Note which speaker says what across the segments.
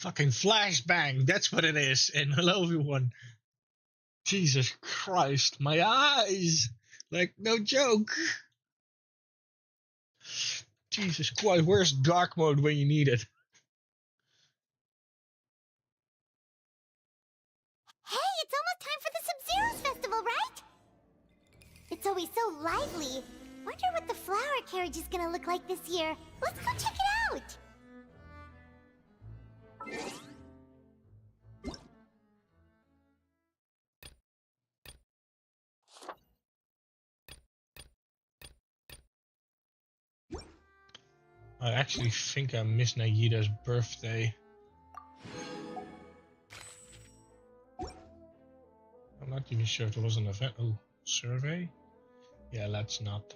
Speaker 1: Fucking flashbang, that's what it is. And hello everyone. Jesus Christ, my eyes! Like, no joke. Jesus Christ, where's dark mode when you need it?
Speaker 2: Hey, it's almost time for the Sub-Zero's festival, right? It's always so lively. Wonder what the flower carriage is gonna look like this year. Let's go check it out!
Speaker 1: I actually think I missed Nagida's birthday. I'm not even sure if there was an event. Oh, survey? Yeah, let's not.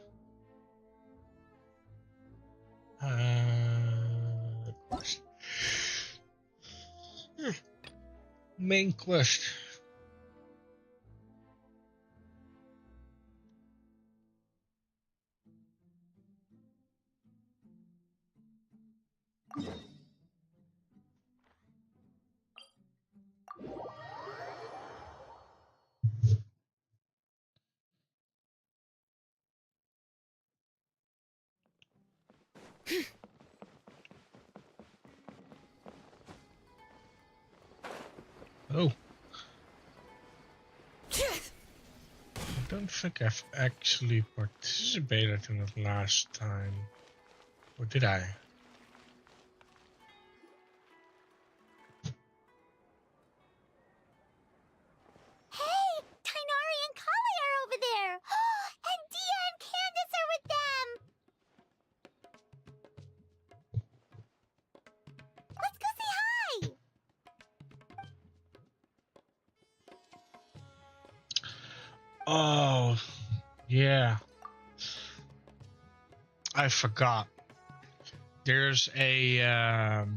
Speaker 1: Quest. Main quest. Oh. I don't think I've actually participated in it last time. Or did I?
Speaker 2: Hey, Tainari and Kali are over there! And Dia and Candace are with them! Let's go say hi!
Speaker 1: Oh, yeah. I forgot. There's a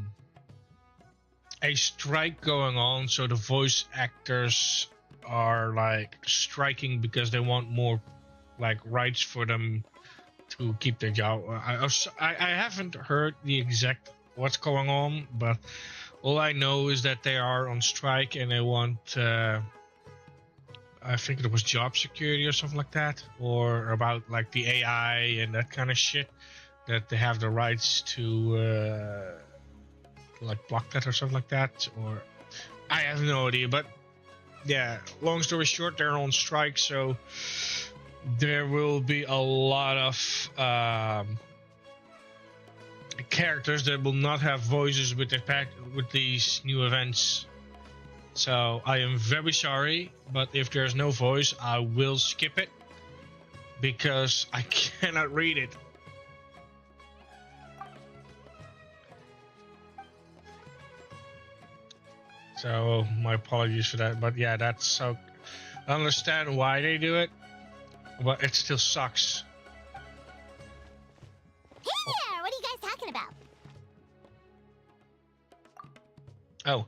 Speaker 1: strike going on, so the voice actors are like striking because they want more like rights for them to keep their job. I haven't heard the exact what's going on, but all I know is that they are on strike and they want I think it was job security or something like that, or about like the AI and that kind of shit, that they have the rights to like block that or something like that, or I have no idea. But yeah, long story short, they're on strike, so there will be a lot of characters that will not have voices with with these new events. So I am very sorry, but if there's no voice, I will skip it because I cannot read it. So my apologies for that, but yeah, that's so. I understand why they do it, but it still sucks.
Speaker 2: Hey there! What are you guys talking about?
Speaker 1: Oh,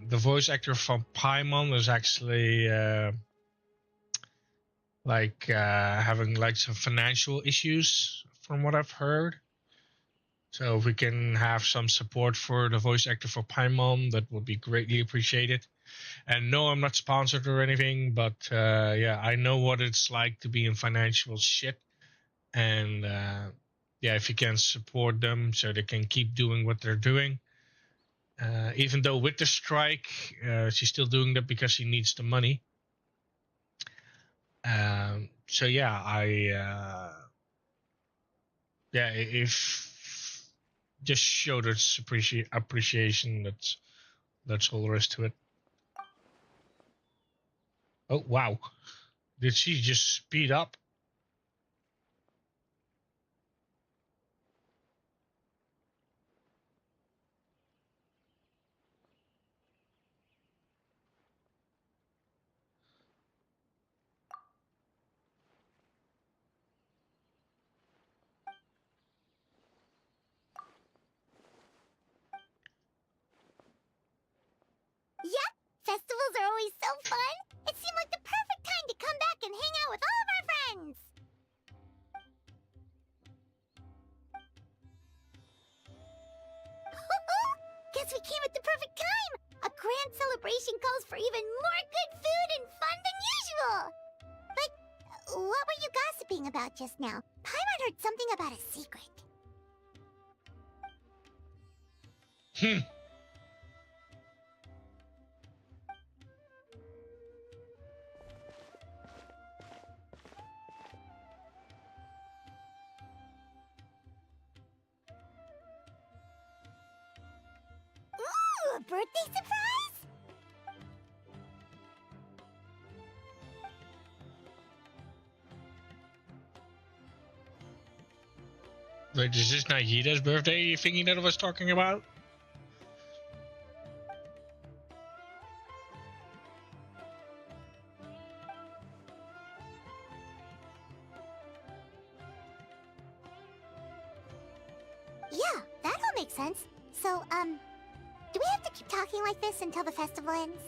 Speaker 1: the voice actor from Paimon is actually having like some financial issues from what I've heard. So if we can have some support for the voice actor for Paimon, that would be greatly appreciated. And no, I'm not sponsored or anything, but yeah, I know what it's like to be in financial shit. And yeah, if you can support them so they can keep doing what they're doing. Even though with the strike, she's still doing that because she needs the money. So yeah, yeah, if just show this appreciation. That's all there is to it. Oh wow, did she just speed up?
Speaker 2: Yep, festivals are always so fun. It seemed like the perfect time to come back and hang out with all of our friends. guess we came at the perfect time! A grand celebration calls for even more good food and fun than usual! But what were you gossiping about just now? Paimon heard something about a secret. Ooh, a birthday surprise?
Speaker 1: Wait, is this Nagida's birthday you thinking that I was talking about?
Speaker 2: Yeah, that all makes sense. So, do we have to keep talking like this until the festival ends?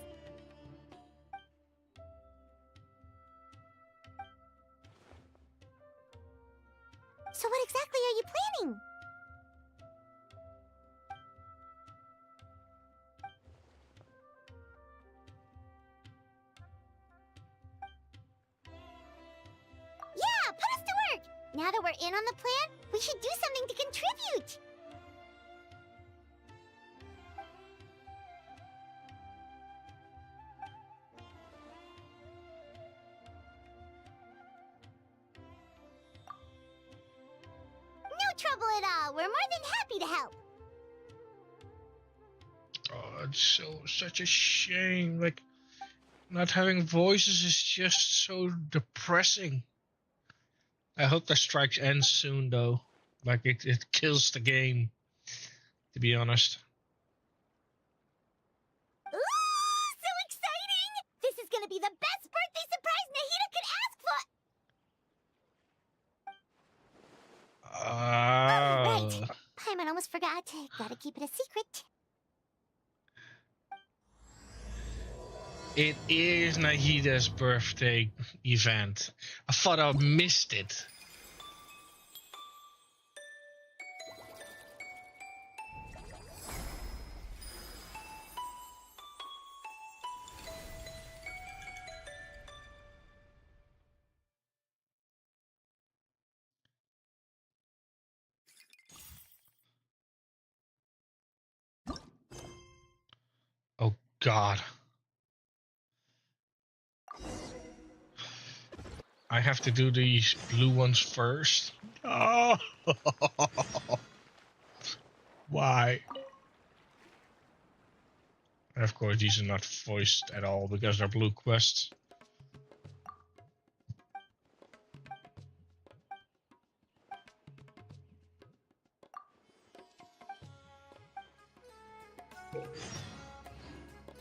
Speaker 2: So what exactly are you planning? Yeah, put us to work! Now that we're in on the plan, we should do something to contribute! No trouble at all. We're more than happy to help.
Speaker 1: Oh, it's such a shame. Like, not having voices is just so depressing. I hope the strike ends soon, though. Like, it kills the game, to be honest.
Speaker 2: Ooh, so exciting! This is gonna be the best birthday surprise Nahida could ask for! Right. Paimon almost forgot. Gotta keep it a secret.
Speaker 1: It is Nahida's birthday event. I thought I missed it. Oh God. I have to do these blue ones first. Oh. Why? And of course, these are not voiced at all because they're blue quests.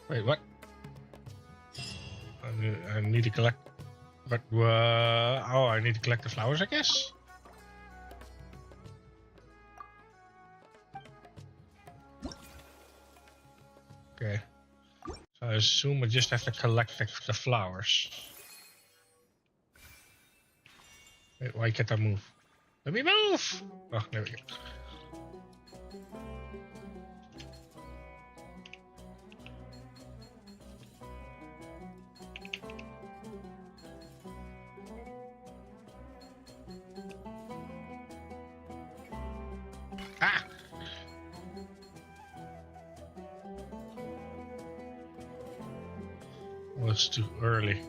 Speaker 1: Wait, what? I need to collect. But oh, I need to collect the flowers, I guess. Okay. So I assume I just have to collect the flowers. Wait, why can't I move? Let me move! Oh, there we go. Ah! Was too early.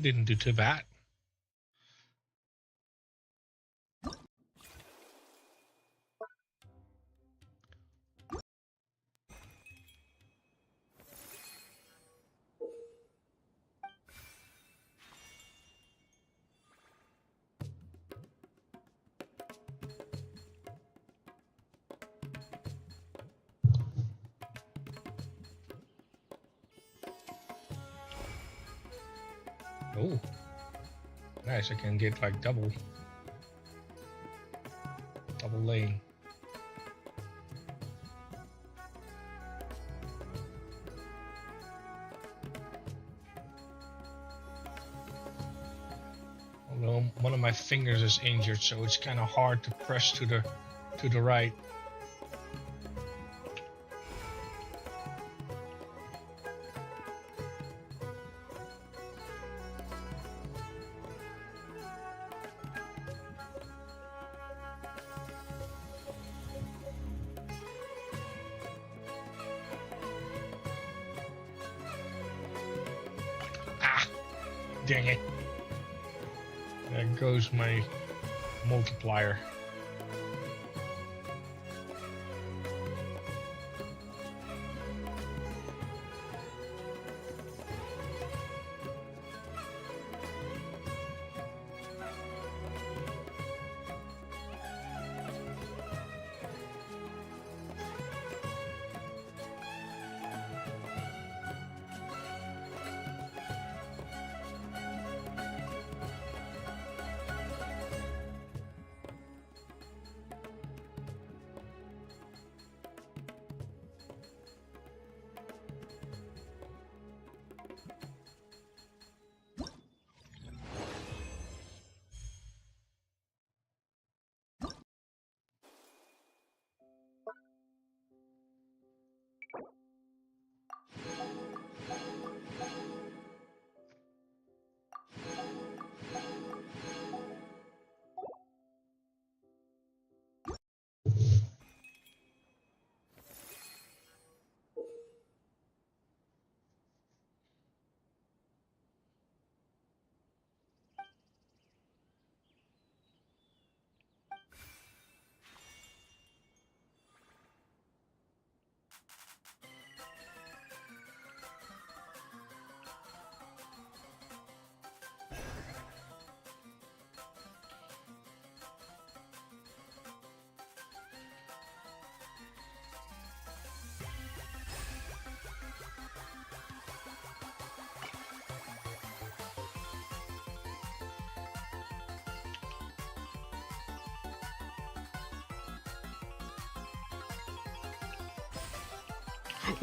Speaker 1: Didn't do too bad. Oh, nice. I can get like double lane. Although one of my fingers is injured, so it's kind of hard to press to the right. Ah, dang it. There goes my multiplier.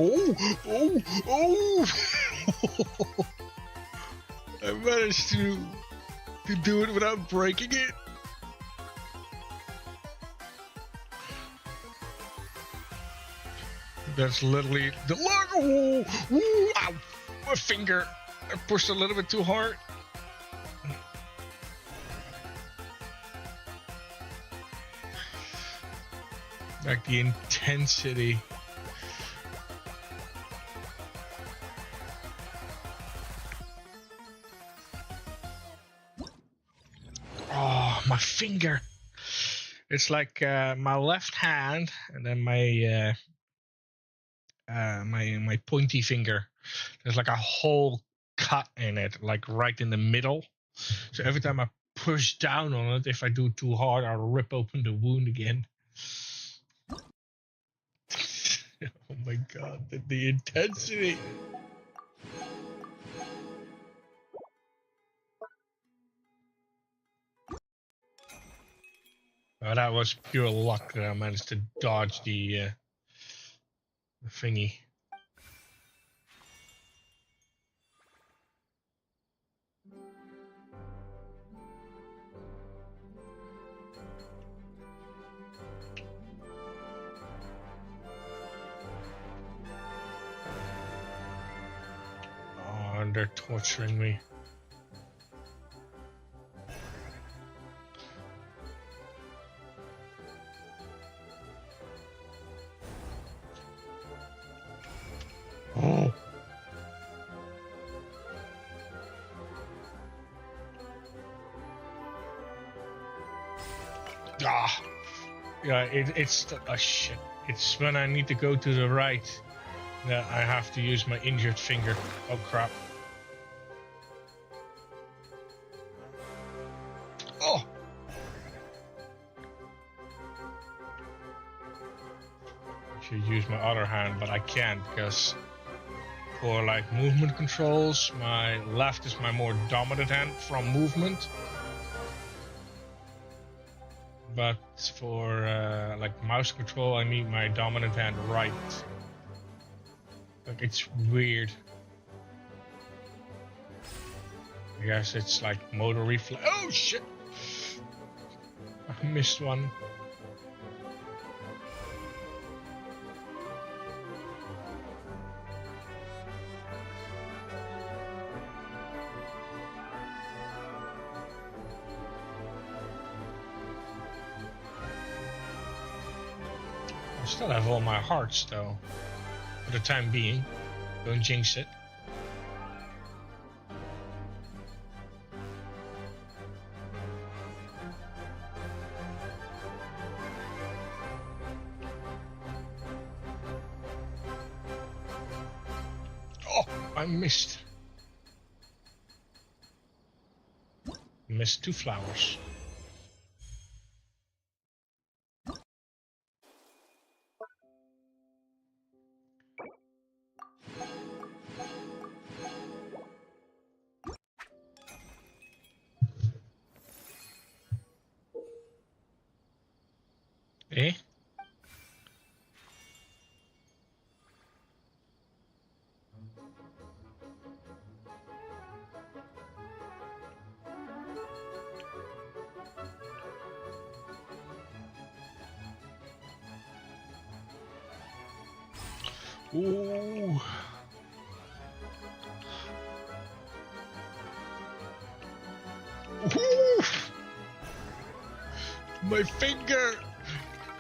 Speaker 1: Oh! I managed to do it without breaking it. That's literally the look. Oh, ow, my finger. I pushed a little bit too hard. Like the intensity. Oh, my finger. It's like my left hand and then my my pointy finger. There's like a whole cut in it, like right in the middle. So every time I push down on it, if I do too hard, I'll rip open the wound again. Oh my god, the intensity. Oh, that was pure luck that I managed to dodge the thingy. Oh, and they're torturing me. Oh. Ah. Yeah, it's shit. It's when I need to go to the right that I have to use my injured finger. Oh crap. Oh. I should use my other hand, but I can't because For like movement controls, my left is my more dominant hand from movement. But for like mouse control, I need my dominant hand right. Like, it's weird. I guess it's like motor reflex. Oh shit! I missed one. I still have all my hearts though. For the time being. Don't jinx it. Oh, I missed. Missed 2 flowers. Eh? Ooh. Ooh. My finger!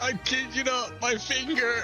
Speaker 1: I kid you not, my finger!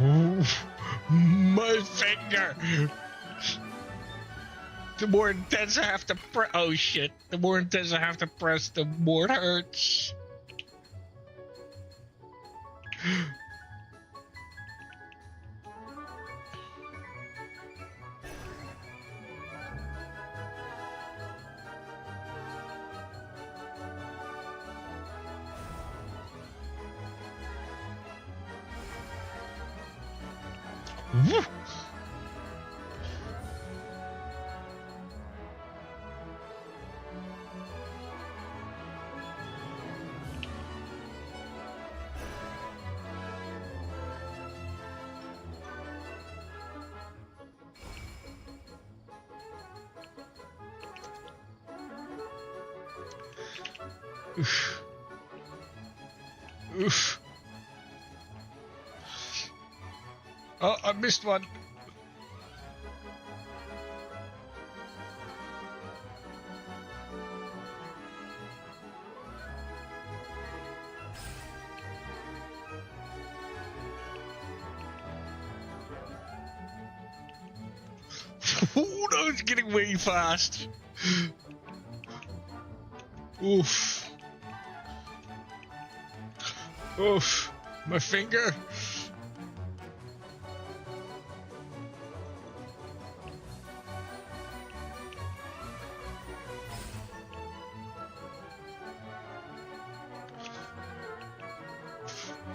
Speaker 1: Ooh, my finger! The more intense I have to press. Oh shit. The more intense I have to press, the more it hurts. Woo. Oof. Oof. Oh, I missed one. Ooh, that was getting way fast. Oof. Oof. My finger.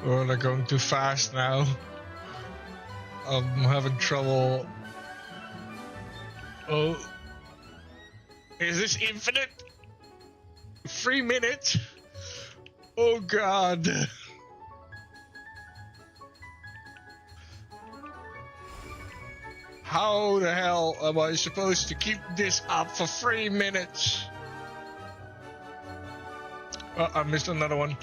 Speaker 1: Oh, they're going too fast now. I'm having trouble. Oh. Is this infinite? 3 minutes? Oh god. How the hell am I supposed to keep this up for 3 minutes? Oh, I missed another one.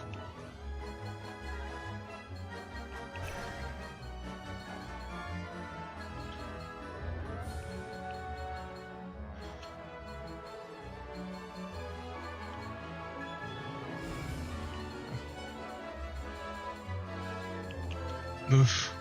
Speaker 1: Oof.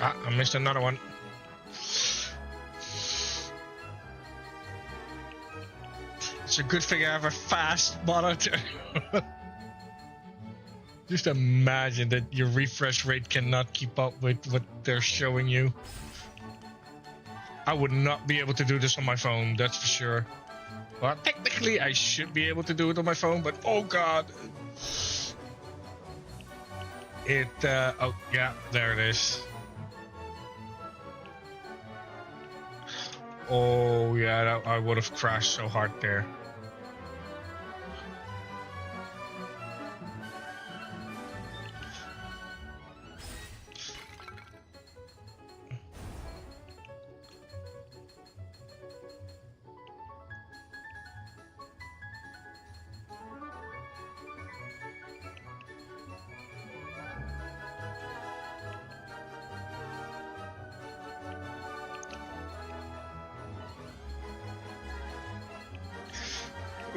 Speaker 1: Ah, I missed another one. It's a good thing I have a fast monitor. Just imagine that your refresh rate cannot keep up with what they're showing you. I would not be able to do this on my phone, that's for sure. Well, technically I should be able to do it on my phone, but oh god. Oh yeah, there it is. Oh yeah, I would have crashed so hard there.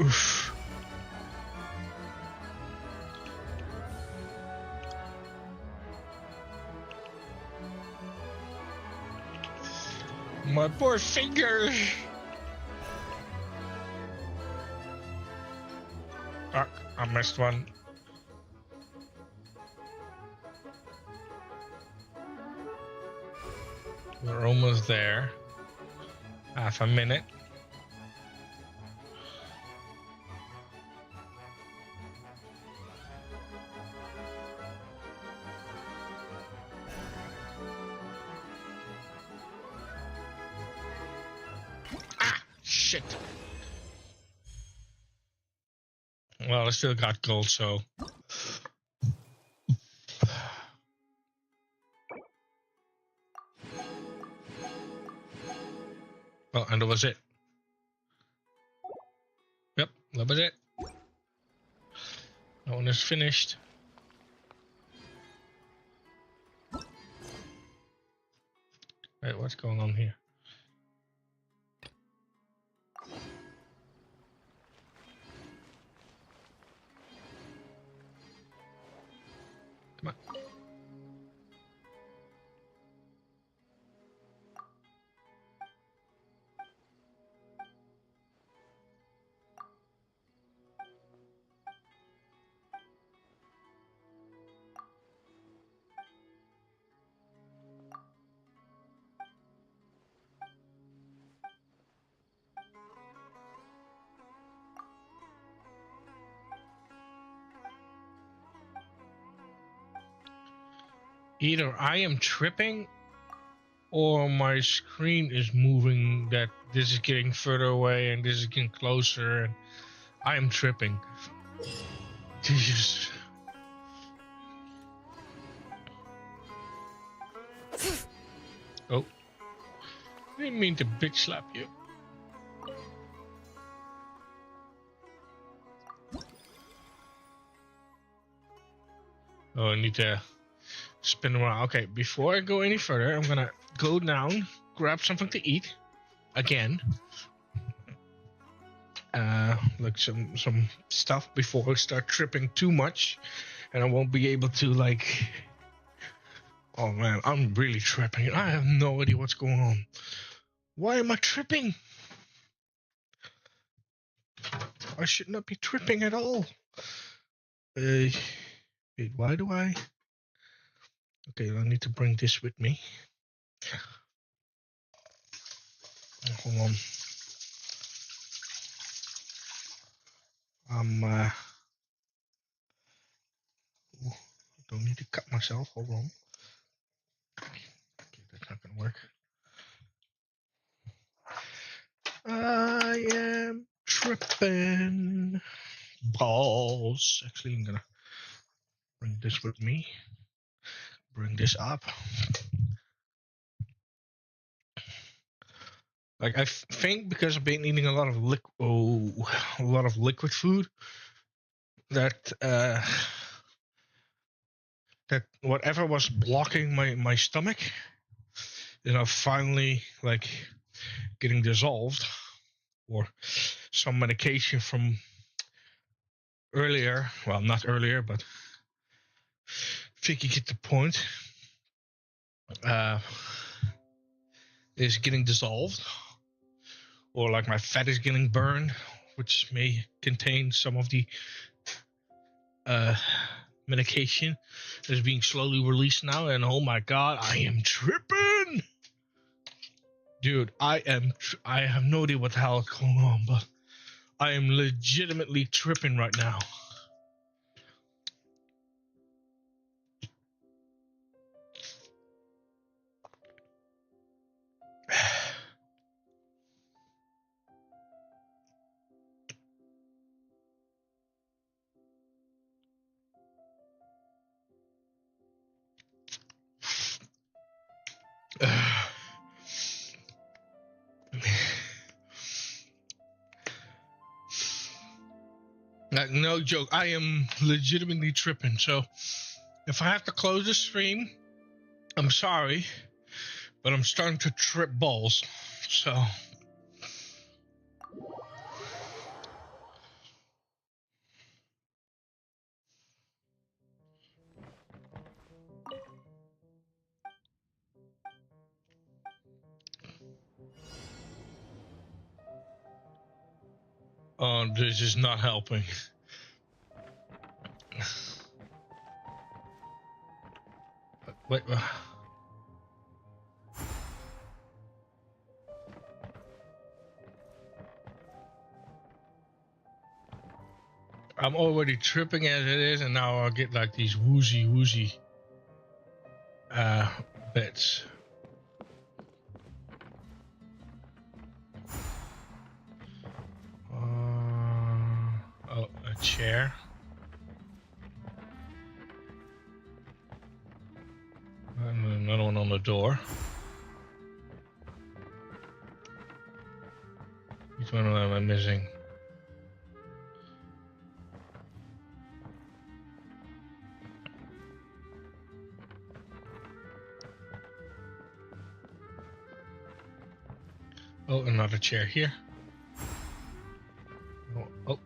Speaker 1: Oof. My poor finger. Ah, I missed one. We're almost there. Half a minute. Shit. Well, I still got gold, so. Well, and that was it. Yep, that was it. That one is finished. Wait, what's going on here? Come on. Either I am tripping or my screen is moving, that this is getting further away and this is getting closer, and I am tripping. Jesus. Oh. I didn't mean to bitch slap you. Oh, I need to spin around. Okay, before I go any further, I'm gonna go down, grab something to eat again. Like some stuff before I start tripping too much, and I won't be able to like. Oh man, I'm really tripping. I have no idea what's going on. Why am I tripping? I should not be tripping at all. Wait, why do I? Okay, I need to bring this with me. Hold on. I don't need to cut myself. Hold on. Okay, that's not gonna work. I am tripping balls. Actually, I'm gonna bring this with me. Bring this up. Like I think because I've been eating a lot of liquid food, that that whatever was blocking my stomach is now finally like getting dissolved, or some medication from earlier. Well, not earlier, but I think you get the point. is getting dissolved, or like my fat is getting burned, which may contain some of the medication is being slowly released now. And oh my god, I am tripping, dude. I have no idea what the hell is going on, but I am legitimately tripping right now. No joke, I am legitimately tripping. So if I have to close the stream, I'm sorry, but I'm starting to trip balls. So this is not helping. Wait. I'm already tripping as it is, and now I'll get like these woozy bits. Oh, a chair. And another one on the door. Which one am I missing? Oh, another chair here. Oh.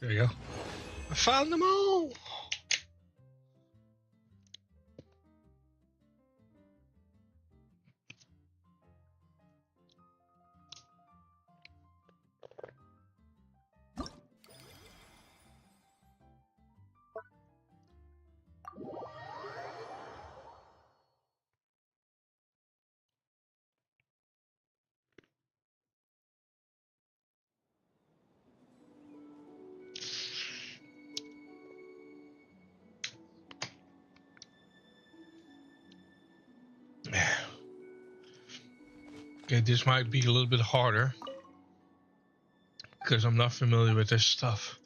Speaker 1: There you go. I found them all! Okay, this might be a little bit harder because I'm not familiar with this stuff.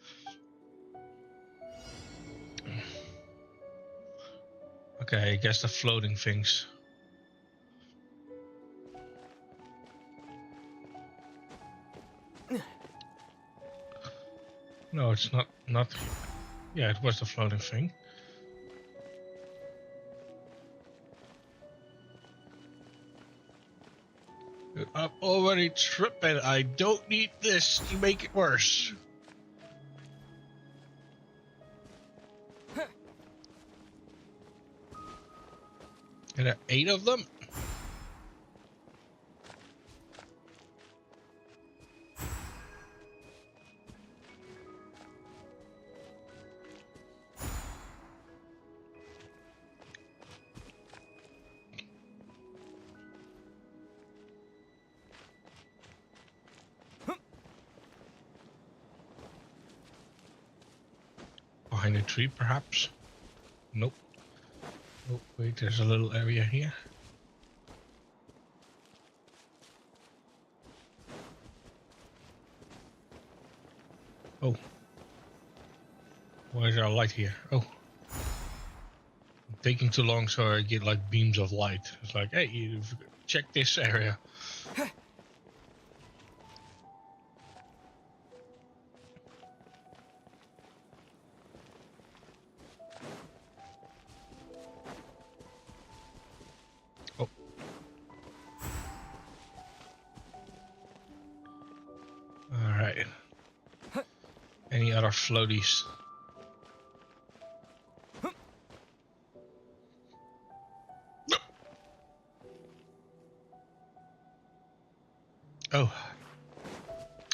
Speaker 1: Okay, I guess the floating things. No, it's not. Yeah, it was the floating thing. I'm already tripping. I don't need this to make it worse. And there are 8 of them? Behind a tree, perhaps? Nope. Oh, wait, there's a little area here. Oh. Why is there a light here? Oh. I'm taking too long, so I get like beams of light. It's like, hey, you've check this area. Oh. Alright. Any other floaties?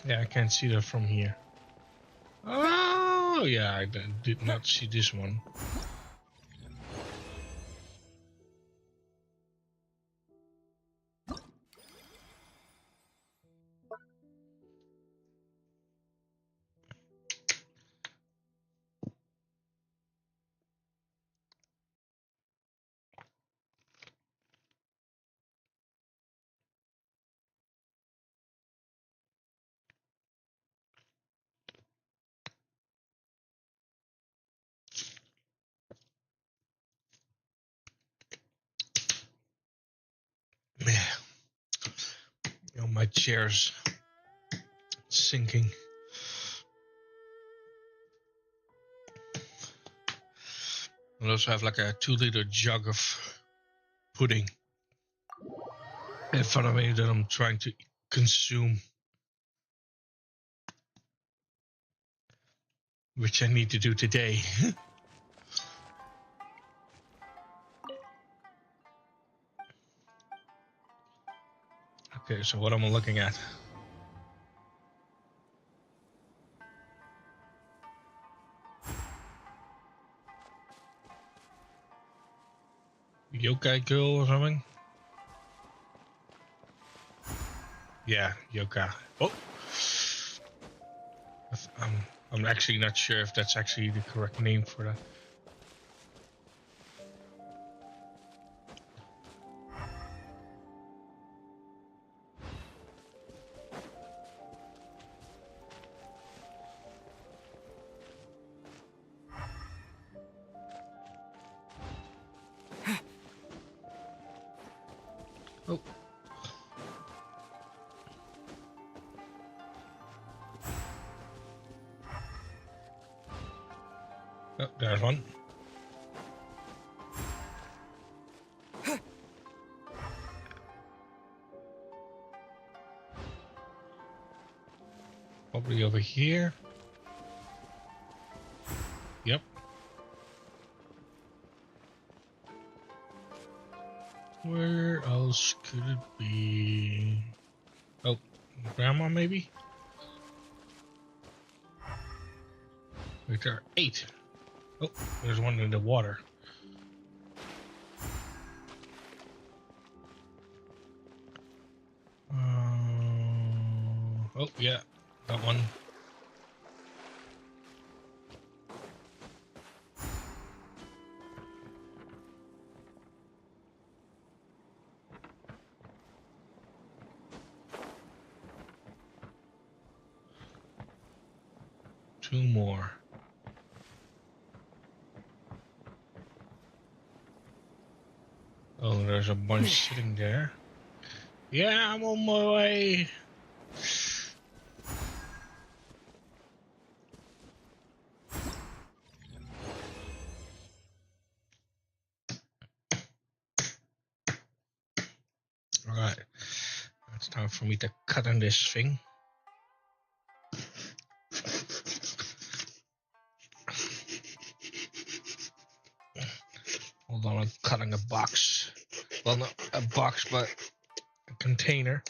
Speaker 1: Yeah, I can't see that from here. Oh, yeah, I did not see this one. Yeah. You know, my chair's sinking. I also have like a 2-liter jug of pudding in front of me that I'm trying to consume, which I need to do today. Okay, so what am I looking at? Yokai girl or something? Yeah, yokai. Oh! I'm actually not sure if that's actually the correct name for that. Oh. Oh, there's one. Probably over here. Yep. Where else could it be? Oh, grandma maybe? Wait, there are 8. Oh, there's one in the water. Oh, yeah, that one. Two more. Oh, there's a bunch sitting there. Yeah, I'm on my way. Alright, it's time for me to cut on this thing. Hold on, I'm cutting a box. Well, not a box, but a container.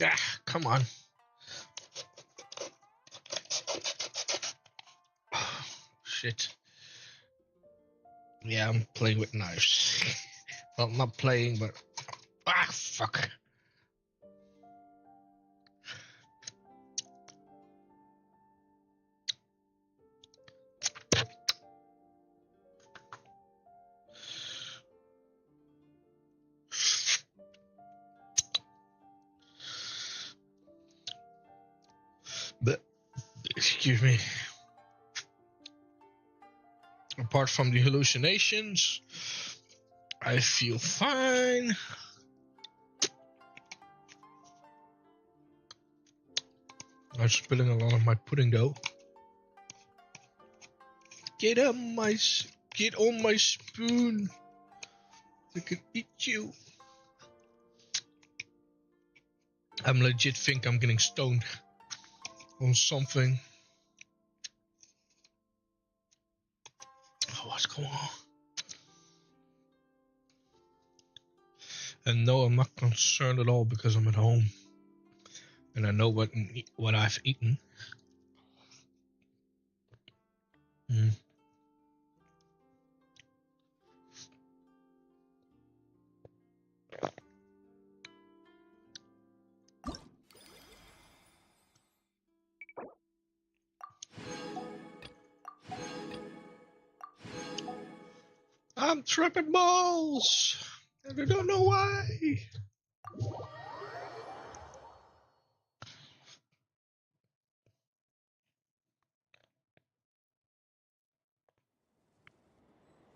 Speaker 1: Ah, come on. Oh, shit. Yeah, I'm playing with knives. Well, not playing, but... Ah, fuck. But, excuse me. Apart from the hallucinations, I feel fine. I'm spilling a lot of my pudding though. Get on my spoon. I can eat you. I'm legit think I'm getting stoned on something. Oh, what's going on? And no, I'm not concerned at all because I'm at home. And I know what I've eaten. Mm. I'm tripping balls! And I don't know why!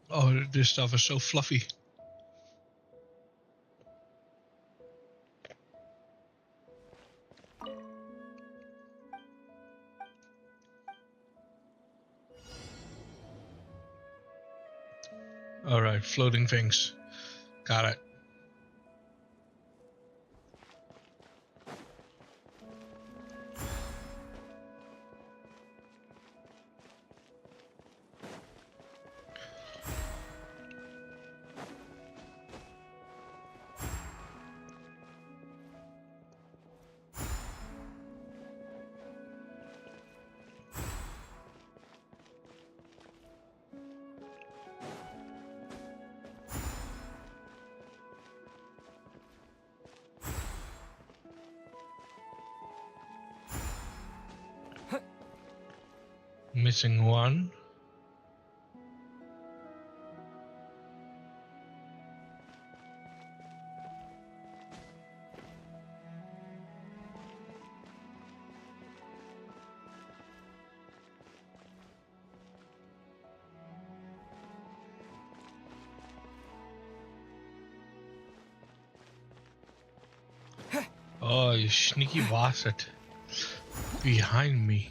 Speaker 1: Oh, this stuff is so fluffy. Alright, floating things. Got it. Missing one. Oh, you sneaky bastard. Behind me.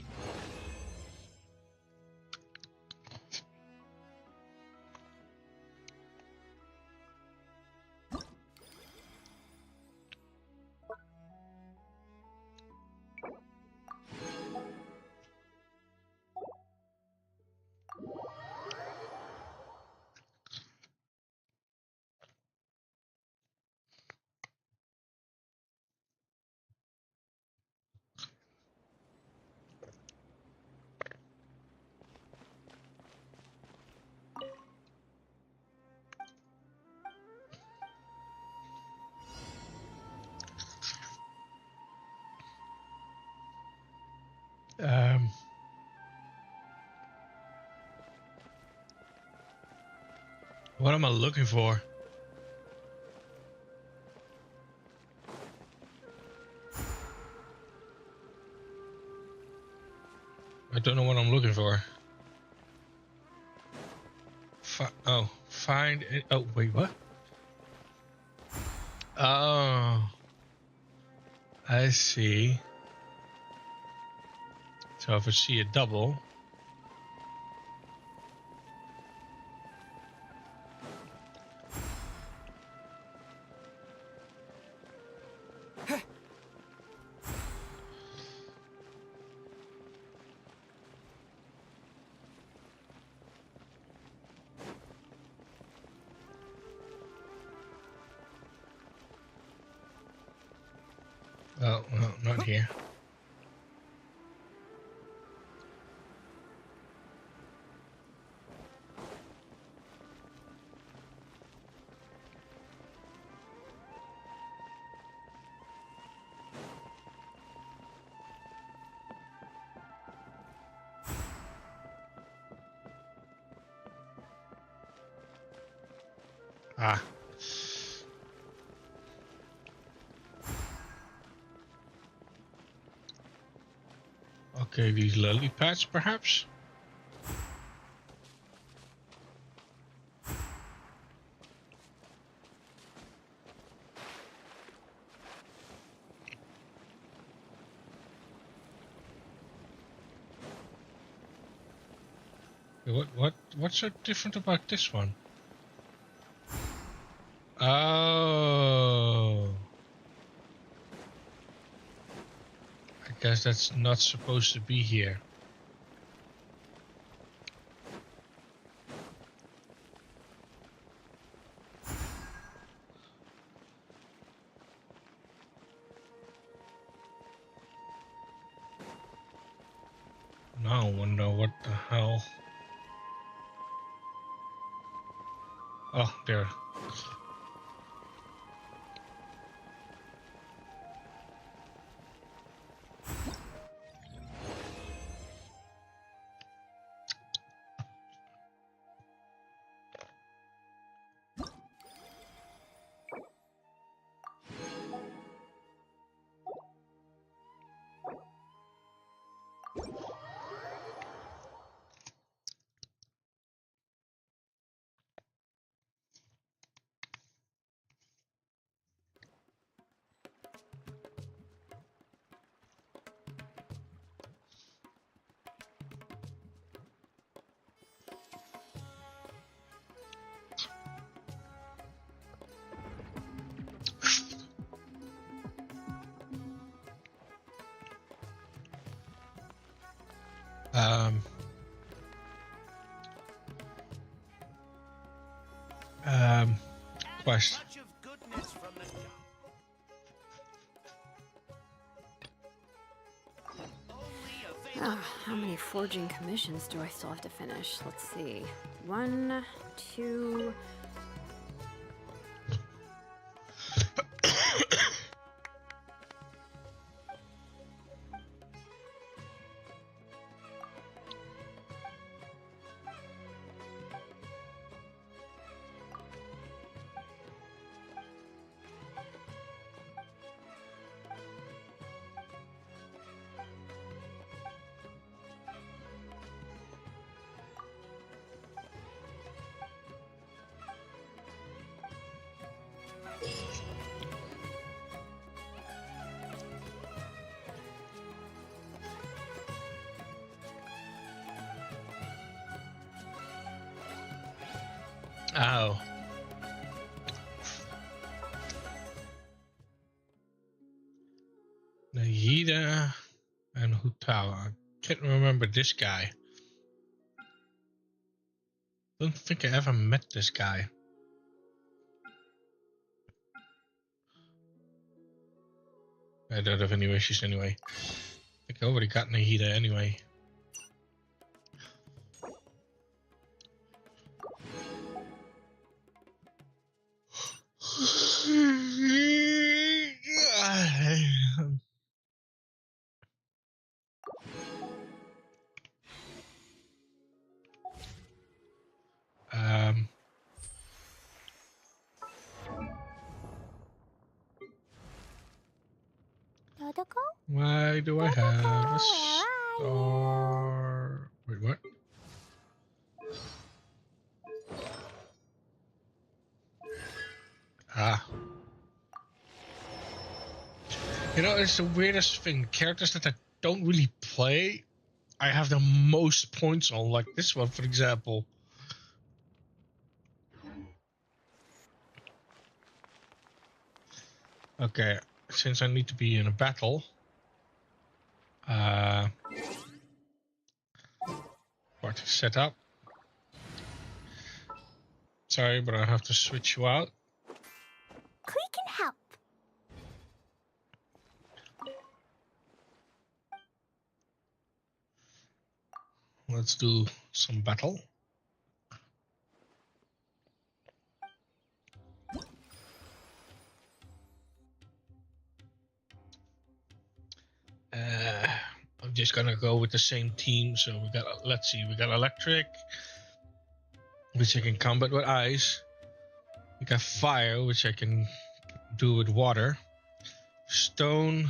Speaker 1: What am I looking for? I don't know what I'm looking for. Find it. Oh, wait, what? Oh, I see. So if I see a double. Oh, no, not here. Ah. Okay, these lily pads, perhaps? What's so different about this one? Oh. I guess that's not supposed to be here. I wonder what the hell. Oh, there. Um, quest.
Speaker 3: How many forging commissions do I still have to finish? Let's see. 1, 2...
Speaker 1: Oh. Nagida and Hutala. I can't remember this guy. Don't think I ever met this guy. I don't have any wishes anyway. I think I already got Nahida anyway.
Speaker 2: Dodoko?
Speaker 1: Why do I have a star? Wait, what? Ah. You know, it's the weirdest thing. Characters that I don't really play, I have the most points on, like this one, for example. Okay, since I need to be in a battle, party setup. Sorry, but I have to switch you out.
Speaker 2: We can help.
Speaker 1: Let's do some battle. I'm just gonna go with the same team. So we got, let's see, we got electric, which I can combat with ice. We got fire, which I can do with water. Stone.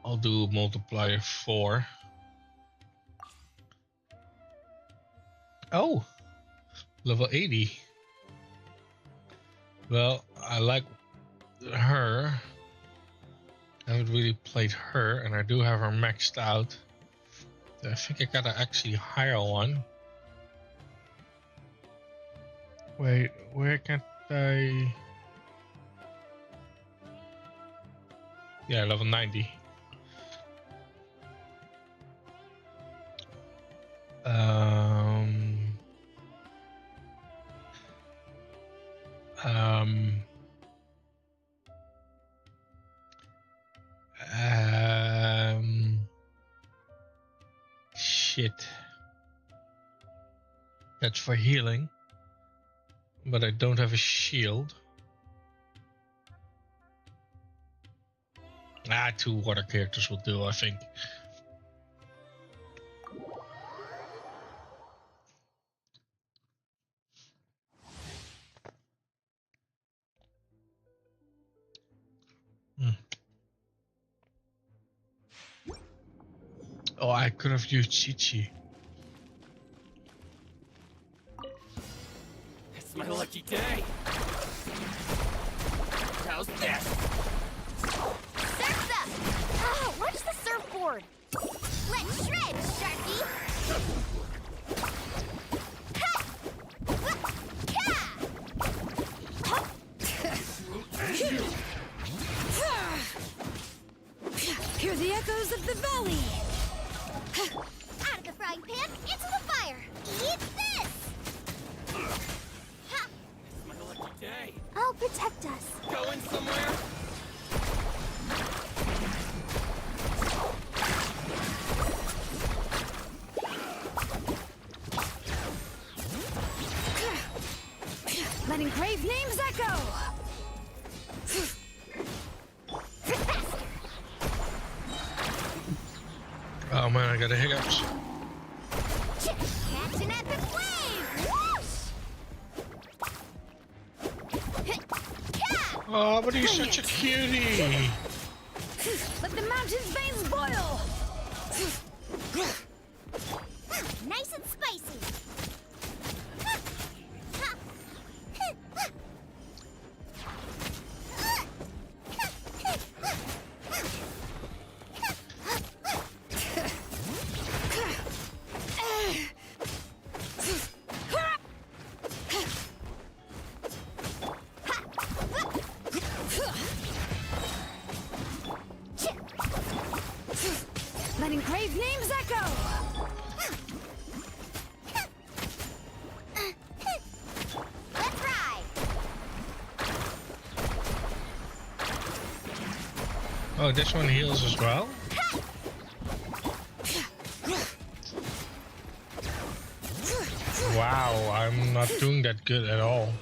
Speaker 1: I'll do multiplier 4. Oh, level 80. Well, I like her. I haven't really played her, and I do have her maxed out. I think I gotta actually hire one. Wait, where can't I? Yeah, level 90. kit. That's for healing. But I don't have a shield. Ah, 2 water characters will do, I think. Oh, I could have used Chi-Chi.
Speaker 4: It's my lucky day. How's this?
Speaker 2: Surf's up! Oh, where's the surfboard? Let's shred, Sharky!
Speaker 3: Hear the echoes of the valley.
Speaker 2: Out of the frying pan, into the fire! Eat this!
Speaker 4: It's my lucky day.
Speaker 2: I'll protect us.
Speaker 4: Going somewhere?
Speaker 3: Letting grave names echo.
Speaker 1: Oh man, I got a hiccups.
Speaker 2: Catch an epic wave! Whoosh!
Speaker 1: Oh, but he's such a cutie.
Speaker 3: Let the mountain's veins boil.
Speaker 2: Nice and spicy!
Speaker 3: Letting grave names echo.
Speaker 2: Let's ride!
Speaker 1: Oh, this one heals as well? Wow, I'm not doing that good at all.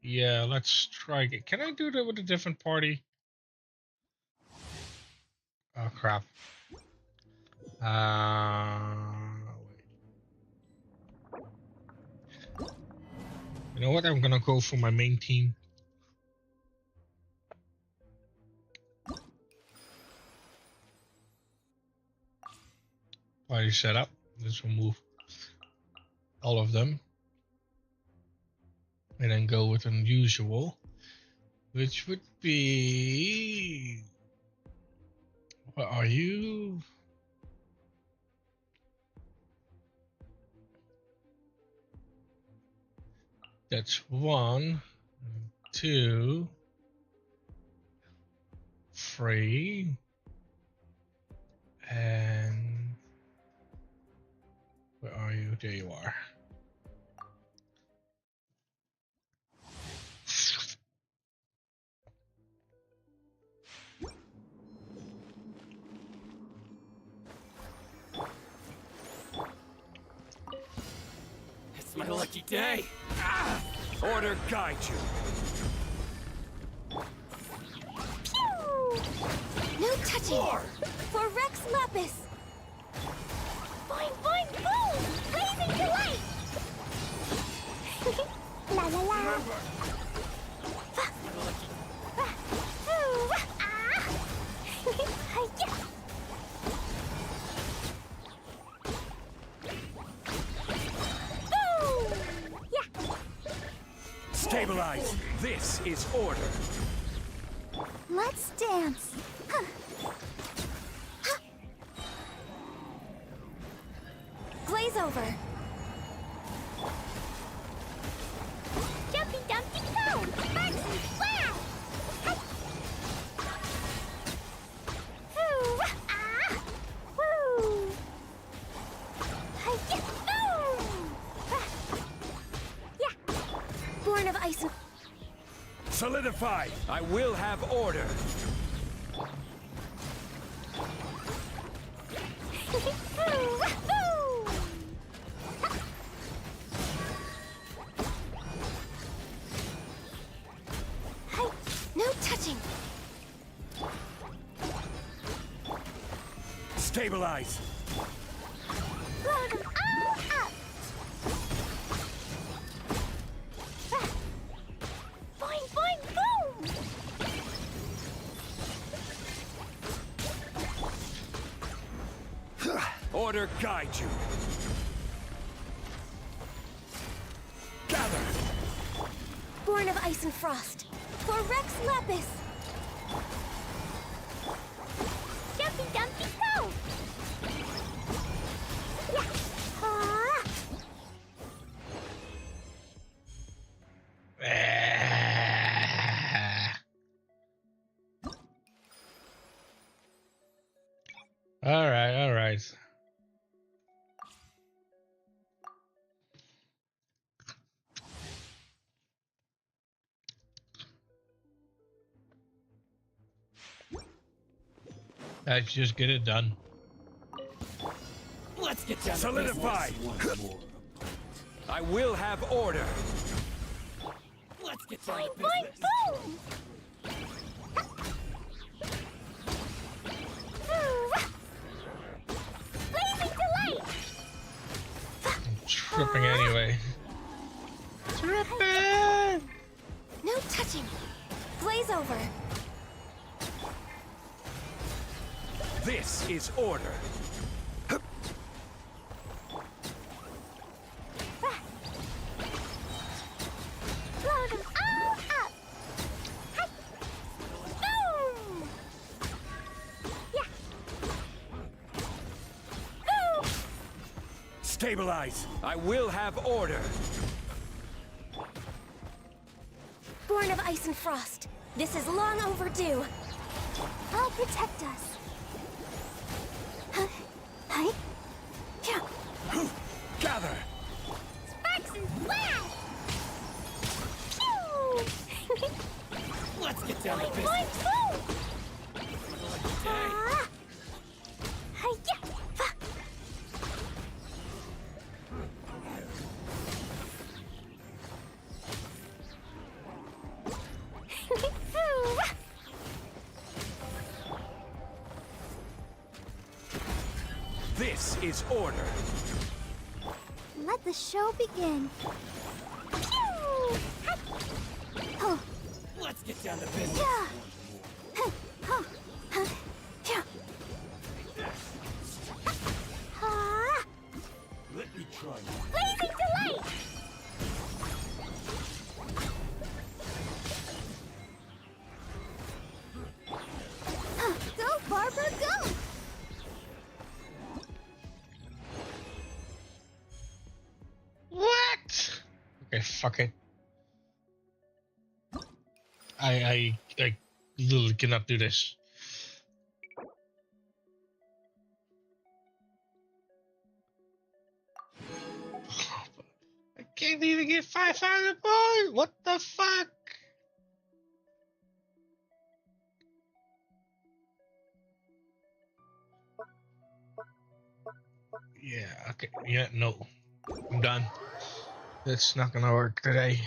Speaker 1: Yeah, let's try it. Can I do that with a different party? Oh crap. Wait. You know what? I'm gonna go for my main team. Party setup. Let's remove all of them. And then go with unusual, which would be... What are you? That's 1, 2, 3, and where are you? There you are.
Speaker 4: It's my lucky day. Ah! Order guide you.
Speaker 2: Pew! No touching! For Rex Lapis! Boing, boing, boom! Blazing delight! La la la!
Speaker 4: Stabilize. This is order.
Speaker 2: Let's dance. Huh. Huh. Glaze over. Jumpy dumpty go! Bugsy, wow! Hi. Ooh, ah! Woo! Hi-ya, boom! Ah. Yeah. Born of ice and...
Speaker 4: Solidify. I will have order. Stabilize.
Speaker 2: Blow them all up. Boing, boing, boom.
Speaker 4: Order guide you. Gather.
Speaker 2: Born of ice and frost. For Rex Lapis. Jumpy, dumpy, go. Yeah. Ah.
Speaker 1: All right, all right. Let's just get it done.
Speaker 4: Let's get down. Solidify. I will have order. Let's get down to
Speaker 2: Boing, boing,
Speaker 4: business.
Speaker 2: boom. Blazing delight.
Speaker 1: I'm tripping anyway. Tripping!
Speaker 2: No touching. Blaze over.
Speaker 4: This is order.
Speaker 2: Blow them all up. Hi. Boom. Yeah. Boom.
Speaker 4: Stabilize. I will have order.
Speaker 2: Born of ice and frost. This is long overdue. I'll protect us. Hi. Yeah.
Speaker 4: Gather.
Speaker 2: Sparks and flash. Pew.
Speaker 4: Let's get down to
Speaker 2: Boing,
Speaker 4: business.
Speaker 2: boing, boom. Ah. Hi-ya. Ha.
Speaker 4: This is order.
Speaker 2: Let the show begin. Pew. Hi. Oh.
Speaker 4: Let's get down to business.
Speaker 2: Yeah. Huh. Huh. Huh. Yeah. Ah.
Speaker 4: Let me try.
Speaker 2: Blazing delight. Huh. Go, Barbara, go.
Speaker 1: What? Okay, fuck it. I literally cannot do this. I can't even get 500 points. What the fuck? Yeah, okay. Yeah, no. I'm done. That's not gonna work today.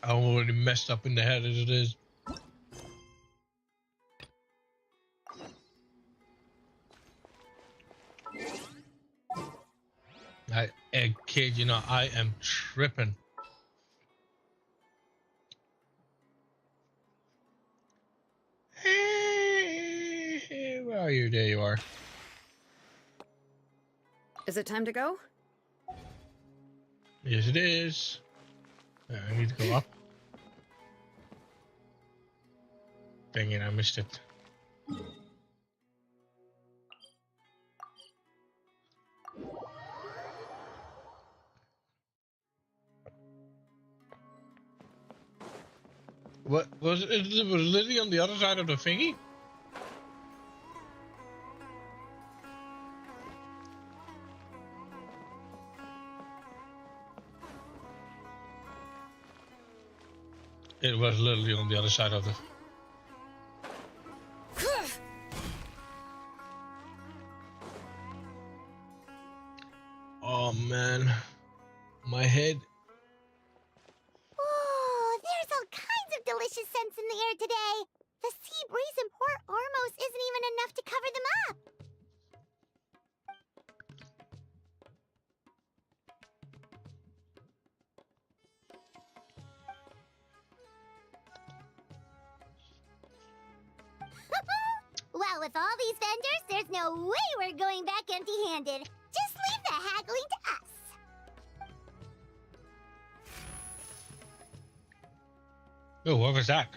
Speaker 1: I'm already messed up in the head as it is. Kid, you know, I am tripping. Hey, where are you? There you are.
Speaker 3: Is it time to go?
Speaker 1: Yes, it is. I need to go up. Dang it, I missed it. What was it? Was Lily on the other side of the thingy? It was literally on the other side of the. Oh man, my head.
Speaker 2: delicious scents in the air today. The sea breeze in Port Ormos isn't even enough to cover them up. Well, with all these vendors, there's no way we're going back empty-handed. Just leave the haggling to us.
Speaker 1: Oh, what was that?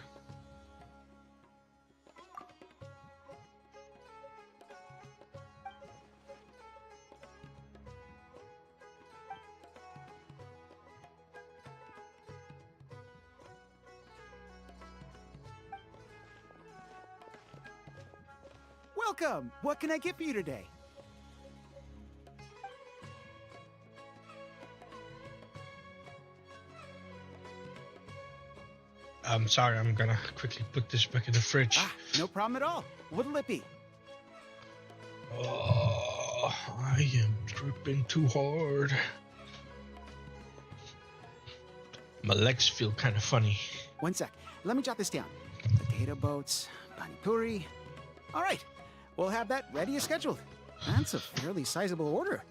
Speaker 5: Welcome! What can I get for you today?
Speaker 1: I'm sorry, I'm gonna quickly put this back in the fridge.
Speaker 5: Ah, no problem at all. What'll it be?
Speaker 1: Oh, I am tripping too hard. My legs feel kind of funny.
Speaker 5: One sec. Let me jot this down. Potato boats, pani puri. All right. We'll have that ready as scheduled. That's a fairly sizable order.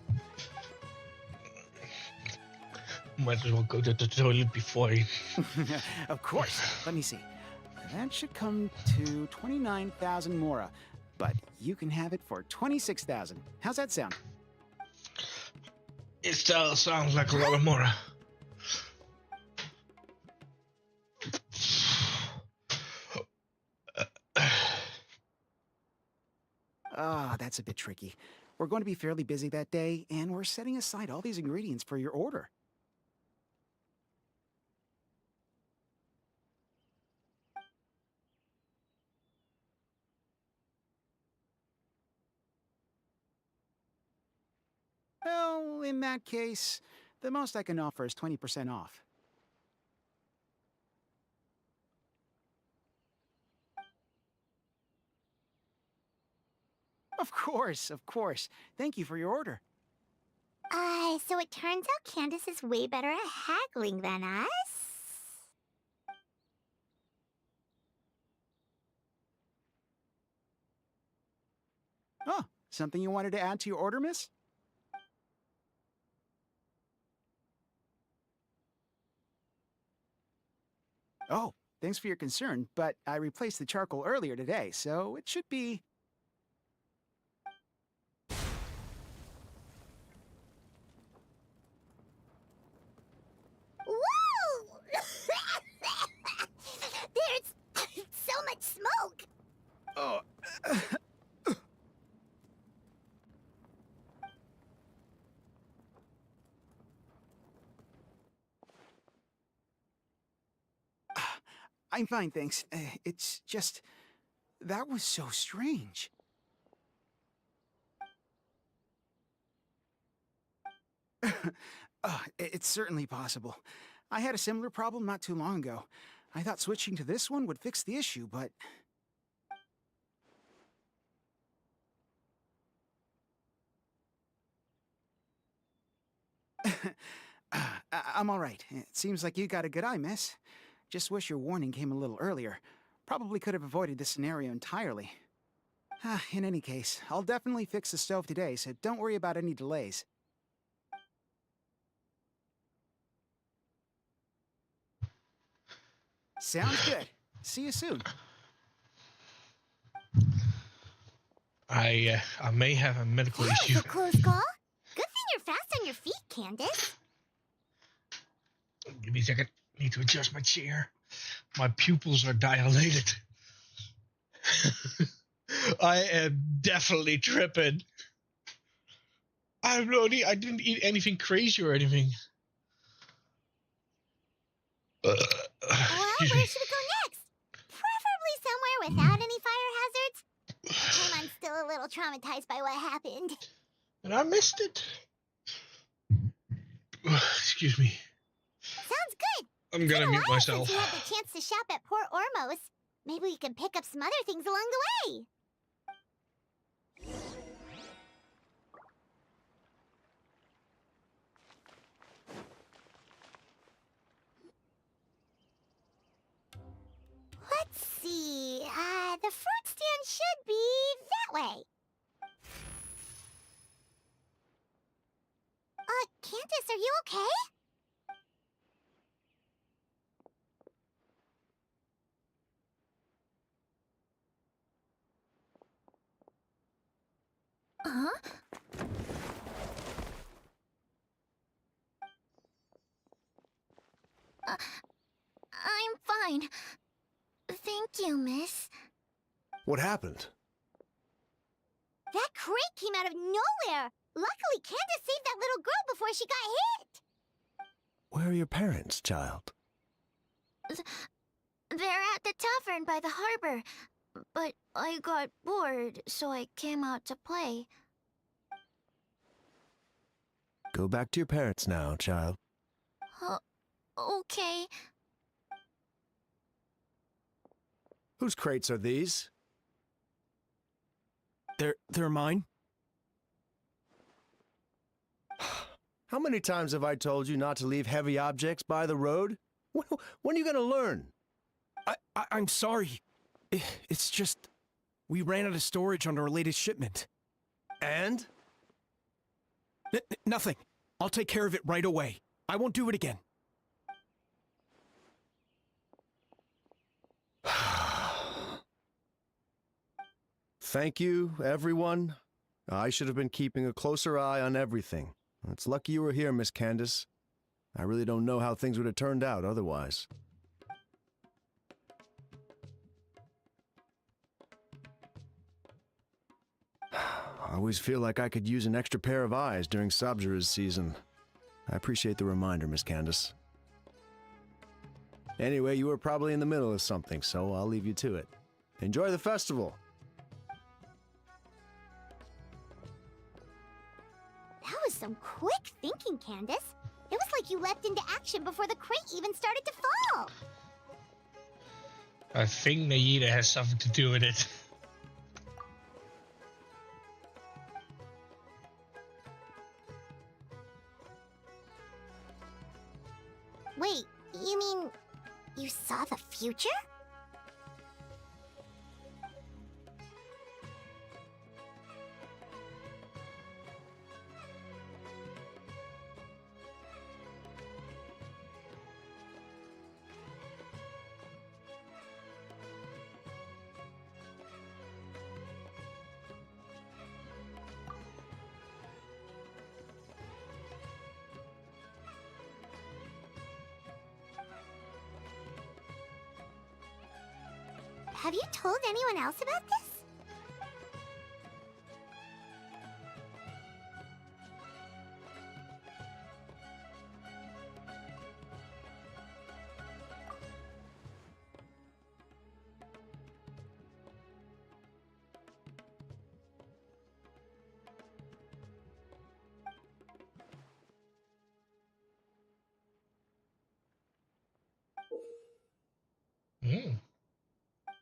Speaker 1: Might as well go to the toilet before I...
Speaker 5: Of course. Let me see. That should come to 29,000 mora, but you can have it for 26,000. How's that sound?
Speaker 1: It still sounds like a lot of mora.
Speaker 5: Ah, that's a bit tricky. We're going to be fairly busy that day, and we're setting aside all these ingredients for your order. Well, in that case, the most I can offer is 20% off. Of course, of course. Thank you for your order.
Speaker 2: So it turns out Candace is way better at haggling than us?
Speaker 5: Oh, something you wanted to add to your order, miss? Oh, thanks for your concern, but I replaced the charcoal earlier today, so it should be...
Speaker 2: Whoa! There's so much smoke!
Speaker 5: Oh. I'm fine, thanks. It's just... that was so strange. It's certainly possible. I had a similar problem not too long ago. I thought switching to this one would fix the issue, but... I'm all right. It seems like you got a good eye, miss. Just wish your warning came a little earlier. Probably could have avoided this scenario entirely. In any case, I'll definitely fix the stove today, so don't worry about any delays. Sounds good. See you soon.
Speaker 1: I may have a medical
Speaker 2: That
Speaker 1: issue.
Speaker 2: was a close call. Good thing you're fast on your feet, Candace.
Speaker 1: Give me a second. Need to adjust my chair. My pupils are dilated. I am definitely tripping. I didn't eat anything crazy or anything.
Speaker 2: Well, where should we go next? Preferably somewhere without any fire hazards. I'm still a little traumatized by what happened.
Speaker 1: And I missed it. Excuse me.
Speaker 2: Sounds good.
Speaker 1: I'm gonna mute myself.
Speaker 2: Since you had the chance to shop at Port Ormos, maybe we can pick up some other things along the way. The fruit stand should be that way. Candace, are you okay? Huh? I'm fine. Thank you, miss.
Speaker 6: What happened?
Speaker 2: That crate came out of nowhere! Luckily, Candace saved that little girl before she got hit!
Speaker 6: Where are your parents, child?
Speaker 2: They're at the tavern by the harbor. But I got bored, so I came out to play.
Speaker 6: Go back to your parents now, child.
Speaker 2: Okay.
Speaker 6: Whose crates are these?
Speaker 7: They're mine.
Speaker 6: How many times have I told you not to leave heavy objects by the road? When are you gonna learn?
Speaker 7: I'm sorry. It's just... we ran out of storage on our latest shipment.
Speaker 6: And?
Speaker 7: Nothing. I'll take care of it right away. I won't do it again.
Speaker 6: Thank you, everyone. I should have been keeping a closer eye on everything. It's lucky you were here, Miss Candace. I really don't know how things would have turned out otherwise. I always feel like I could use an extra pair of eyes during Sabzura's season. I appreciate the reminder, Miss Candace. Anyway, you were probably in the middle of something, so I'll leave you to it. Enjoy the festival!
Speaker 2: That was some quick thinking, Candace. It was like you leapt into action before the crate even started to fall.
Speaker 1: I think Naida has something to do with it.
Speaker 2: Wait, you mean you saw the future? Have you told anyone else about this?
Speaker 1: Hmm.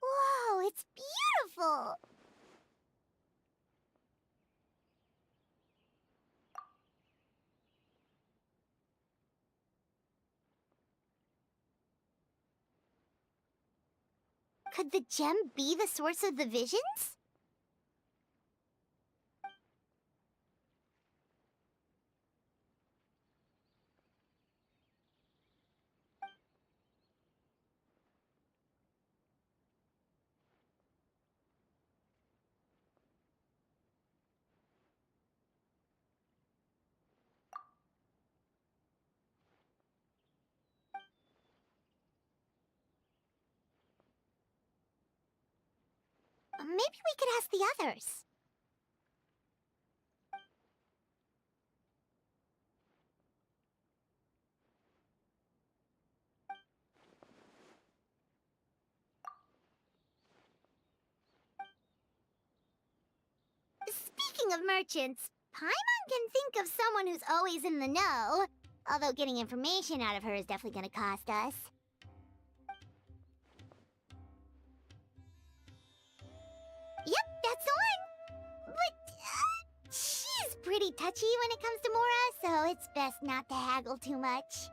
Speaker 2: Whoa, it's beautiful! Could the gem be the source of the visions? Maybe we could ask the others. Speaking of merchants, Paimon can think of someone who's always in the know. Although getting information out of her is definitely gonna cost us. Yep, that's the one! But, she's pretty touchy when it comes to Mora, so it's best not to haggle too much.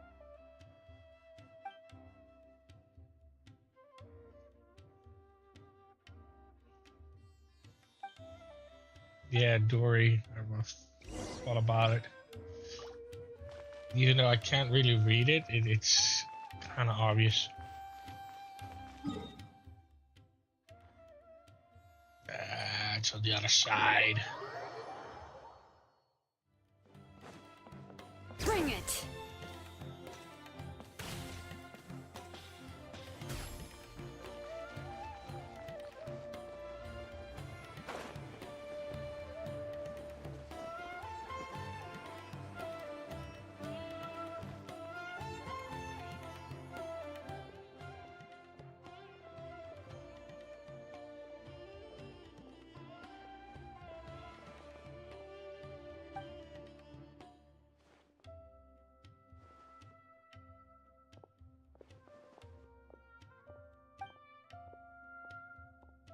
Speaker 1: Yeah, Dory. I thought about it. Even though I can't really read it, it's kind of obvious. It's on the other side.
Speaker 3: Bring it!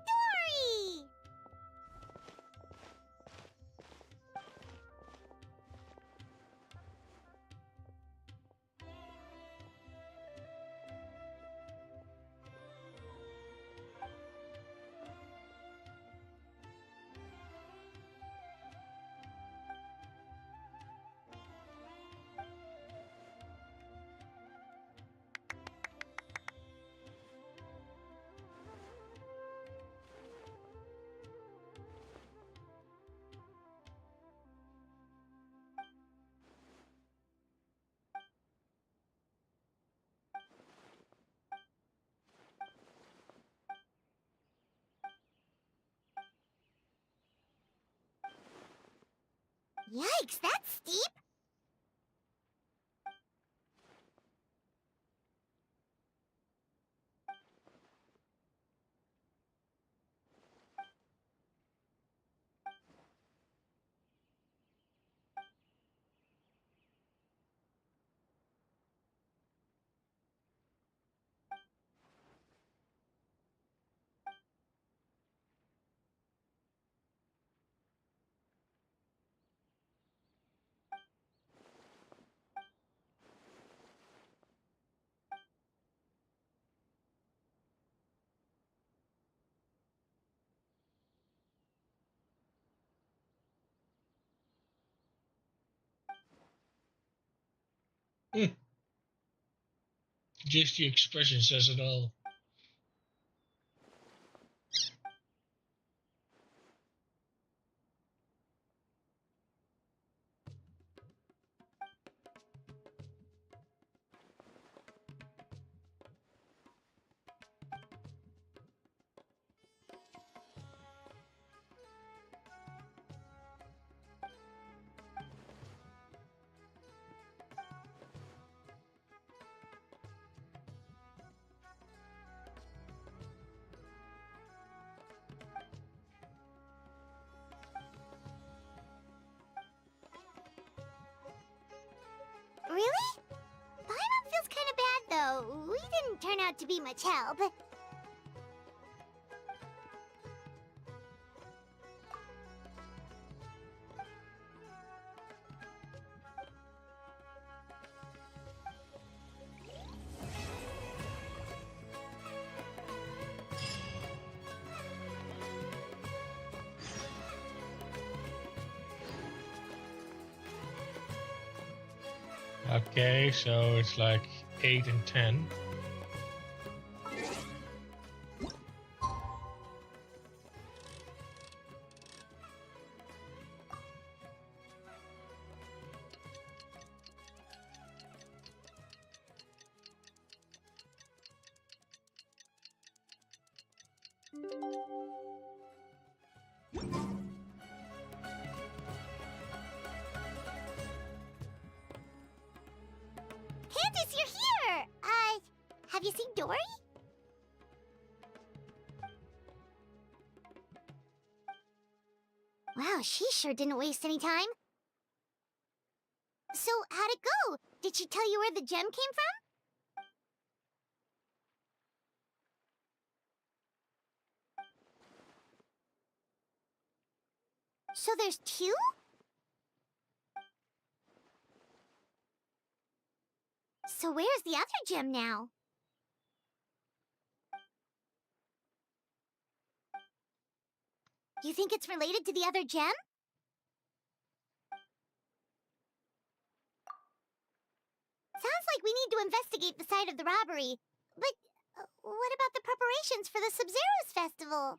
Speaker 2: Dory! Yikes, that's steep!
Speaker 1: Hmm. Just the expression says it all.
Speaker 2: Really? Paimon feels kind of bad, though. We didn't turn out to be much help.
Speaker 1: Okay, so it's like 8 and 10.
Speaker 2: Candace, you're here! Have you seen Dory? Wow, she sure didn't waste any time. So, how'd it go? Did she tell you where the gem came from? So there's two? So where's the other gem now? You think it's related to the other gem? Sounds like we need to investigate the site of the robbery. But what about the preparations for the Sub-Zero's festival?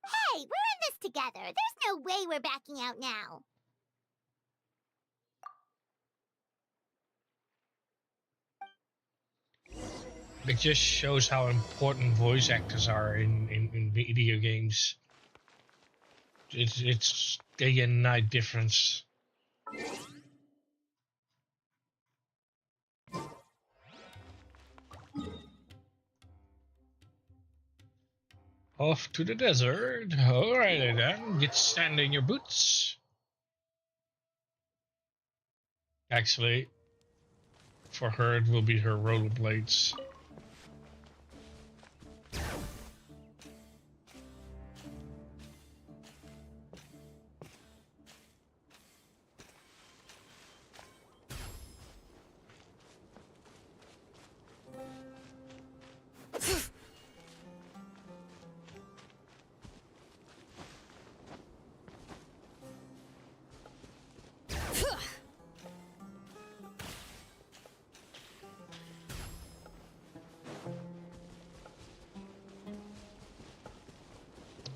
Speaker 2: Hey, we're in this together. There's no way we're backing out now.
Speaker 1: It just shows how important voice actors are in video games. It's day and night difference. Off to the desert. Alrighty then, get sand in your boots. Actually, for her it will be her rollerblades.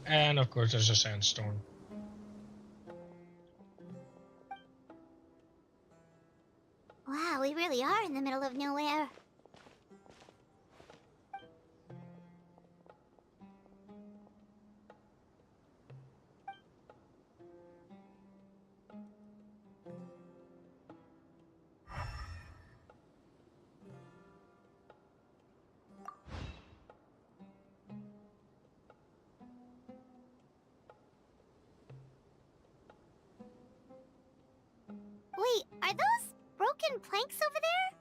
Speaker 1: And of course there's a sandstorm.
Speaker 2: Wow, we really are in the middle of nowhere. Wait, are those broken planks over there?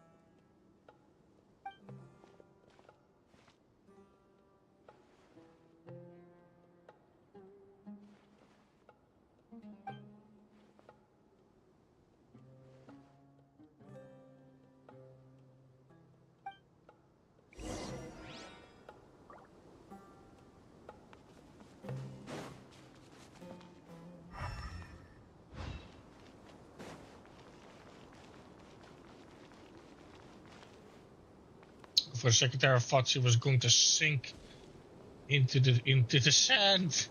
Speaker 1: For a second there I thought she was going to sink into the sand.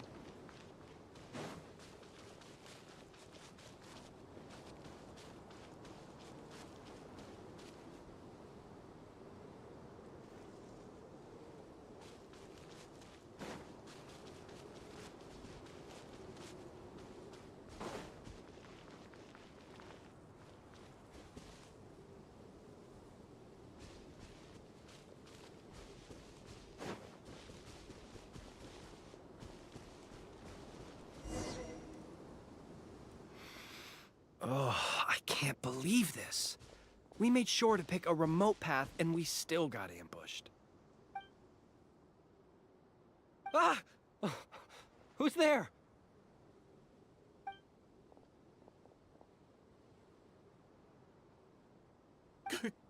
Speaker 7: Oh, I can't believe this. We made sure to pick a remote path and we still got ambushed. Ah! Who's there?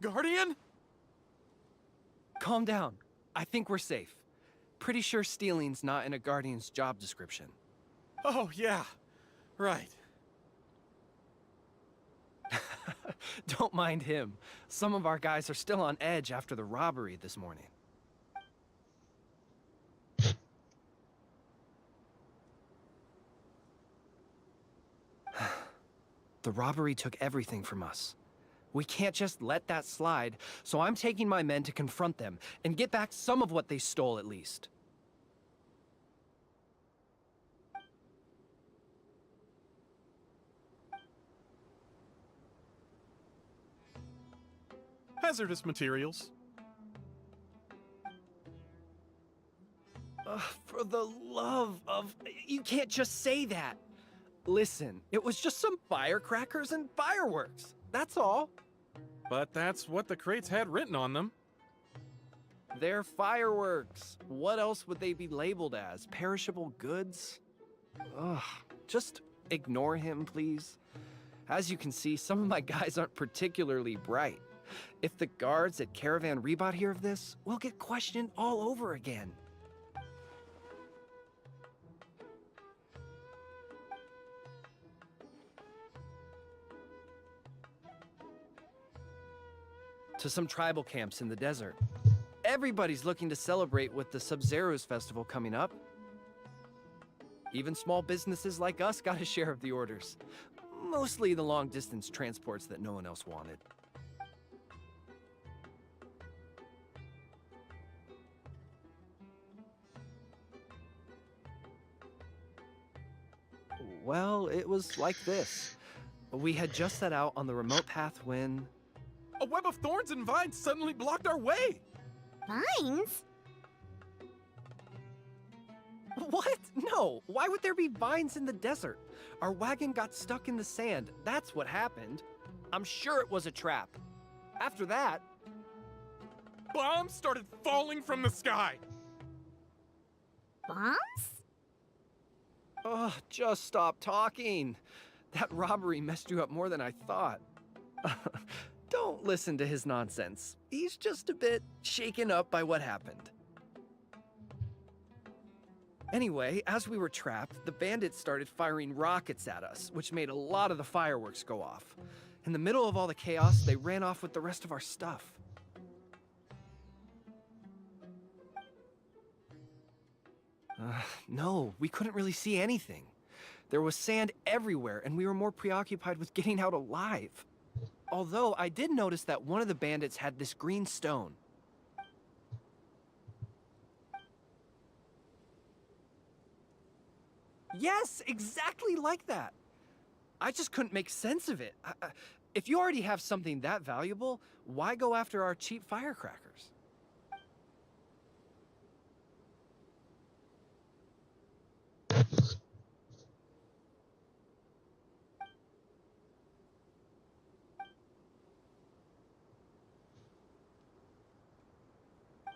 Speaker 8: Guardian?
Speaker 7: Calm down. I think we're safe. Pretty sure stealing's not in a Guardian's job description.
Speaker 8: Oh, yeah. Right.
Speaker 7: Don't mind him. Some of our guys are still on edge after the robbery this morning. The robbery took everything from us. We can't just let that slide, so I'm taking my men to confront them and get back some of what they stole at least.
Speaker 8: Hazardous materials.
Speaker 7: For the love of... You can't just say that. Listen, it was just some firecrackers and fireworks. That's all.
Speaker 8: But that's what the crates had written on them.
Speaker 7: They're fireworks. What else would they be labeled as? Perishable goods? Ugh. Just ignore him, please. As you can see, some of my guys aren't particularly bright. If the guards at Caravan Rebot hear of this, we'll get questioned all over again. to some tribal camps in the desert. Everybody's looking to celebrate with the Sub-Zero's festival coming up. Even small businesses like us got a share of the orders. Mostly the long-distance transports that no one else wanted. Well, it was like this. We had just set out on the remote path when...
Speaker 8: A web of thorns and vines suddenly blocked our way!
Speaker 2: Vines?
Speaker 7: What? No, why would there be vines in the desert? Our wagon got stuck in the sand. That's what happened. I'm sure it was a trap. After that...
Speaker 8: Bombs started falling from the sky!
Speaker 2: Bombs?
Speaker 7: Ugh, just stop talking. That robbery messed you up more than I thought. Don't listen to his nonsense. He's just a bit shaken up by what happened. Anyway, as we were trapped, the bandits started firing rockets at us, which made a lot of the fireworks go off. In the middle of all the chaos, they ran off with the rest of our stuff. No, we couldn't really see anything. There was sand everywhere, and we were more preoccupied with getting out alive. Although, I did notice that one of the bandits had this green stone. Yes, exactly like that. I just couldn't make sense of it. If you already have something that valuable, why go after our cheap firecrackers?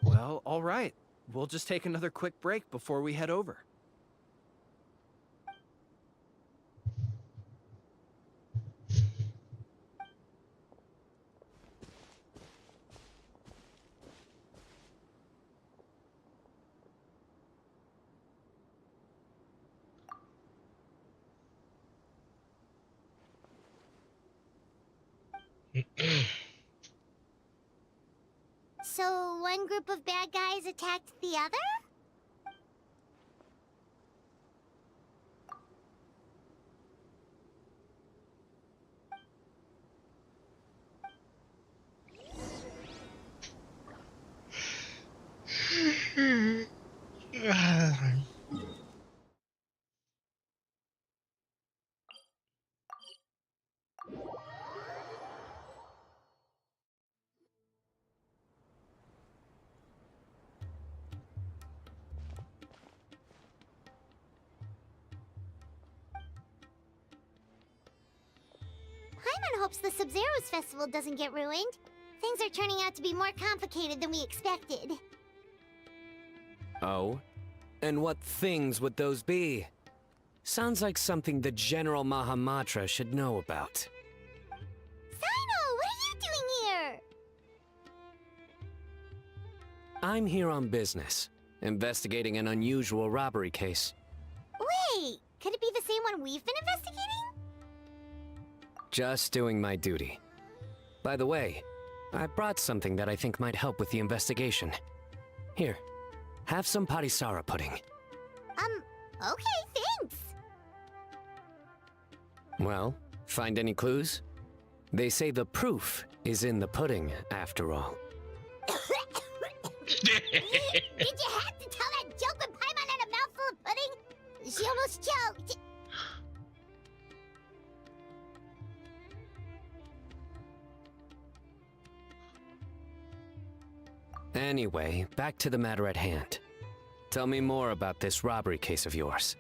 Speaker 7: Well, all right. We'll just take another quick break before we head over.
Speaker 2: So one group of bad guys attacked the other? Paimon hopes the Sub-Zero's festival doesn't get ruined. Things are turning out to be more complicated than we expected.
Speaker 9: Oh? And what things would those be? Sounds like something the General Mahamatra should know about.
Speaker 2: Sino, what are you doing here?
Speaker 9: I'm here on business, investigating an unusual robbery case.
Speaker 2: Wait, could it be the same one we've been investigating?
Speaker 9: Just doing my duty. By the way, I brought something that I think might help with the investigation. Here, have some patisara pudding.
Speaker 2: Okay, thanks.
Speaker 9: Well, find any clues? They say the proof is in the pudding, after all.
Speaker 2: Did you have to tell that joke when Paimon had a mouthful of pudding? She almost choked.
Speaker 9: Anyway, back to the matter at hand. Tell me more about this robbery case of yours.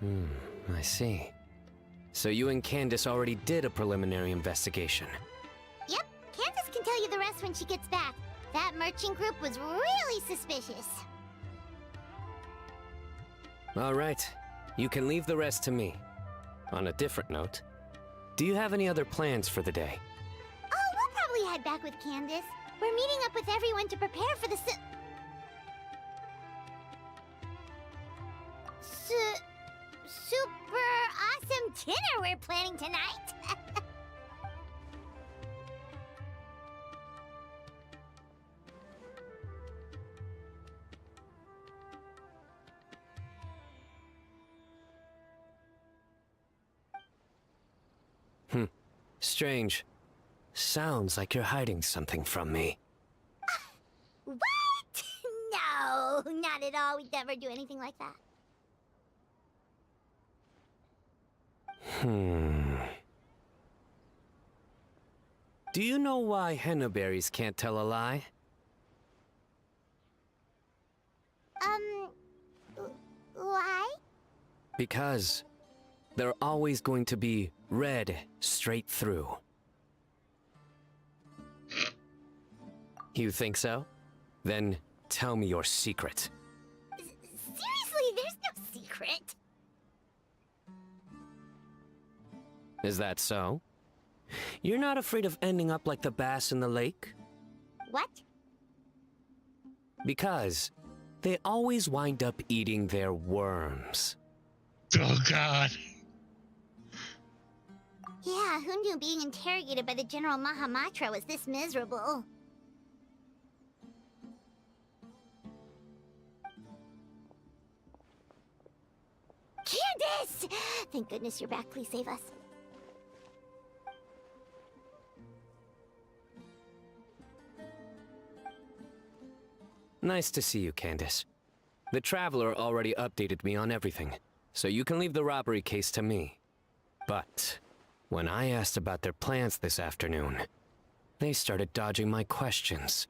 Speaker 9: I see. So you and Candace already did a preliminary investigation.
Speaker 2: Yep, Candace can tell you the rest when she gets back. That merchant group was really suspicious.
Speaker 9: All right, you can leave the rest to me. On a different note, do you have any other plans for the day?
Speaker 2: Oh, we'll probably head back with Candace. We're meeting up with everyone to prepare for the super awesome dinner we're planning tonight.
Speaker 9: Strange. Sounds like you're hiding something from me.
Speaker 2: What? No, not at all. We'd never do anything like that.
Speaker 9: Do you know why henna berries can't tell a lie?
Speaker 2: Why?
Speaker 9: Because they're always going to be red straight through. You think so? Then tell me your secret.
Speaker 2: Seriously, there's no secret.
Speaker 9: Is that so? You're not afraid of ending up like the bass in the lake?
Speaker 2: What?
Speaker 9: Because they always wind up eating their worms.
Speaker 1: Oh God.
Speaker 2: Yeah, who knew being interrogated by the General Mahamatra was this miserable? Candace! Thank goodness you're back. Please save us.
Speaker 9: Nice to see you, Candace. The Traveler already updated me on everything, so you can leave the robbery case to me. But when I asked about their plans this afternoon, they started dodging my questions.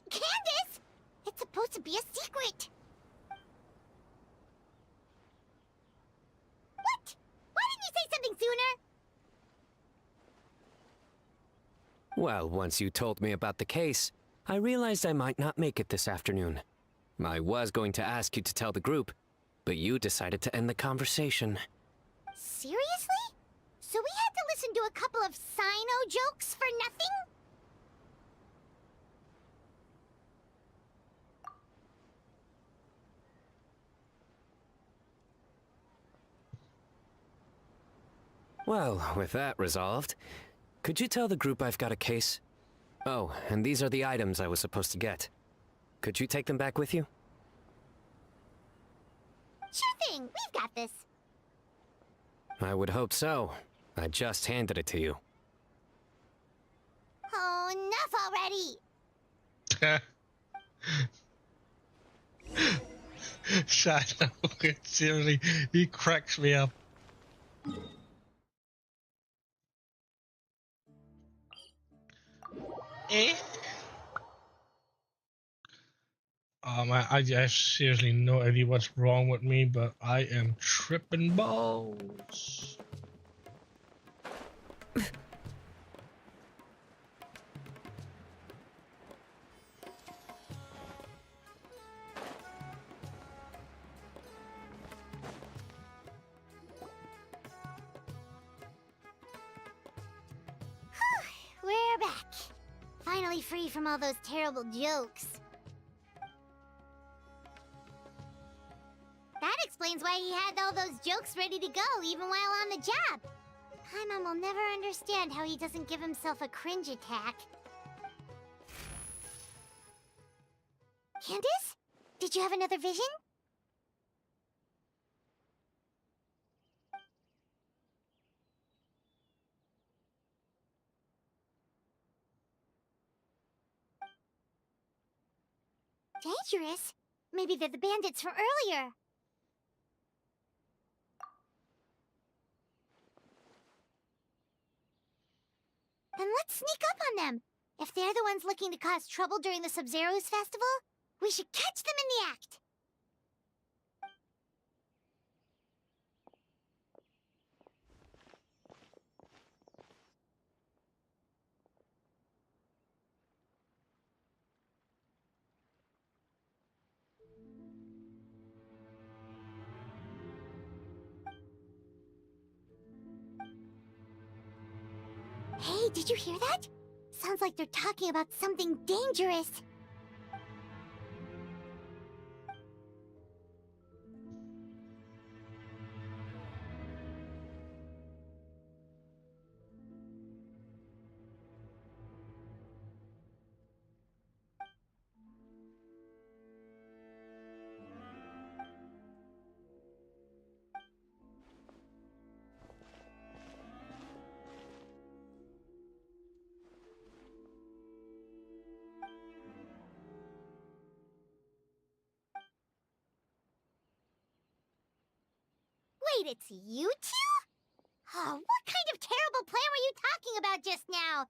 Speaker 2: Candace! It's supposed to be a secret! What? Why didn't you say something sooner?
Speaker 9: Well, once you told me about the case, I realized I might not make it this afternoon. I was going to ask you to tell the group, but you decided to end the conversation.
Speaker 2: Seriously? So we had to listen to a couple of Sino jokes for nothing?
Speaker 9: Well, with that resolved, could you tell the group I've got a case? Oh, and these are the items I was supposed to get. Could you take them back with you?
Speaker 2: Sure thing, we've got this.
Speaker 9: I would hope so. I just handed it to you.
Speaker 2: Oh, enough already!
Speaker 1: Shadow, seriously, he cracks me up. Eh? I have seriously no idea what's wrong with me, but I am tripping balls.
Speaker 2: We're back. Finally free from all those terrible jokes. That explains why he had all those jokes ready to go, even while on the job. Paimon will never understand how he doesn't give himself a cringe attack. Candace? Did you have another vision? Dangerous? Maybe they're the bandits from earlier. Then let's sneak up on them. If they're the ones looking to cause trouble during the Sub-Zero's festival, we should catch them in the act. Hey, did you hear that? Sounds like they're talking about something dangerous. Wait, it's you two? Oh, what kind of terrible plan were you talking about just now?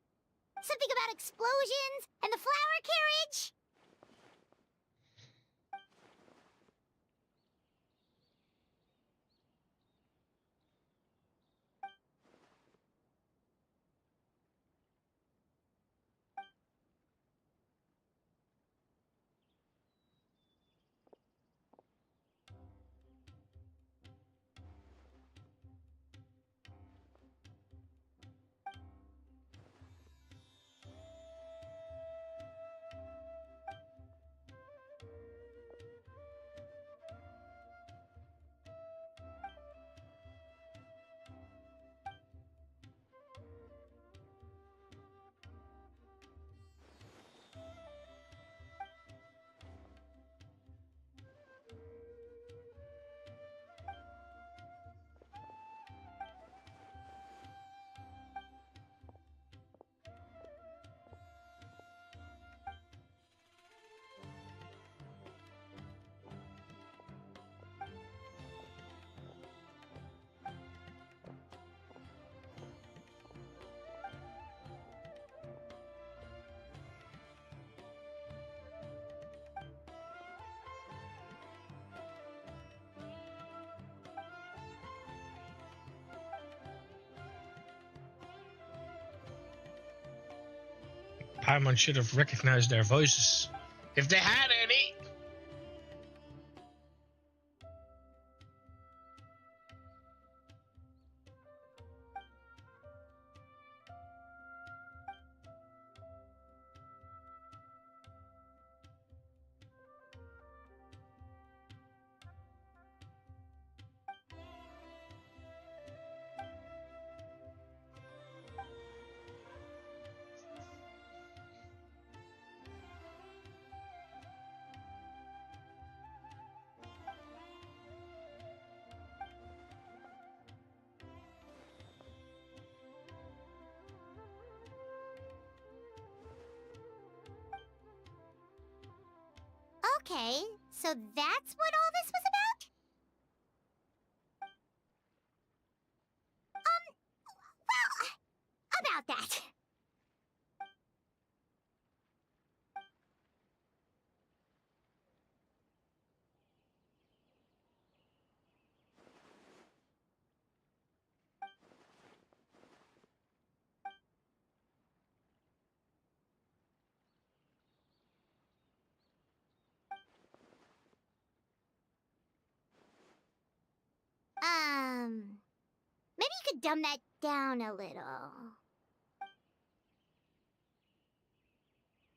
Speaker 2: Something about explosions and the flower carriage?
Speaker 1: Paimon should have recognized their voices. If they had any!
Speaker 2: Okay, so that's what all this was about? Well, about that. Maybe you could dumb that down a little.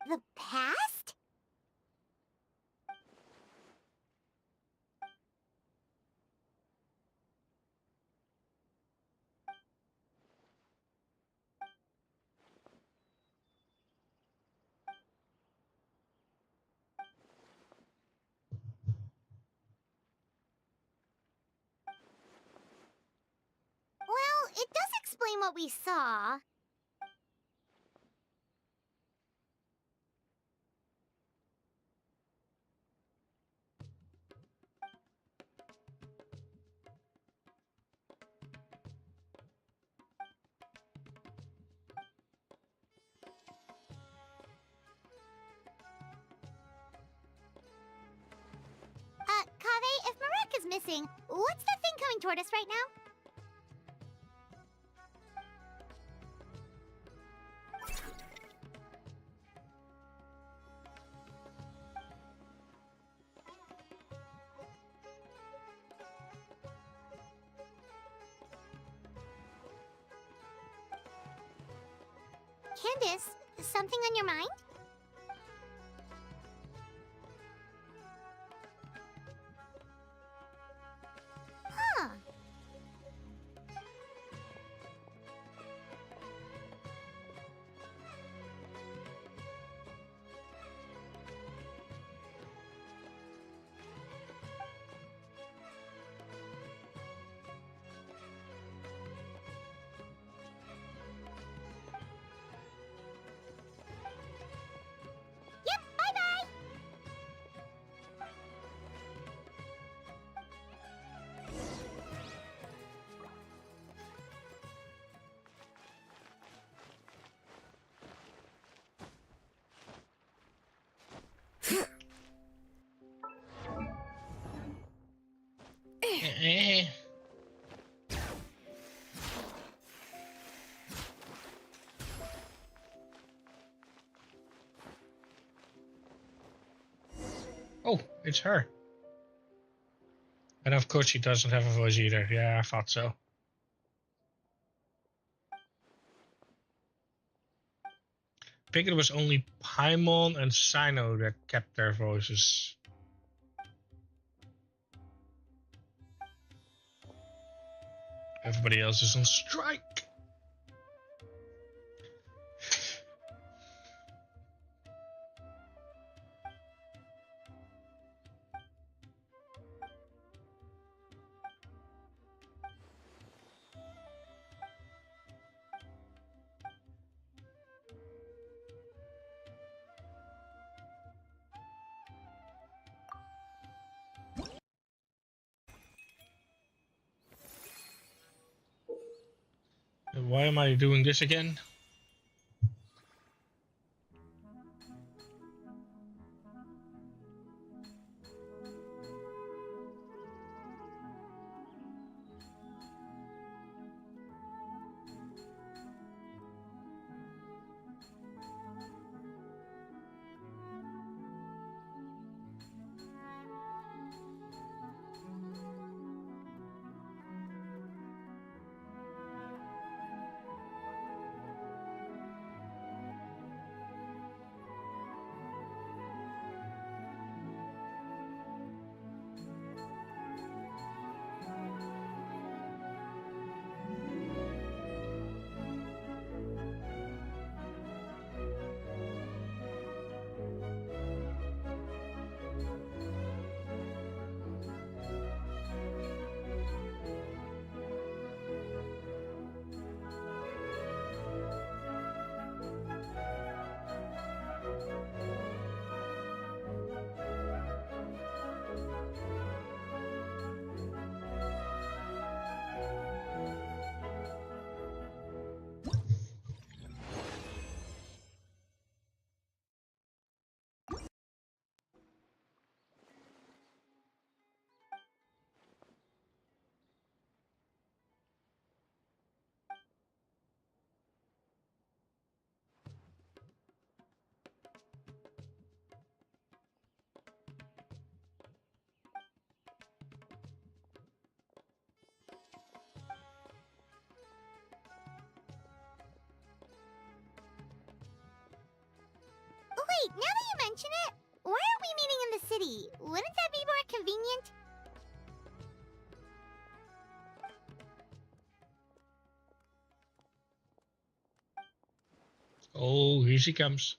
Speaker 2: The past? Well, it does explain what we saw. Kaveh, if Marek is missing, what's that thing coming toward us right now? Candace, Something on your mind? Huh. Yep, bye-bye!
Speaker 1: Eh. Oh, it's her. And of course she doesn't have a voice either. Yeah, I thought so. I think it was only Paimon and Sino that kept their voices. Everybody else is on strike. Why am I doing this again?
Speaker 2: Wait, now that you mention it, why aren't we meeting in the city? Wouldn't that be more convenient?
Speaker 1: Oh, here she comes.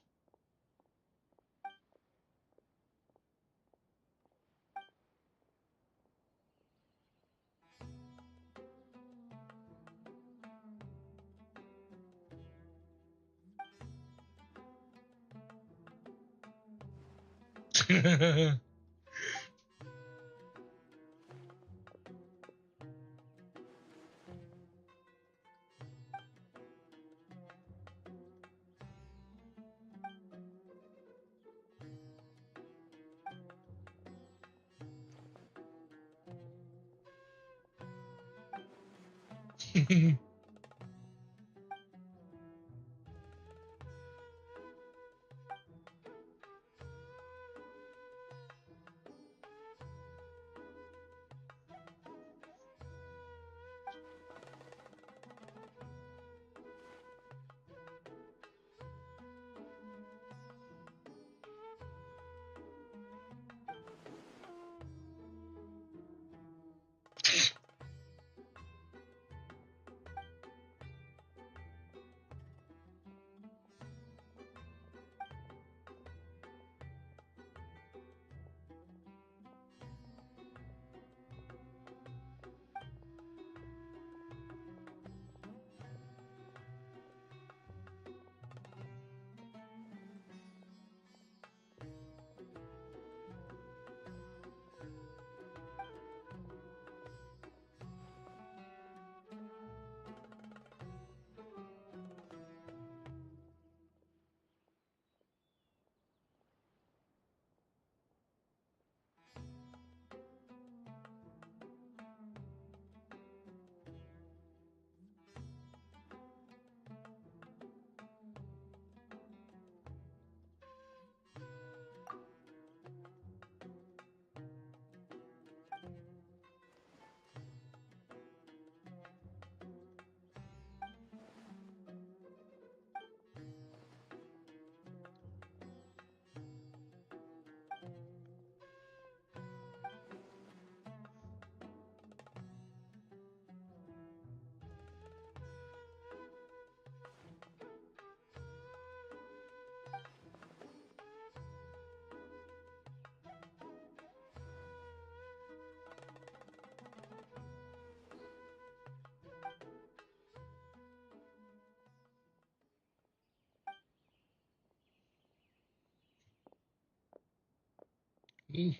Speaker 1: Ooh,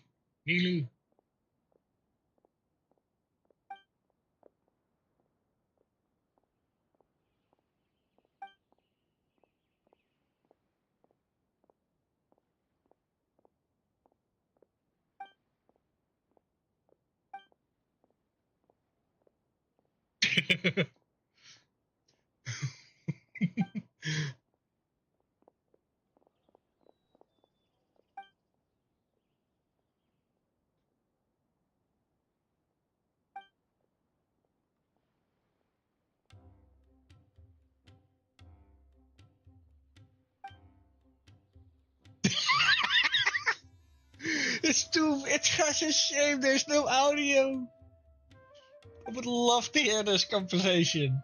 Speaker 1: Nilu. It's such a shame there's no audio. I would love to hear this conversation.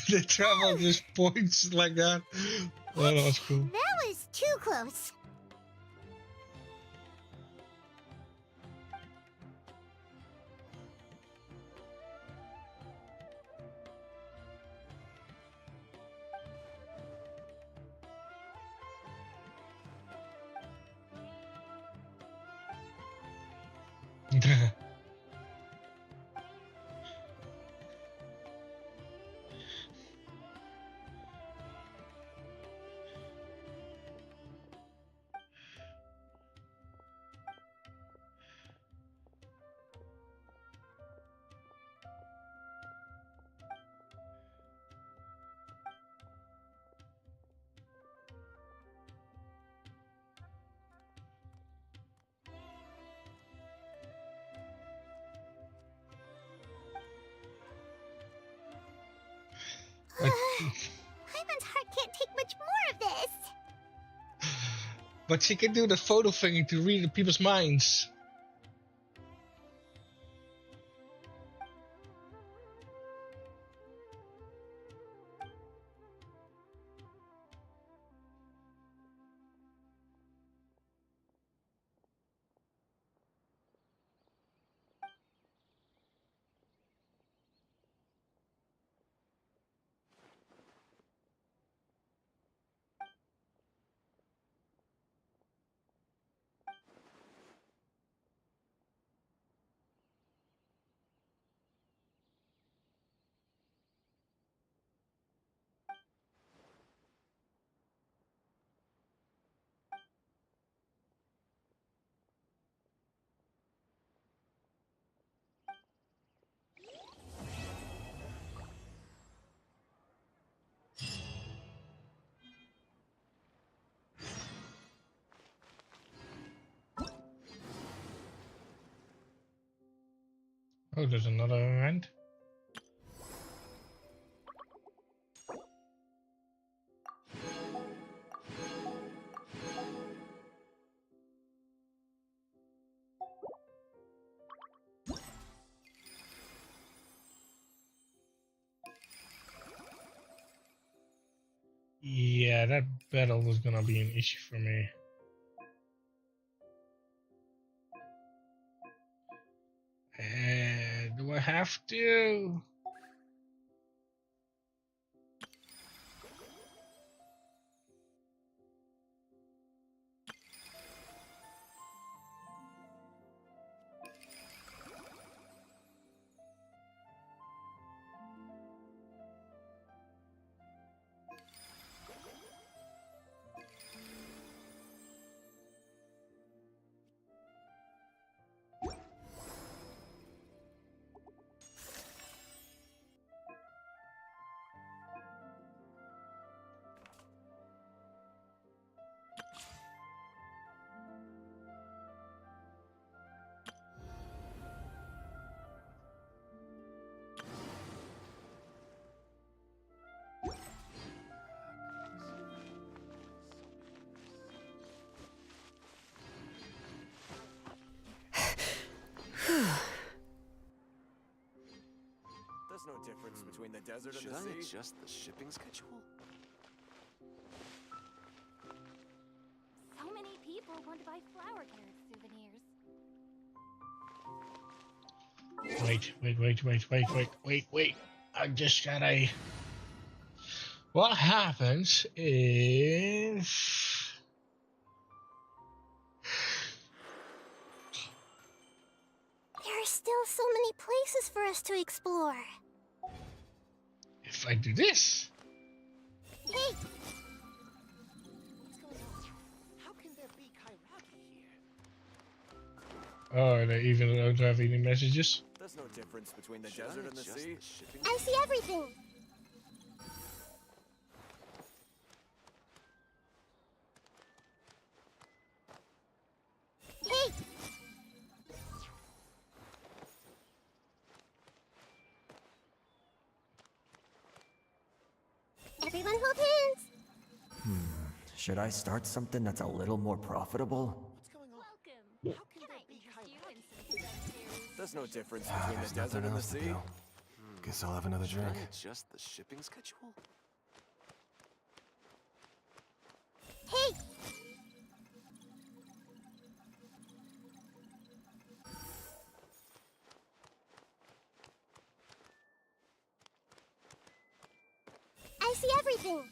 Speaker 1: The travel just points like that. Oh, that was cool.
Speaker 2: That was too close. Hyman's heart can't take much more of this.
Speaker 1: But she can do the photo thing to read the people's minds. Oh, there's another event. Yeah, that battle was gonna be an issue for me. Do I have to?
Speaker 4: difference between the desert
Speaker 10: Should
Speaker 4: and
Speaker 10: I
Speaker 4: the sea.
Speaker 10: adjust the shipping schedule?
Speaker 2: So many people want to buy flower carrot souvenirs.
Speaker 1: Wait. I just gotta. What happens if.
Speaker 2: There are still so many places for us to explore.
Speaker 1: If I do this?
Speaker 2: Hey! What's going on? How can there be Kairaki here?
Speaker 1: Oh, they even don't have any messages?
Speaker 4: There's no difference between the
Speaker 10: Should
Speaker 4: desert
Speaker 10: I
Speaker 4: and the
Speaker 10: adjust
Speaker 4: sea.
Speaker 10: the shipping
Speaker 2: I see everything! Hey! Everyone hold hands!
Speaker 11: Should I start something that's a little more profitable?
Speaker 2: Welcome! How can I interest you in some upstairs?
Speaker 4: There's no difference between the desert and the sea.
Speaker 6: Guess I'll have another
Speaker 10: Should
Speaker 6: drink.
Speaker 10: I adjust the shipping schedule?
Speaker 2: Hey! I see everything!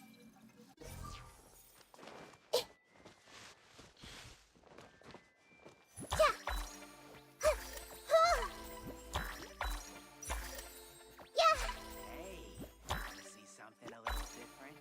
Speaker 12: See something a little different? Hey, see something a little different?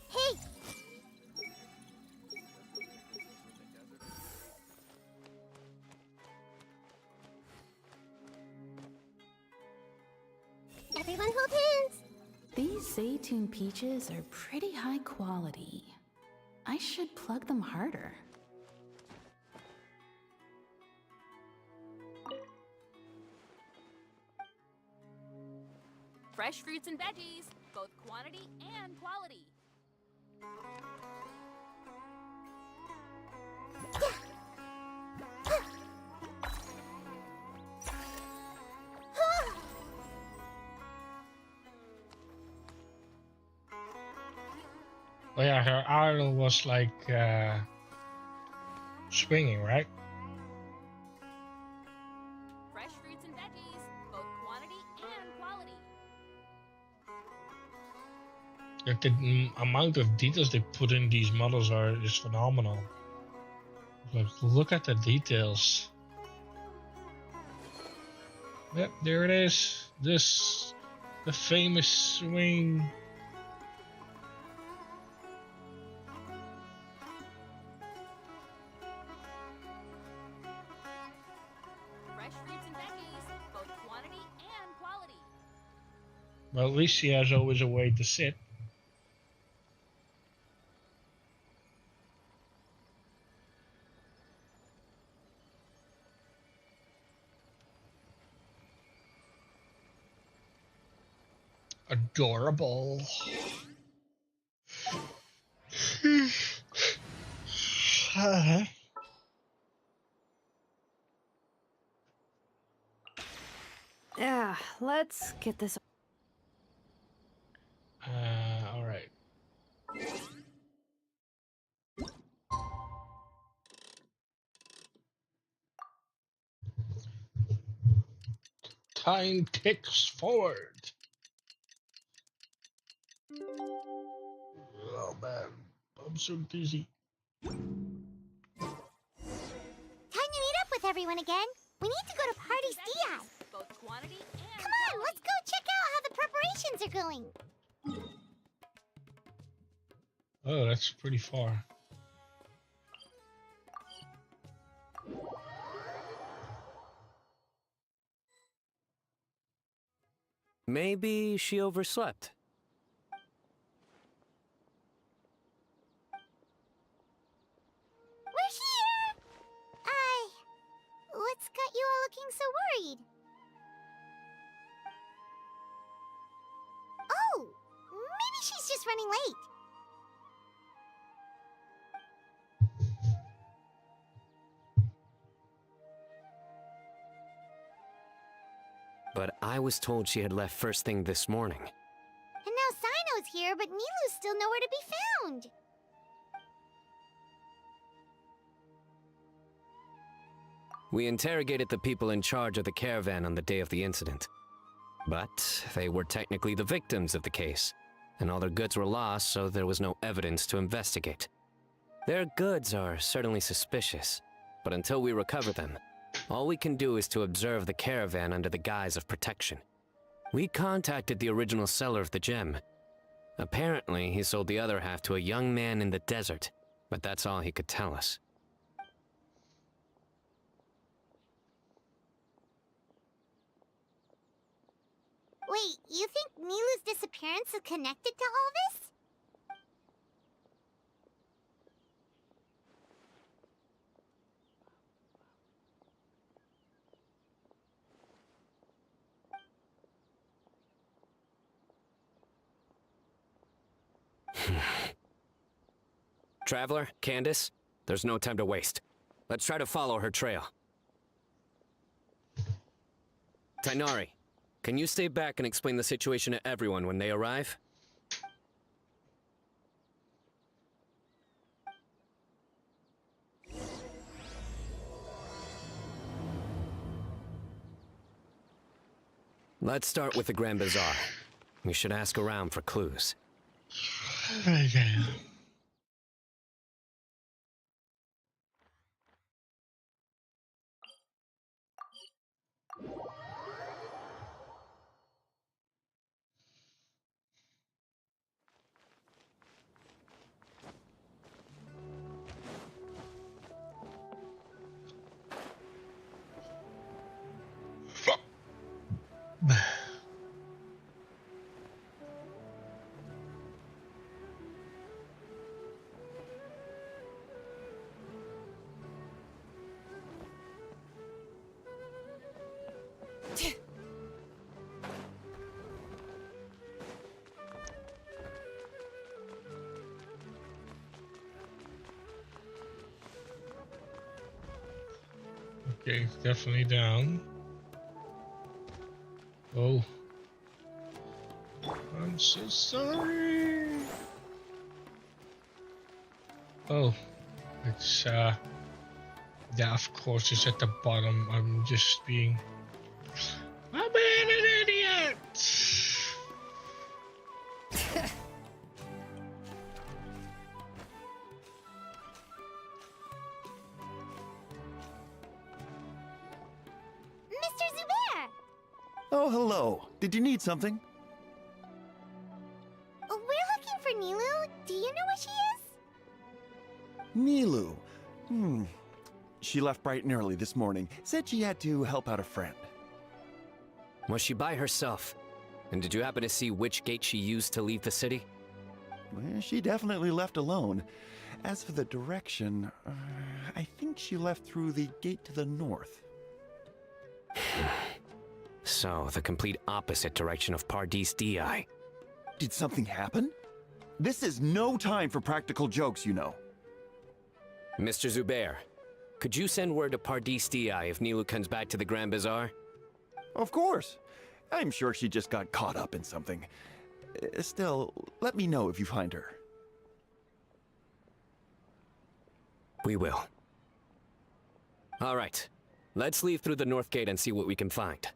Speaker 2: Hey! Everyone hold hands!
Speaker 13: These Zaytune peaches are pretty high quality. I should plug them harder.
Speaker 14: Fresh fruits and veggies, both quantity and quality.
Speaker 1: Oh yeah, her idol was like swinging, right?
Speaker 14: Fresh fruits and veggies, both quantity and quality.
Speaker 1: Like the amount of details they put in these models is phenomenal. Like, look at the details. Yep, there it is. The famous swing.
Speaker 14: Fresh fruits and veggies, both quantity and quality.
Speaker 1: Well, at least she has always a way to sit. Adorable.
Speaker 3: Yeah, let's get this.
Speaker 1: All right. Time ticks forward. Oh man, I'm so dizzy.
Speaker 2: Time to meet up with everyone again. We need to go to Party's Diaz.
Speaker 14: Both quantity and
Speaker 2: Come on, let's go check out how the preparations are going.
Speaker 1: Oh, that's pretty far.
Speaker 9: Maybe she overslept.
Speaker 2: We're here! What's got you all looking so worried? Oh, maybe she's just running late.
Speaker 9: But I was told she had left first thing this morning.
Speaker 2: And now Sino's here, but Nilu's still nowhere to be found.
Speaker 9: We interrogated the people in charge of the caravan on the day of the incident. But they were technically the victims of the case, and all their goods were lost, so there was no evidence to investigate. Their goods are certainly suspicious, but until we recover them, all we can do is to observe the caravan under the guise of protection. We contacted the original seller of the gem. Apparently, he sold the other half to a young man in the desert, but that's all he could tell us.
Speaker 2: Wait, you think Nilu's disappearance is connected to all this?
Speaker 9: Traveler, Candace, there's no time to waste. Let's try to follow her trail. Tainari, can you stay back and explain the situation to everyone when they arrive? Let's start with the Grand Bazaar. We should ask around for clues.
Speaker 1: Okay. Okay, it's definitely down. Oh. I'm so sorry. Oh. It's, yeah, of course, it's at the bottom. I'm just being... I'm being an idiot!
Speaker 2: Mr. Zubair!
Speaker 15: Oh, hello. Did you need something?
Speaker 2: We're looking for Nilu. Do you know where she is?
Speaker 15: Nilu. She left bright and early this morning. Said she had to help out a friend.
Speaker 9: Was she by herself? And did you happen to see which gate she used to leave the city?
Speaker 15: Well, she definitely left alone. As for the direction, I think she left through the gate to the north.
Speaker 9: So, the complete opposite direction of Pardis Di.
Speaker 15: Did something happen? This is no time for practical jokes, you know.
Speaker 9: Mr. Zubair, could you send word to Pardis Di if Nilu comes back to the Grand Bazaar?
Speaker 15: Of course. I'm sure she just got caught up in something. Still, let me know if you find her.
Speaker 9: We will. All right. Let's leave through the north gate and see what we can find.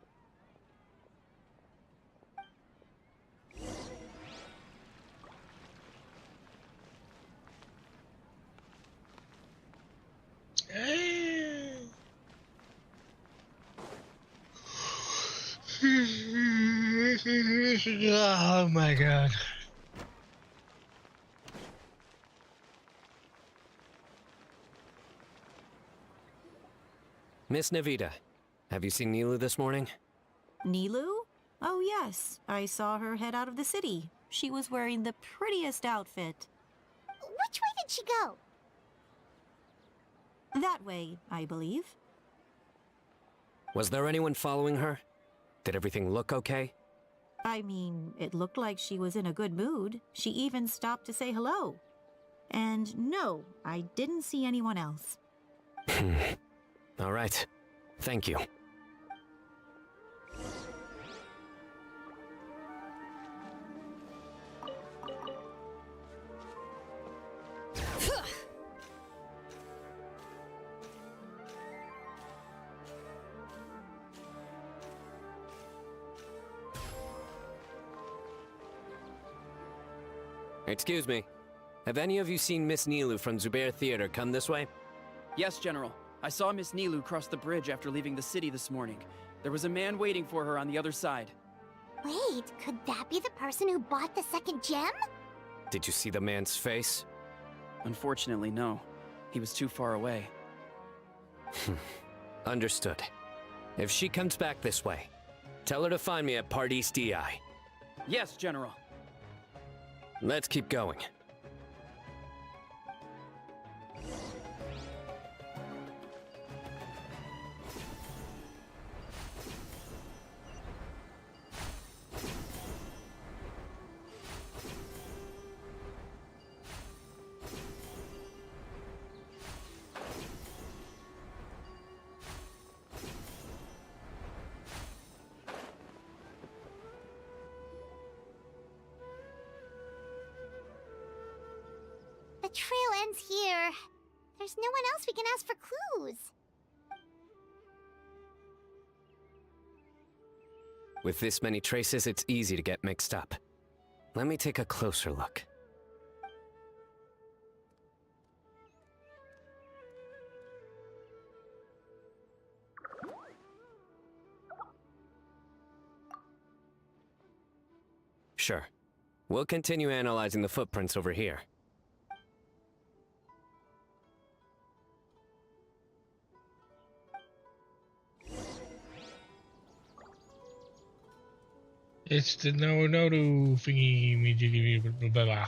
Speaker 1: Oh my god.
Speaker 9: Miss Navita, have you seen Nilu this morning?
Speaker 13: Nilu?
Speaker 16: Oh yes, I saw her head out of the city. She was wearing the prettiest outfit.
Speaker 2: Which way did she go?
Speaker 16: That way, I believe.
Speaker 9: Was there anyone following her? Did everything look okay?
Speaker 16: I mean, it looked like she was in a good mood. She even stopped to say hello. And no, I didn't see anyone else.
Speaker 9: All right. Thank you. Excuse me. Have any of you seen Miss Nilu from Zubair Theater come this way?
Speaker 17: Yes, General. I saw Miss Nilu cross the bridge after leaving the city this morning. There was a man waiting for her on the other side.
Speaker 2: Wait, could that be the person who bought the second gem?
Speaker 9: Did you see the man's face?
Speaker 17: Unfortunately, no. He was too far away.
Speaker 9: Understood. If she comes back this way, tell her to find me at Pardis DI.
Speaker 17: Yes, General.
Speaker 9: Let's keep going.
Speaker 2: The trail ends here. There's no one else we can ask for clues.
Speaker 9: With this many traces, it's easy to get mixed up. Let me take a closer look. Sure. We'll continue analyzing the footprints over here.
Speaker 1: It's the no thingy me jiggy blah blah blah.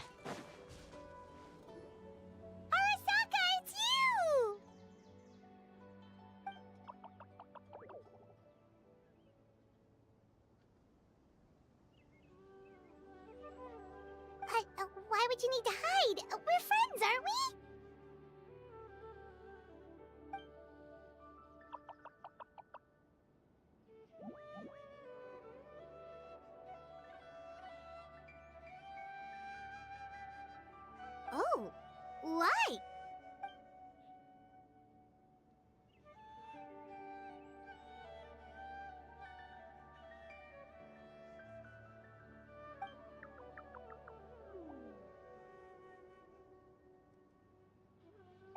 Speaker 2: Arasaka, it's you! Why would you need to hide? We're friends, aren't we? Oh, why?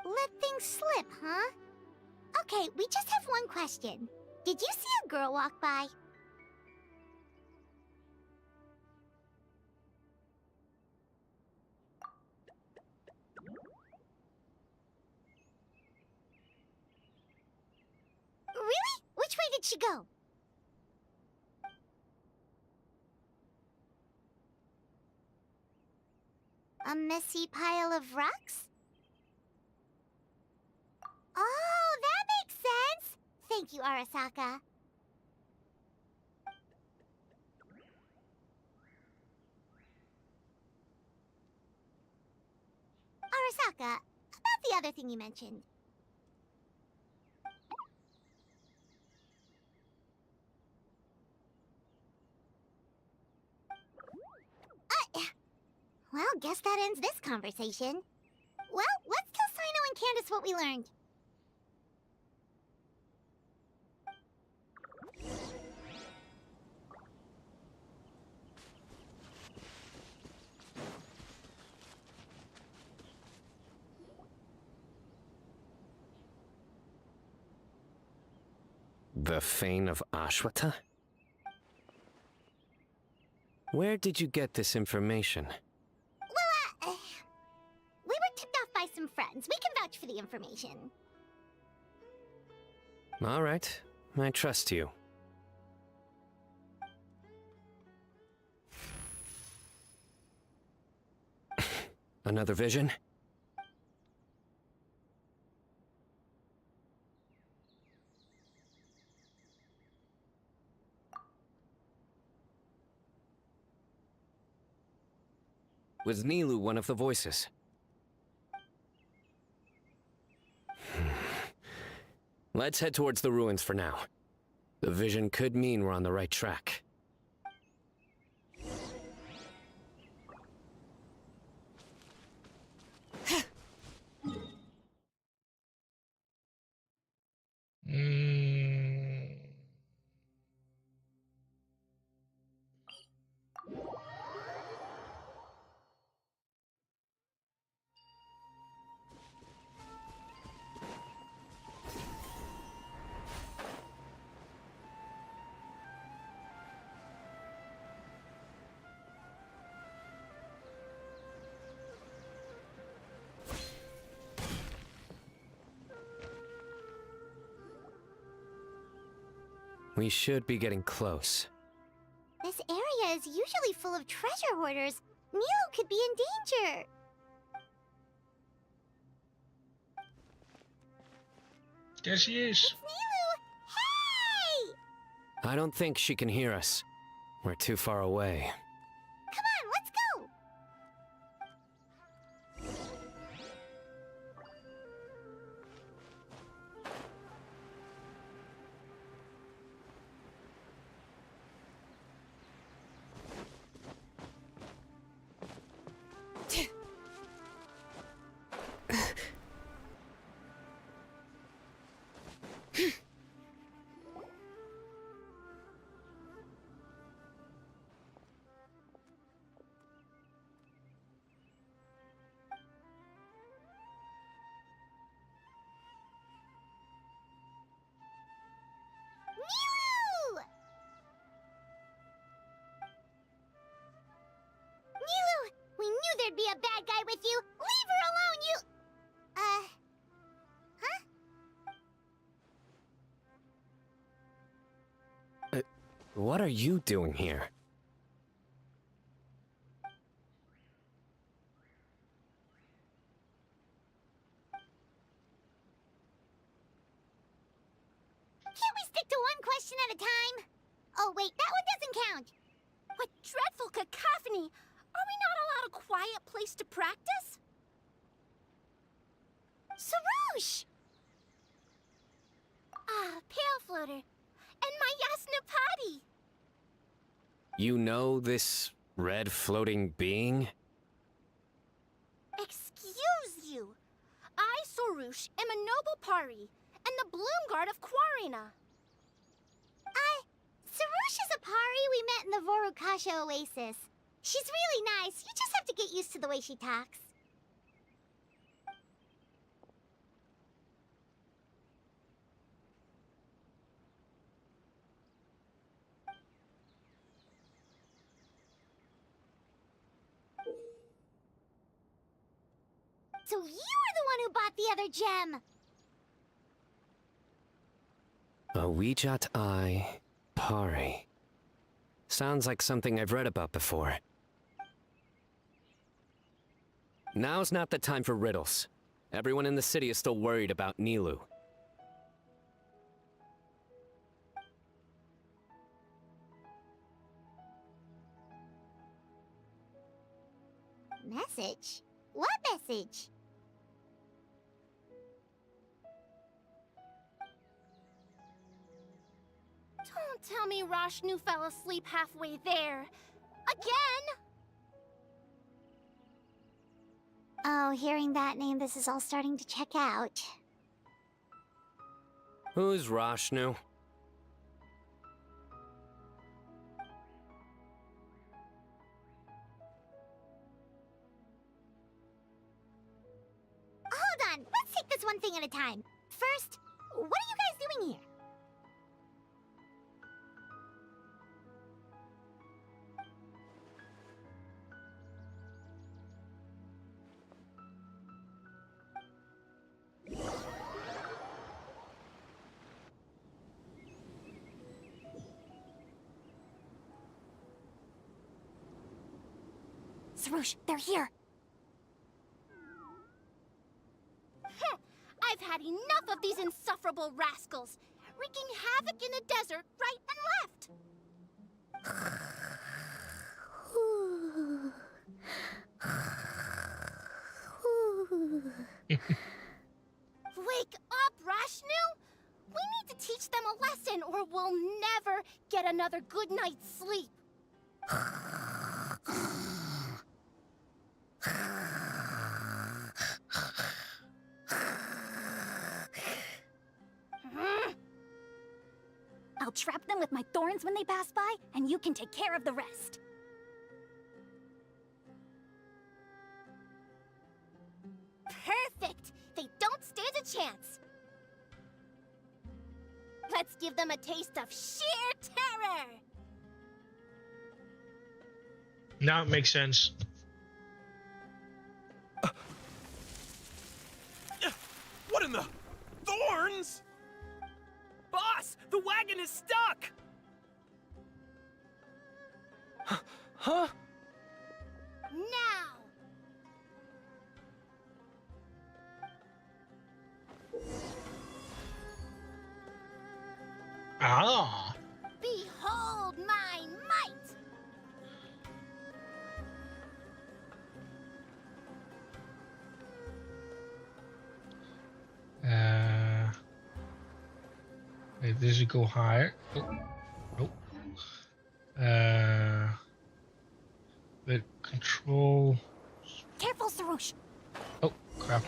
Speaker 2: Let things slip, huh? Okay, we just have one question. Did you see a girl walk by? Really? Which way did she go? A messy pile of rocks? Oh, that makes sense! Thank you, Arasaka. Arasaka, about the other thing you mentioned. Well, guess that ends this conversation. Well, let's tell Sino and Candace what we learned.
Speaker 9: The Fane of Ashwata? Where did you get this information?
Speaker 2: Well, we were tipped off by some friends. We can vouch for the information.
Speaker 9: All right, I trust you. Another vision? Was Nilu one of the voices? Let's head towards the ruins for now. The vision could mean we're on the right track. We should be getting close.
Speaker 2: This area is usually full of treasure hoarders. Nilo could be in danger.
Speaker 1: There she is.
Speaker 2: It's Nilo! Hey!
Speaker 9: I don't think she can hear us. We're too far away.
Speaker 2: Come on, let's go! Nilo! Nilo! We knew there'd be a bad guy with you! Leave her alone, you... huh?
Speaker 9: What are you doing here?
Speaker 2: Can't we stick to one question at a time? Oh wait, that one doesn't count.
Speaker 14: What dreadful cacophony! Are we not allowed a quiet place to practice?
Speaker 2: Sarouche!
Speaker 14: Ah, Pale Floater. And my Yasnapati!
Speaker 9: You know this red floating being?
Speaker 14: Excuse you. I, Sarouche, am a noble pari, and the Bloom Guard of Quarina.
Speaker 2: Sarouche is a pari we met in the Vorukasha Oasis. She's really nice. You just have to get used to the way she talks. So you were the one who bought the other gem!
Speaker 9: A Wijat Eye Pari. Sounds like something I've read about before. Now's not the time for riddles. Everyone in the city is still worried about Nilu.
Speaker 2: Message? What message?
Speaker 14: Don't tell me Rashnu fell asleep halfway there. Again!
Speaker 2: Oh, hearing that name, this is all starting to check out.
Speaker 9: Who's Rashnu?
Speaker 2: Hold on, let's take this one thing at a time. First, what are you guys doing here? Sarouche, they're here.
Speaker 14: I've had enough of these insufferable rascals, wreaking havoc in the desert right and left. Wake up, Rashnu! We need to teach them a lesson or we'll never get another good night's sleep. I'll trap them with my thorns when they pass by, and you can take care of the rest. Perfect! They don't stand a chance. Let's give them a taste of sheer terror!
Speaker 1: Now it makes sense.
Speaker 8: What in the thorns?
Speaker 17: Boss, the wagon is stuck!
Speaker 7: Huh?
Speaker 14: Now!
Speaker 1: Ah!
Speaker 14: Behold my might!
Speaker 1: Wait, does it go higher? Oh. Nope. The control.
Speaker 14: Careful, Sarush!
Speaker 1: Oh, crap.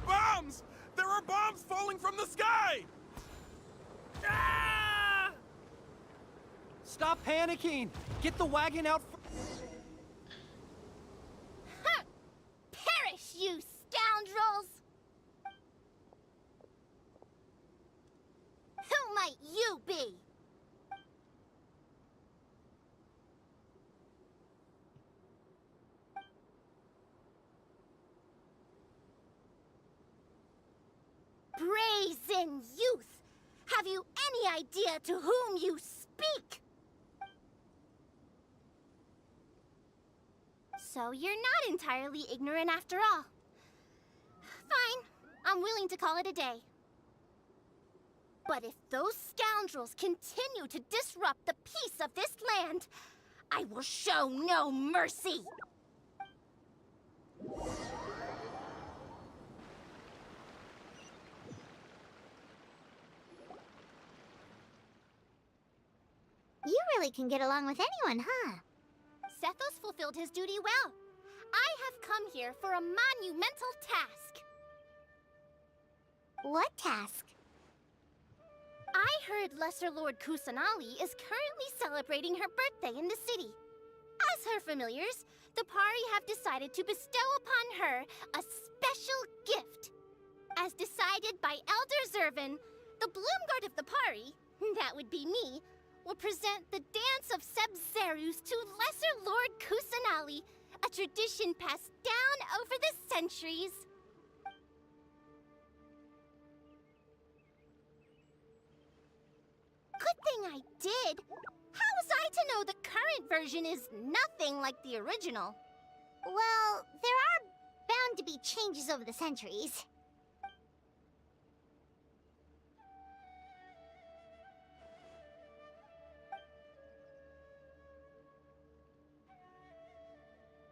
Speaker 8: Bombs! There are bombs falling from the sky!
Speaker 17: Ah! Stop panicking! Get the wagon out.
Speaker 14: Huh! Perish, you scoundrels! Who might you be? Brazen youth! Have you any idea to whom you speak? So you're not entirely ignorant after all. Fine, I'm willing to call it a day. But if those scoundrels continue to disrupt the peace of this land, I will show no mercy!
Speaker 2: You really can get along with anyone, huh?
Speaker 14: Sethos fulfilled his duty well. I have come here for a monumental task.
Speaker 2: What task?
Speaker 14: I heard Lesser Lord Kusanali is currently celebrating her birthday in the city. As her familiars, the Pari have decided to bestow upon her a special gift. As decided by Elder Zervin, the Bloomguard of the Pari, that would be me, will present the Dance of Sebzerus to Lesser Lord Kusanali, a tradition passed down over the centuries. Good thing I did. How was I to know the current version is nothing like the original?
Speaker 2: Well, there are bound to be changes over the centuries.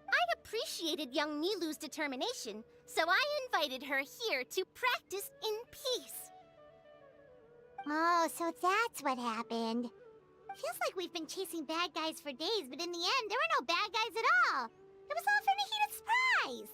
Speaker 14: I appreciated young Nilu's determination, so I invited her here to practice in peace.
Speaker 2: Oh, so that's what happened. Feels like we've been chasing bad guys for days, but in the end, there were no bad guys at all. It was all for Nahita's surprise.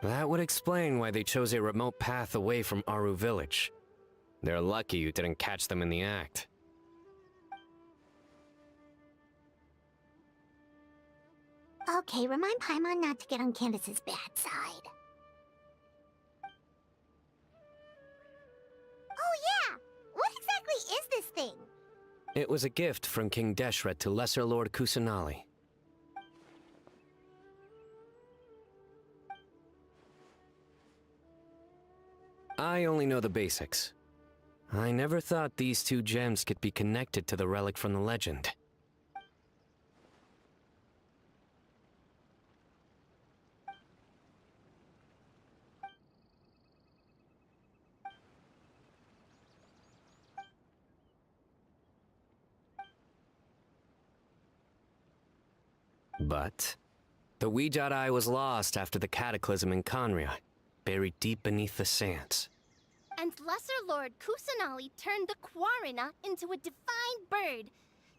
Speaker 9: That would explain why they chose a remote path away from Aru village. They're lucky you didn't catch them in the act.
Speaker 2: Okay, remind Paimon not to get on Candace's bad side. Oh yeah! What exactly is this thing?
Speaker 9: It was a gift from King Deshret to Lesser Lord Kusanali. I only know the basics. I never thought these two gems could be connected to the relic from the legend. But the Weejat Eye was lost after the cataclysm in Conria, buried deep beneath the sands.
Speaker 14: And Lesser Lord Kusanali turned the Quarina into a divine bird,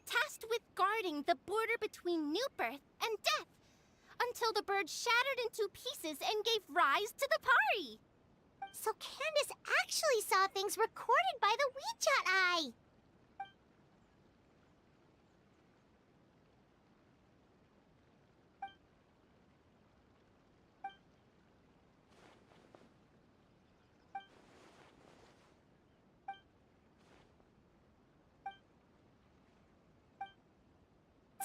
Speaker 14: tasked with guarding the border between new birth and death, until the bird shattered into pieces and gave rise to the Pari.
Speaker 2: So Candace actually saw things recorded by the Weejat Eye.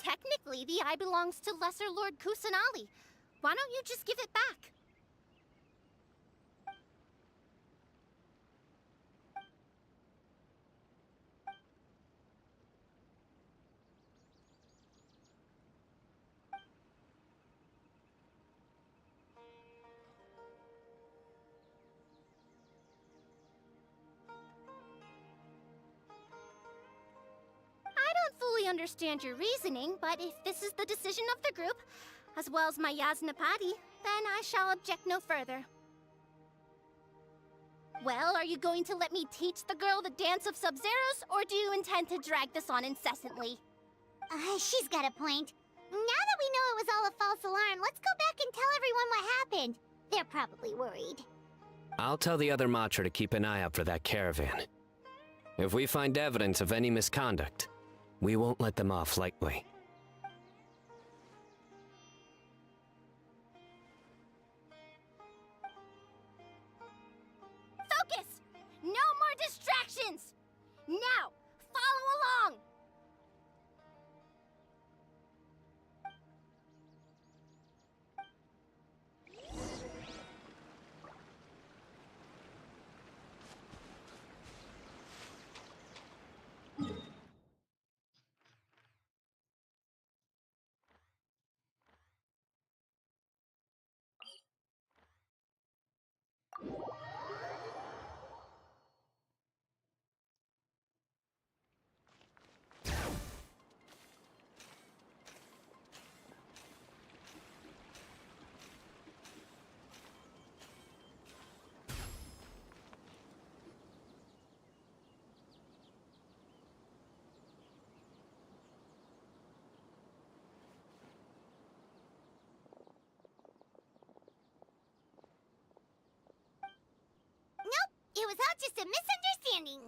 Speaker 14: Technically, the eye belongs to Lesser Lord Kusanali. Why don't you just give it back? I don't fully understand your reasoning, but if this is the decision of the group, as well as my Yasnapati, then I shall object no further. Well, are you going to let me teach the girl the dance of Sub-Zeros, or do you intend to drag this on incessantly?
Speaker 2: She's got a point. Now that we know it was all a false alarm, let's go back and tell everyone what happened. They're probably worried.
Speaker 9: I'll tell the other Matra to keep an eye out for that caravan. If we find evidence of any misconduct, we won't let them off lightly.
Speaker 14: Focus! No more distractions! Now, follow along!
Speaker 2: It was all just a misunderstanding.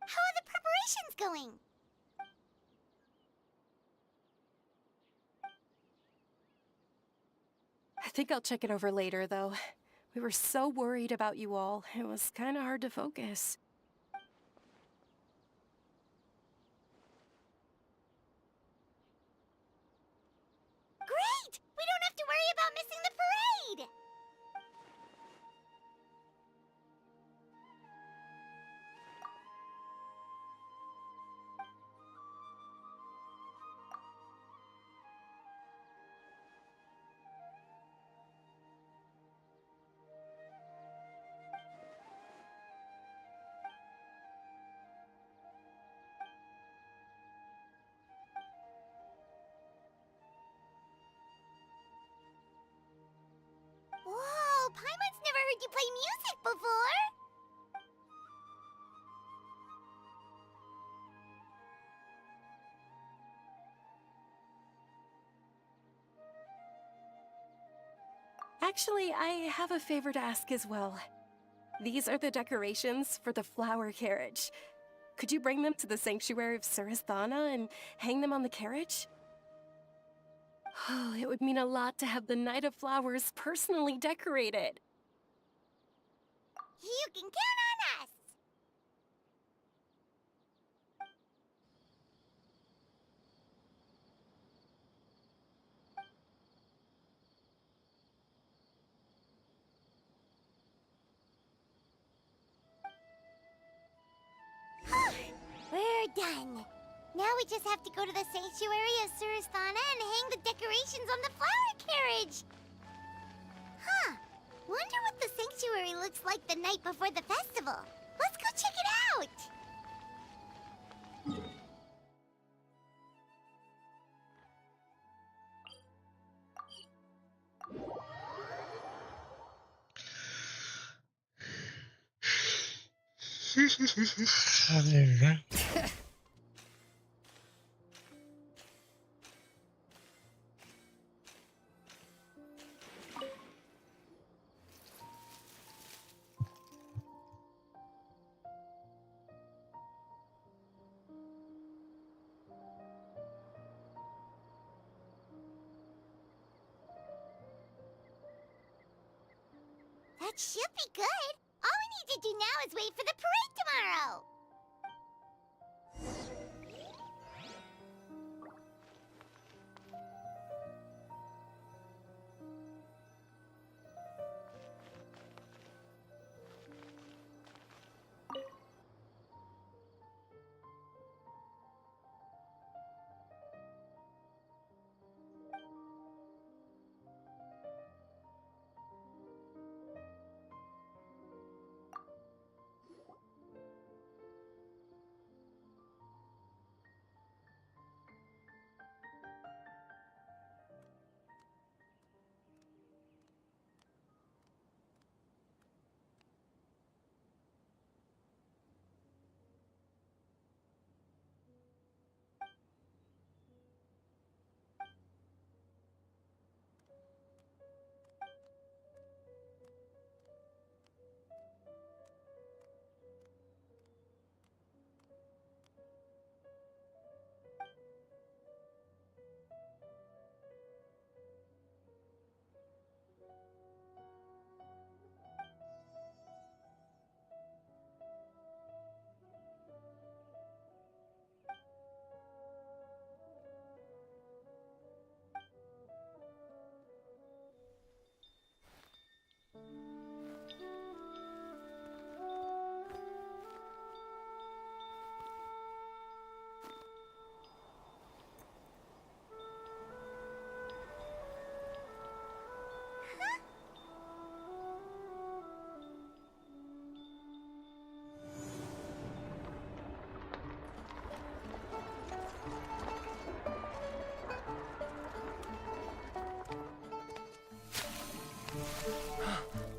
Speaker 2: How are the preparations going?
Speaker 18: I think I'll check it over later, though. We were so worried about you all. It was kind of hard to focus.
Speaker 2: Great! We don't have to worry about missing the parade! Whoa, Paimon's never heard you play music before!
Speaker 18: Actually, I have a favor to ask as well. These are the decorations for the flower carriage. Could you bring them to the Sanctuary of Surasthana and hang them on the carriage? Oh, it would mean a lot to have the Knight of Flowers personally decorated.
Speaker 2: You can count on us! Now we just have to go to the sanctuary of Surasthana and hang the decorations on the flower carriage. Huh. Wonder what the sanctuary looks like the night before the festival. Let's go check it out! That should be good. All we need to do now is wait for the parade tomorrow.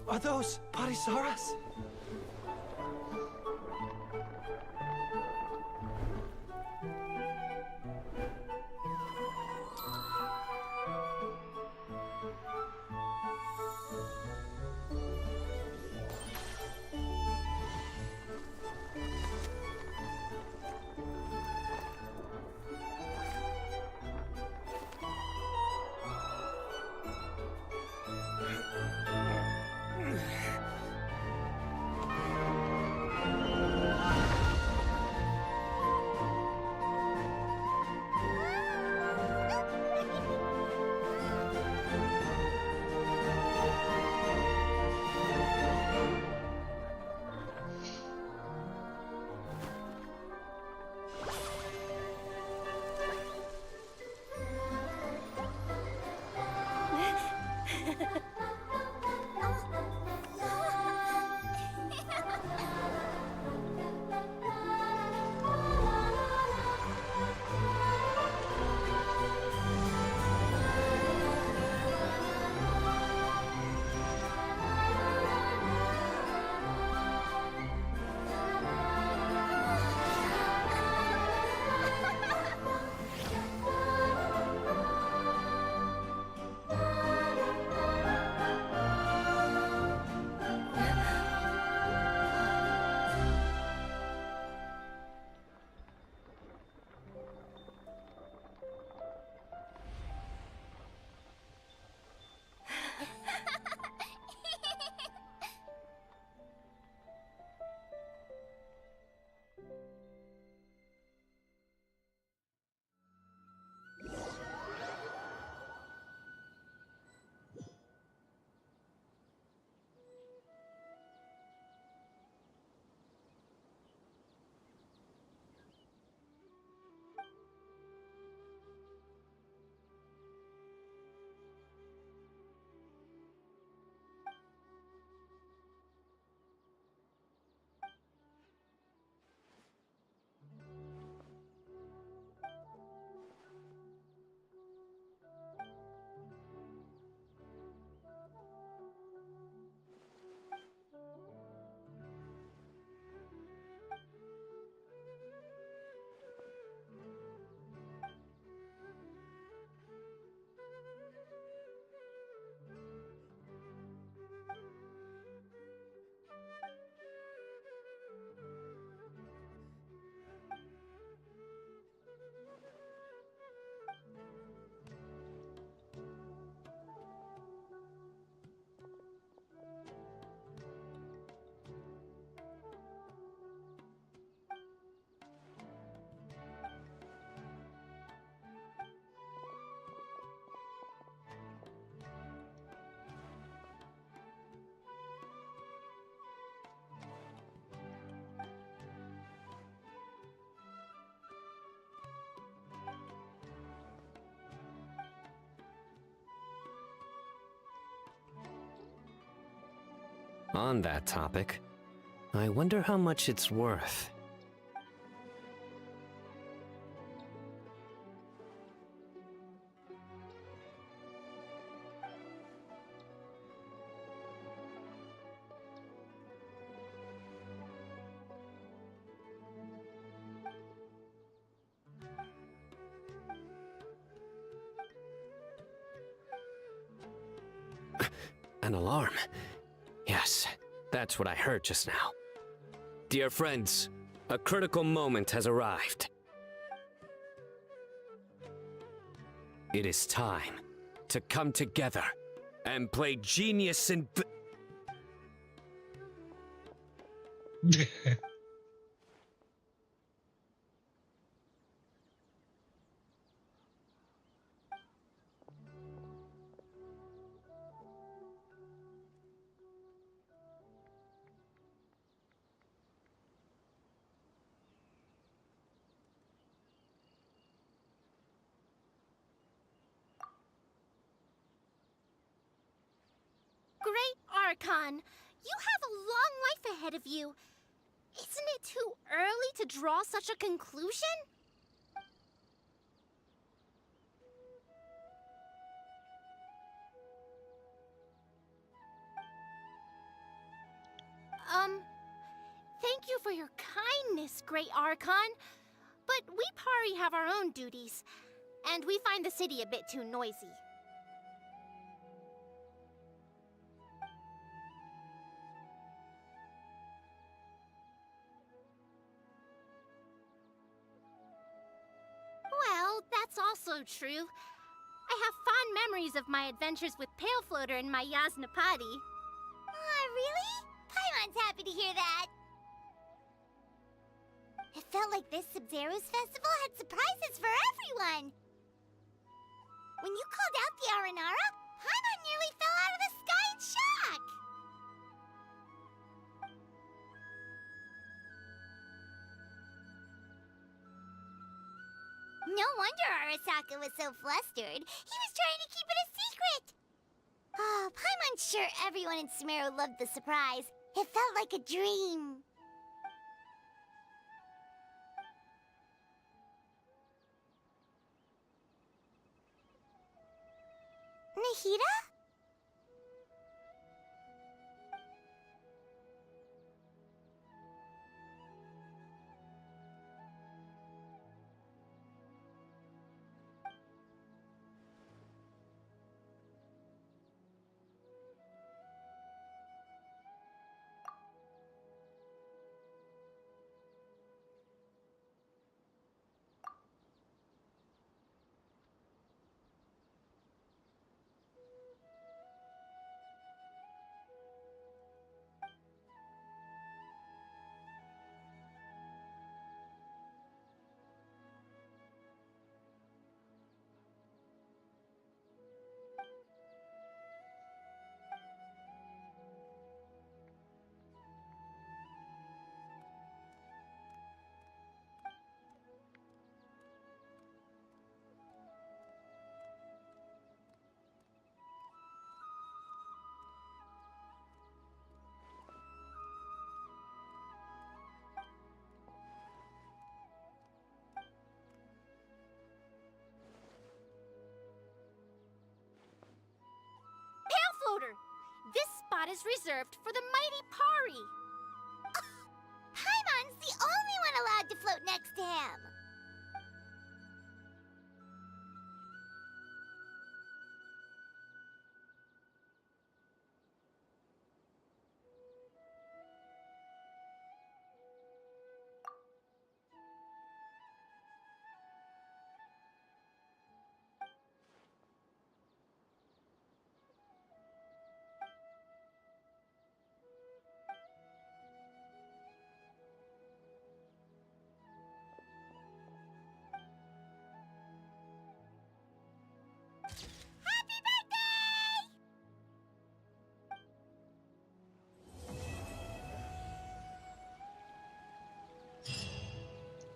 Speaker 7: Are those Parisaras?
Speaker 9: On that topic, I wonder how much it's worth. An alarm. Yes, that's what I heard just now. Dear friends, a critical moment has arrived. It is time to come together and play genius and...
Speaker 14: Great Archon, you have a long life ahead of you. Isn't it too early to draw such a conclusion? Thank you for your kindness, Great Archon. But we Pari have our own duties, and we find the city a bit too noisy. Well, that's also true. I have fond memories of my adventures with Pale Floater and my Yasnapati.
Speaker 2: Aw, really? Paimon's happy to hear that. It felt like this Sub-Zero's festival had surprises for everyone. When you called out the Aranara, Paimon nearly fell out of the sky in shock. No wonder Arasaka was so flustered. He was trying to keep it a secret. Oh, Paimon's sure everyone in Sumeru loved the surprise. It felt like a dream. Nahida?
Speaker 14: This spot is reserved for the mighty Pari.
Speaker 2: Paimon's the only one allowed to float next to him.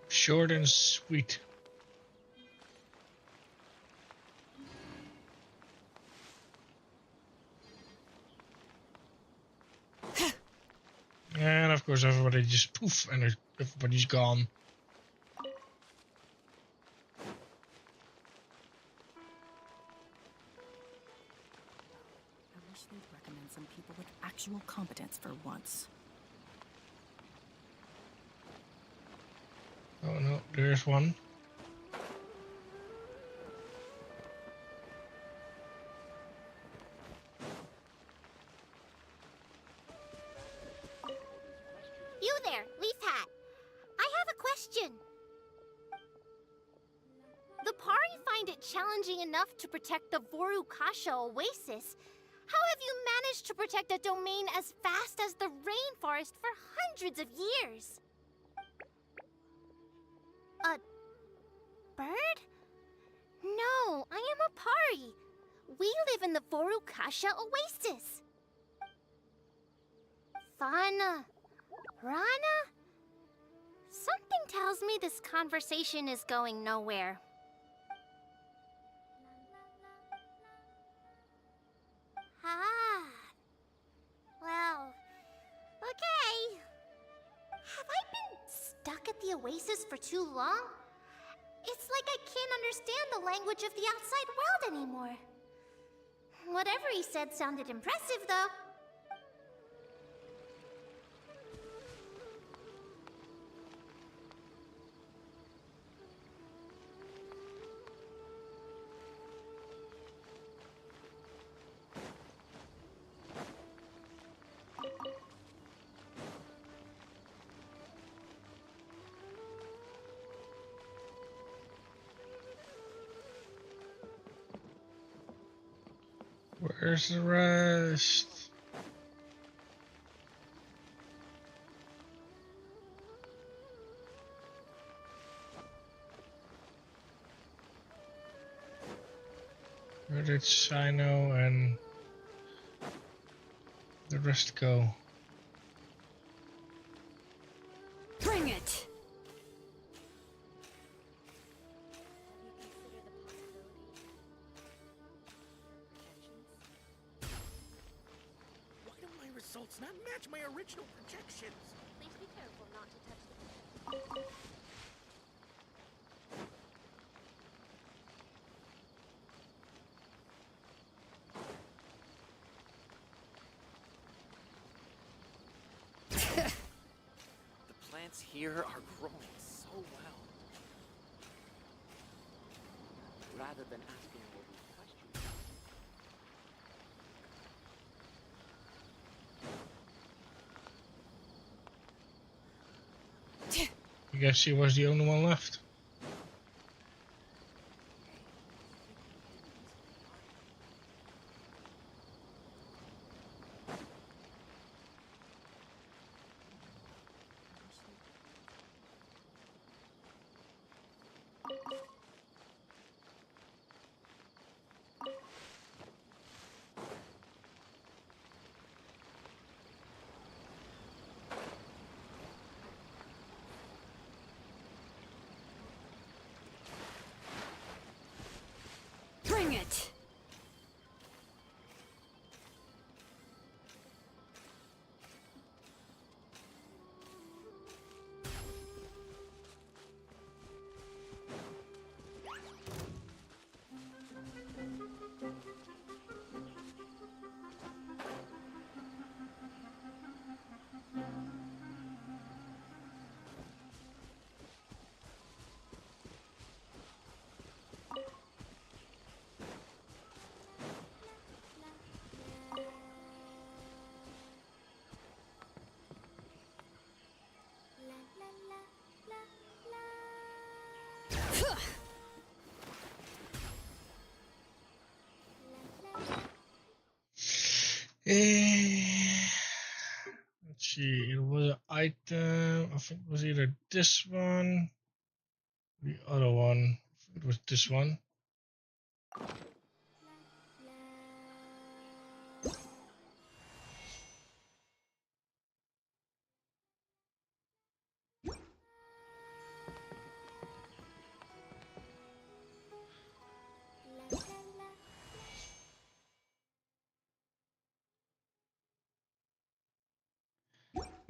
Speaker 1: Short and sweet. of course everybody just poof and everybody's gone.
Speaker 13: I wish they'd recommend some people with actual competence for once.
Speaker 1: Oh no, there's one.
Speaker 14: You there, Leaf Hat. I have a question. The Pari find it challenging enough to protect the Voru-Kasha oasis. How have you managed to protect a domain as vast as the rainforest for hundreds of years? A bird? No, I am a Pari. We live in the Voru-Kasha oasis. Fauna, Rana? Something tells me this conversation is going nowhere. Ah. Well, okay. Have I been stuck at the oasis for too long? It's like I can't understand the language of the outside world anymore. Whatever he said sounded impressive, though.
Speaker 1: Where's the rest? Where did Sino and the rest go?
Speaker 3: Bring it!
Speaker 12: Why don't my results not match my original projections?
Speaker 14: Please be careful not to touch the...
Speaker 10: The plants here are growing so well. Rather than asking all these questions.
Speaker 1: I guess she was the only one left.
Speaker 3: Bring it!
Speaker 1: Let's see, it was an item. I think it was either this one, the other one. It was this one.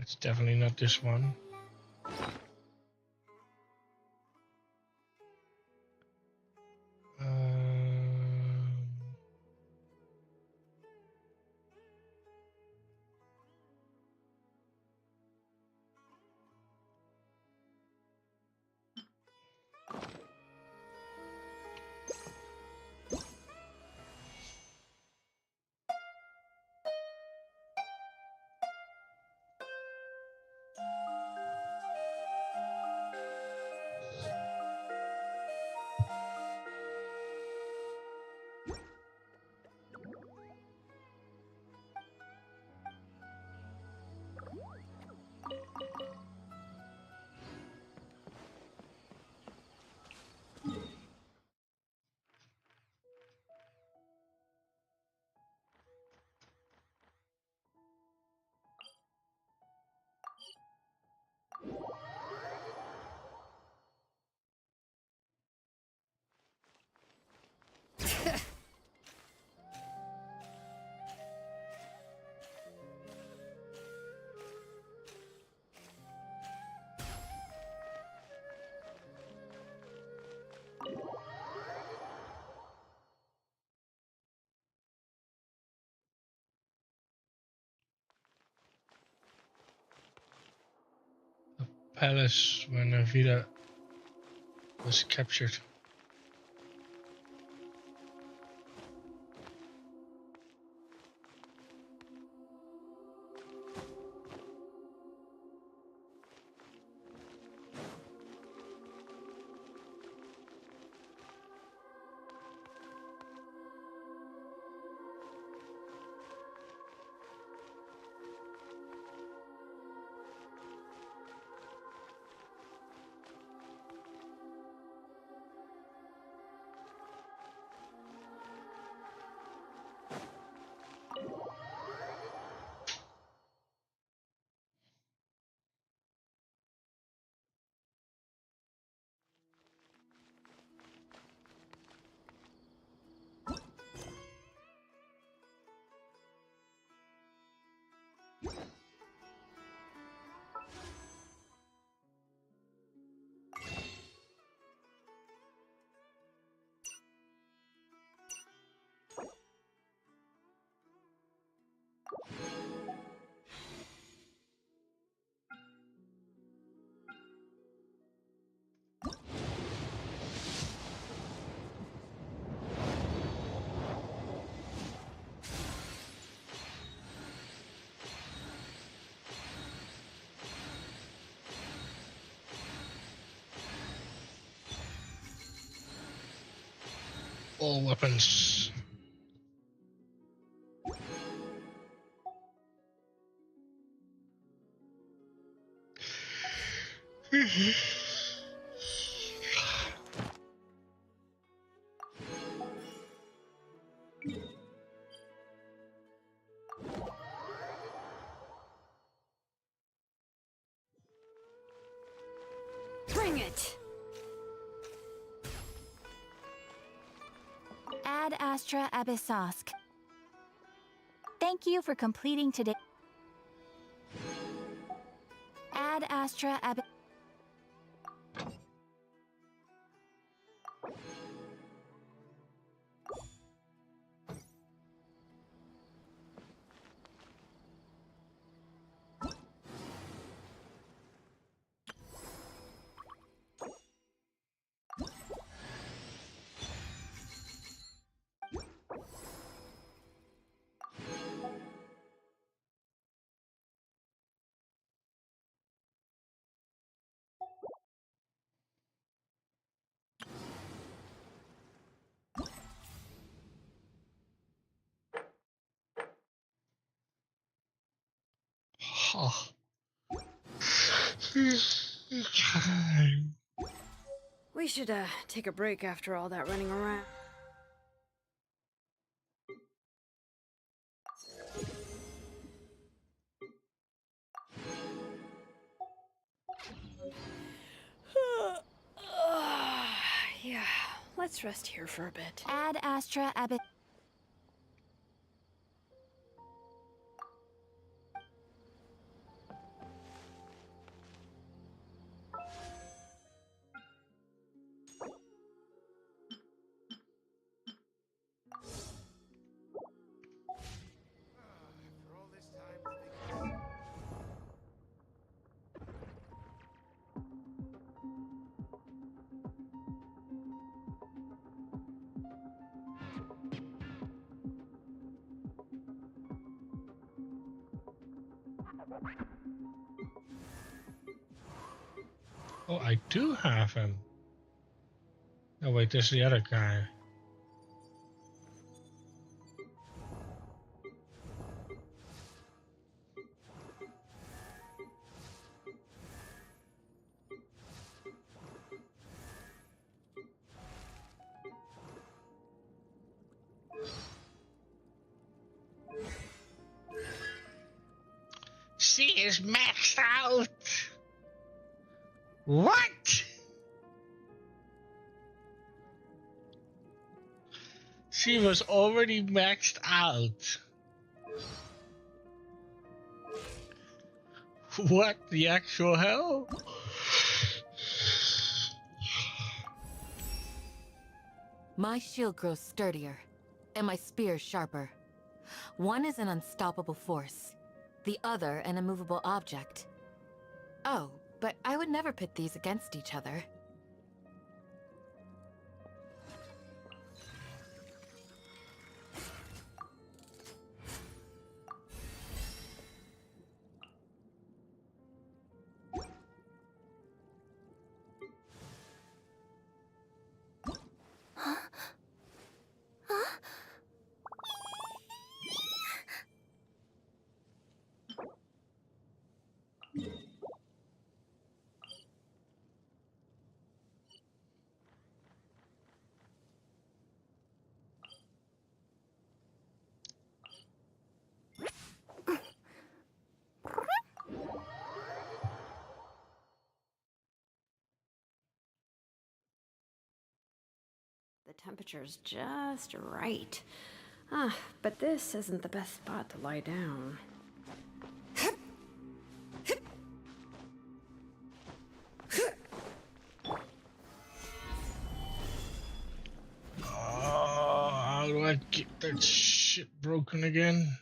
Speaker 1: It's definitely not this one. Palace when Vida was captured. All weapons.
Speaker 3: Bring it!
Speaker 2: Ad Astra Abyssosk. Thank you for completing today. Ad Astra Abyss.
Speaker 1: Oh.
Speaker 3: We should, take a break after all that running around. Yeah, let's rest here for a bit.
Speaker 2: Ad Astra Abyss.
Speaker 1: Oh, I do have him. Oh wait, there's the other guy. She is maxed out. What? She was already maxed out. What the actual hell?
Speaker 19: My shield grows sturdier, and my spear sharper. One is an unstoppable force, the other an immovable object. Oh, but I would never pit these against each other.
Speaker 3: The temperature's just right. Ah, but this isn't the best spot to lie down.
Speaker 1: Oh, how do I get that shit broken again?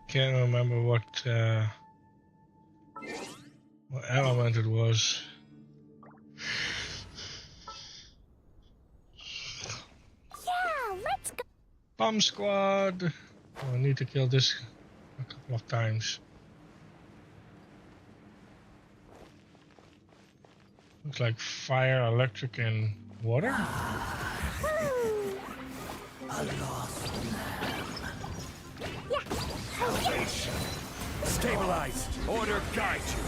Speaker 1: Can't remember what element it was.
Speaker 2: Yeah, let's go.
Speaker 1: Bomb squad. Oh, I need to kill this a couple of times. Looks like fire, electric, and water.
Speaker 4: A lost lamb. Salvation. Stabilize. Order guide you.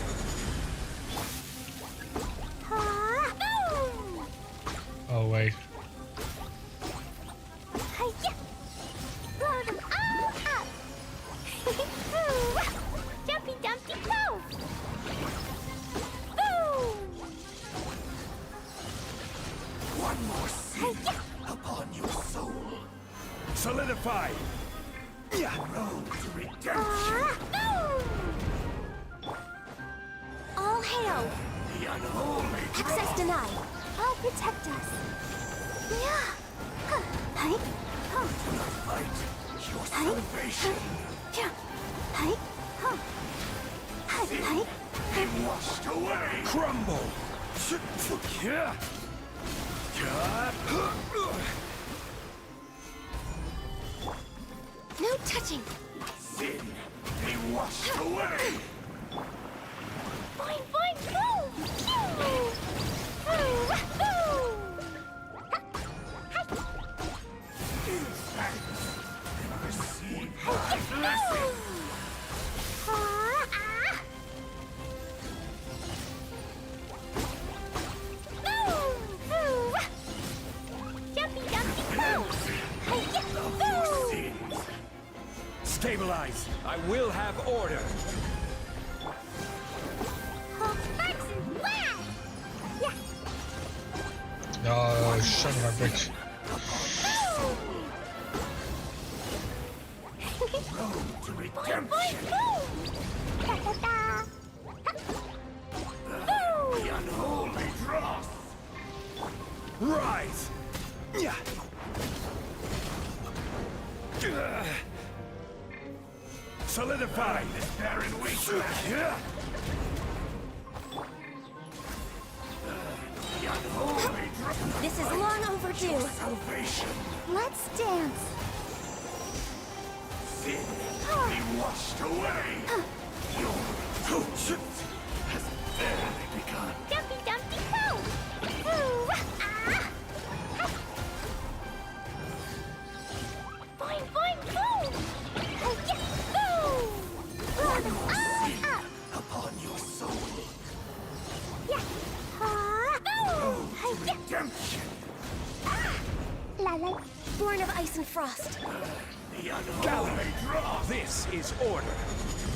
Speaker 1: Oh wait.
Speaker 2: Blow them all up. Jumpy Dumpty go. Boom.
Speaker 4: One more sin upon your soul. Solidify. Road to redemption.
Speaker 14: All hail!
Speaker 4: The unholy
Speaker 14: Access
Speaker 4: draw.
Speaker 14: denied. I'll protect us.
Speaker 2: Yeah. Hey.
Speaker 4: Do not fight. Your salvation.
Speaker 2: Hey. Hey.
Speaker 4: Be washed away. Crumble.
Speaker 14: No touching.
Speaker 4: Sin. Be washed away.
Speaker 2: Boing, boing, boom. Pew. Boo. Boo.
Speaker 4: Rise! I will have order!
Speaker 1: Oh, son of a bitch.
Speaker 4: Road to redemption! The unholy dross! Rise! Solidify this barren wasteland! The unholy dross!
Speaker 2: This is long overdue.
Speaker 4: Salvation!
Speaker 2: Let's dance.
Speaker 4: Sin be washed away! Your conscience has barely begun!
Speaker 2: Dumpy Dumpty Go! Ooh, ah. Boing, boing, boom! Yeah, boom!
Speaker 4: Upon your soul!
Speaker 2: Yeah.
Speaker 4: Road to redemption!
Speaker 2: La la. Born of ice and frost.
Speaker 4: The unholy draw! This is order!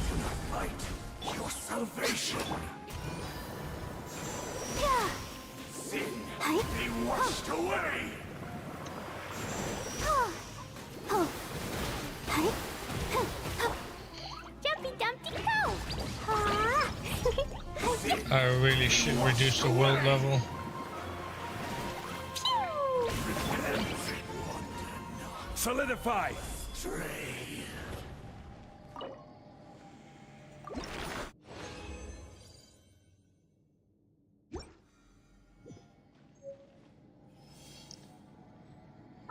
Speaker 4: Do not fight your salvation!
Speaker 2: Yeah.
Speaker 4: Sin be washed away!
Speaker 2: Jumpy Dumpty Go!
Speaker 1: I really should reduce the world level.
Speaker 4: Solidify! Stray.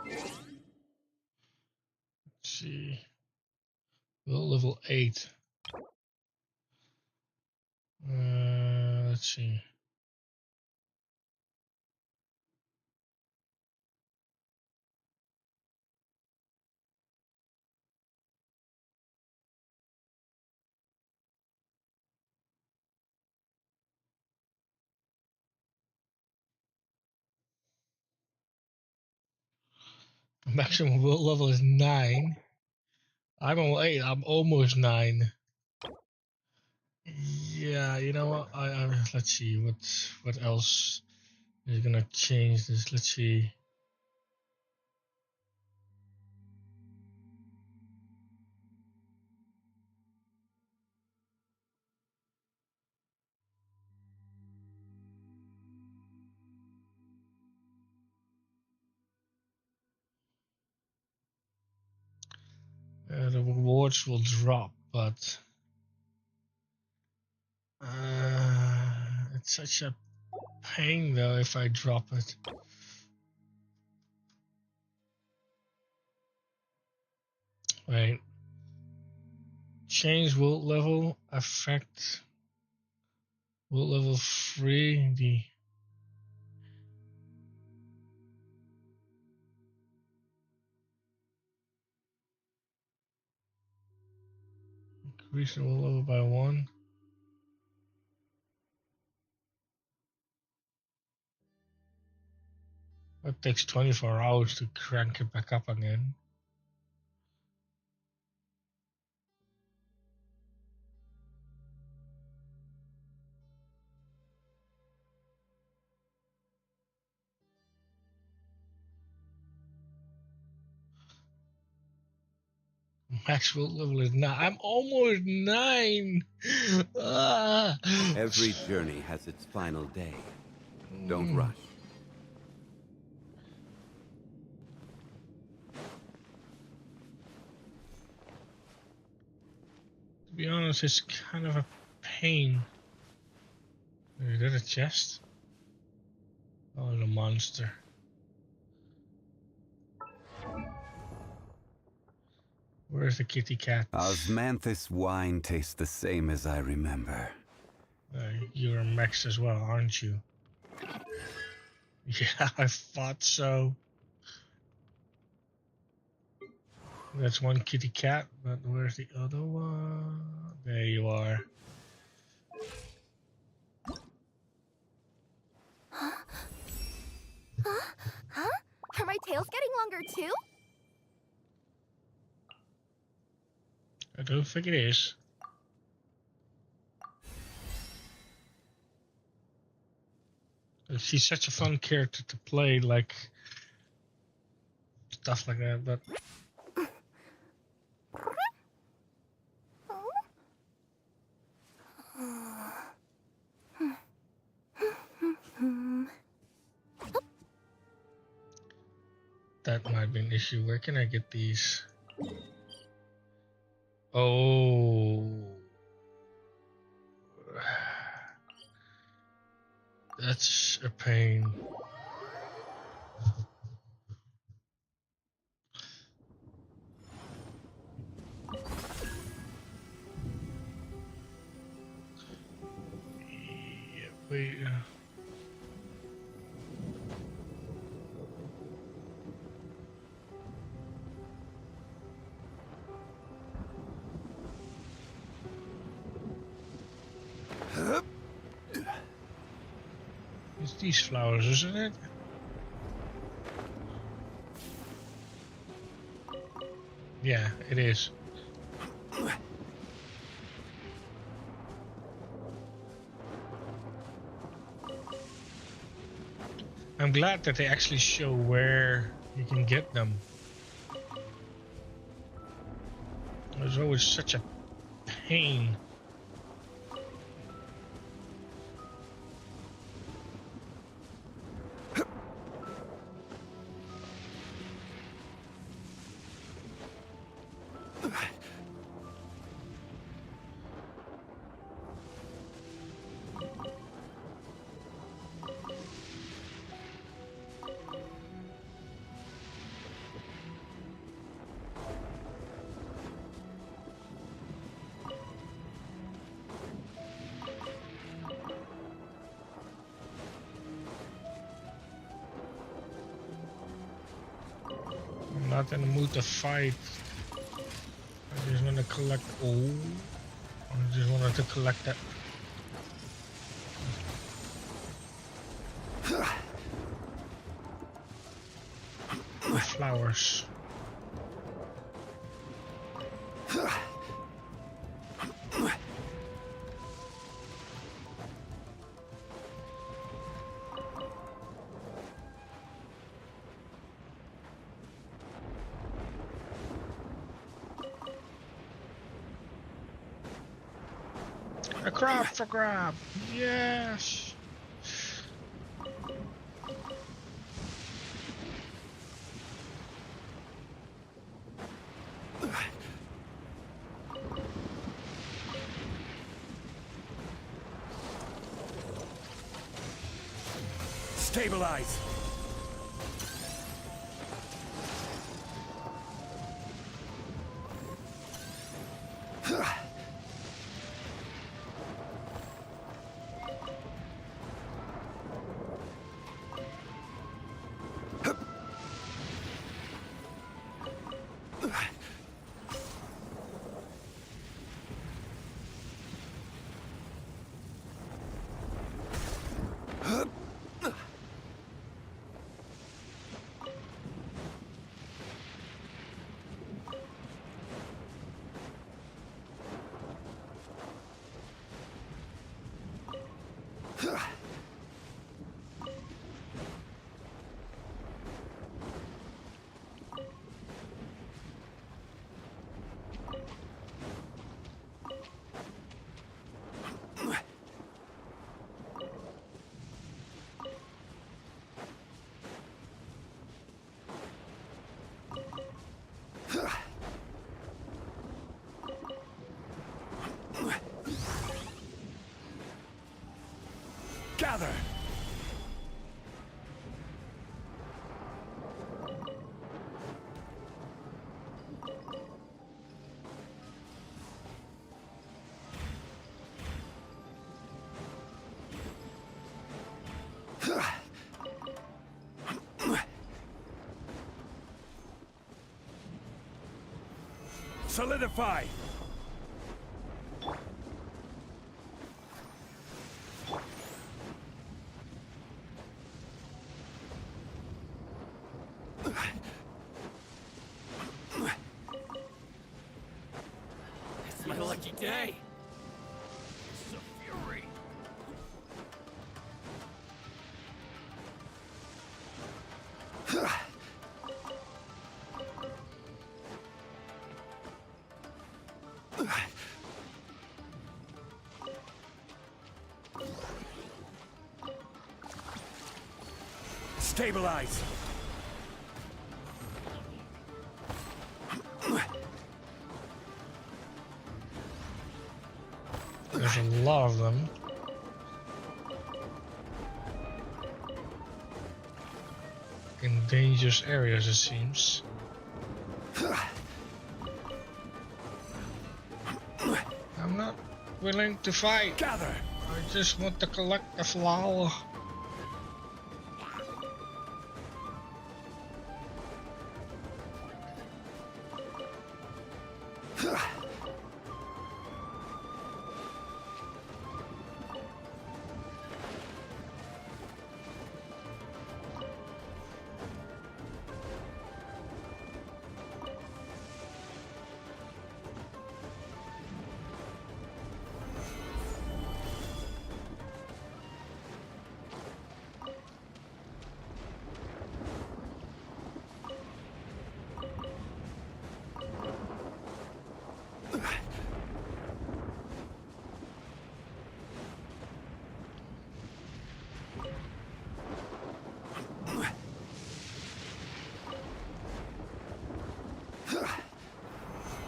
Speaker 1: Let's see. World level 8. Let's see. Maximum world level is 9. I'm on 8. I'm almost 9. Yeah, you know what? Let's see what else is gonna change this. Let's see. The rewards will drop, but it's such a pain though if I drop it. Wait. Change world level, affect world level 3. The increase the world level by 1. It takes 24 hours to crank it back up again. Max world level is 9. I'm almost 9. Ah.
Speaker 20: Every journey has its final day. Don't rush.
Speaker 1: To be honest, it's kind of a pain. Is that a chest? Oh, the monster. Where's the kitty cat?
Speaker 20: Osmanthus wine tastes the same as I remember.
Speaker 1: You're Max as well, aren't you? Yeah, I thought so. That's one kitty cat, but where's the other one? There you are.
Speaker 14: Huh? Are my tails getting longer too?
Speaker 1: don't think it is. She's such a fun character to play, like stuff like that, but that might be an issue. Where can I get these? Oh, that's a pain. Yeah, wait. It's these flowers, isn't it? Yeah, it is. I'm glad that they actually show where you can get them. It was always such a pain. I'm not in the mood to fight. I just want to collect. Oh, I just wanted to collect that. The flowers. A crab for grab. Yes.
Speaker 4: Stabilize. Gather! Solidify! day. It's a fury. Stabilize.
Speaker 1: There's a lot of them. In dangerous areas, it seems. I'm not willing to fight.
Speaker 4: Gather.
Speaker 1: I just want to collect the flower.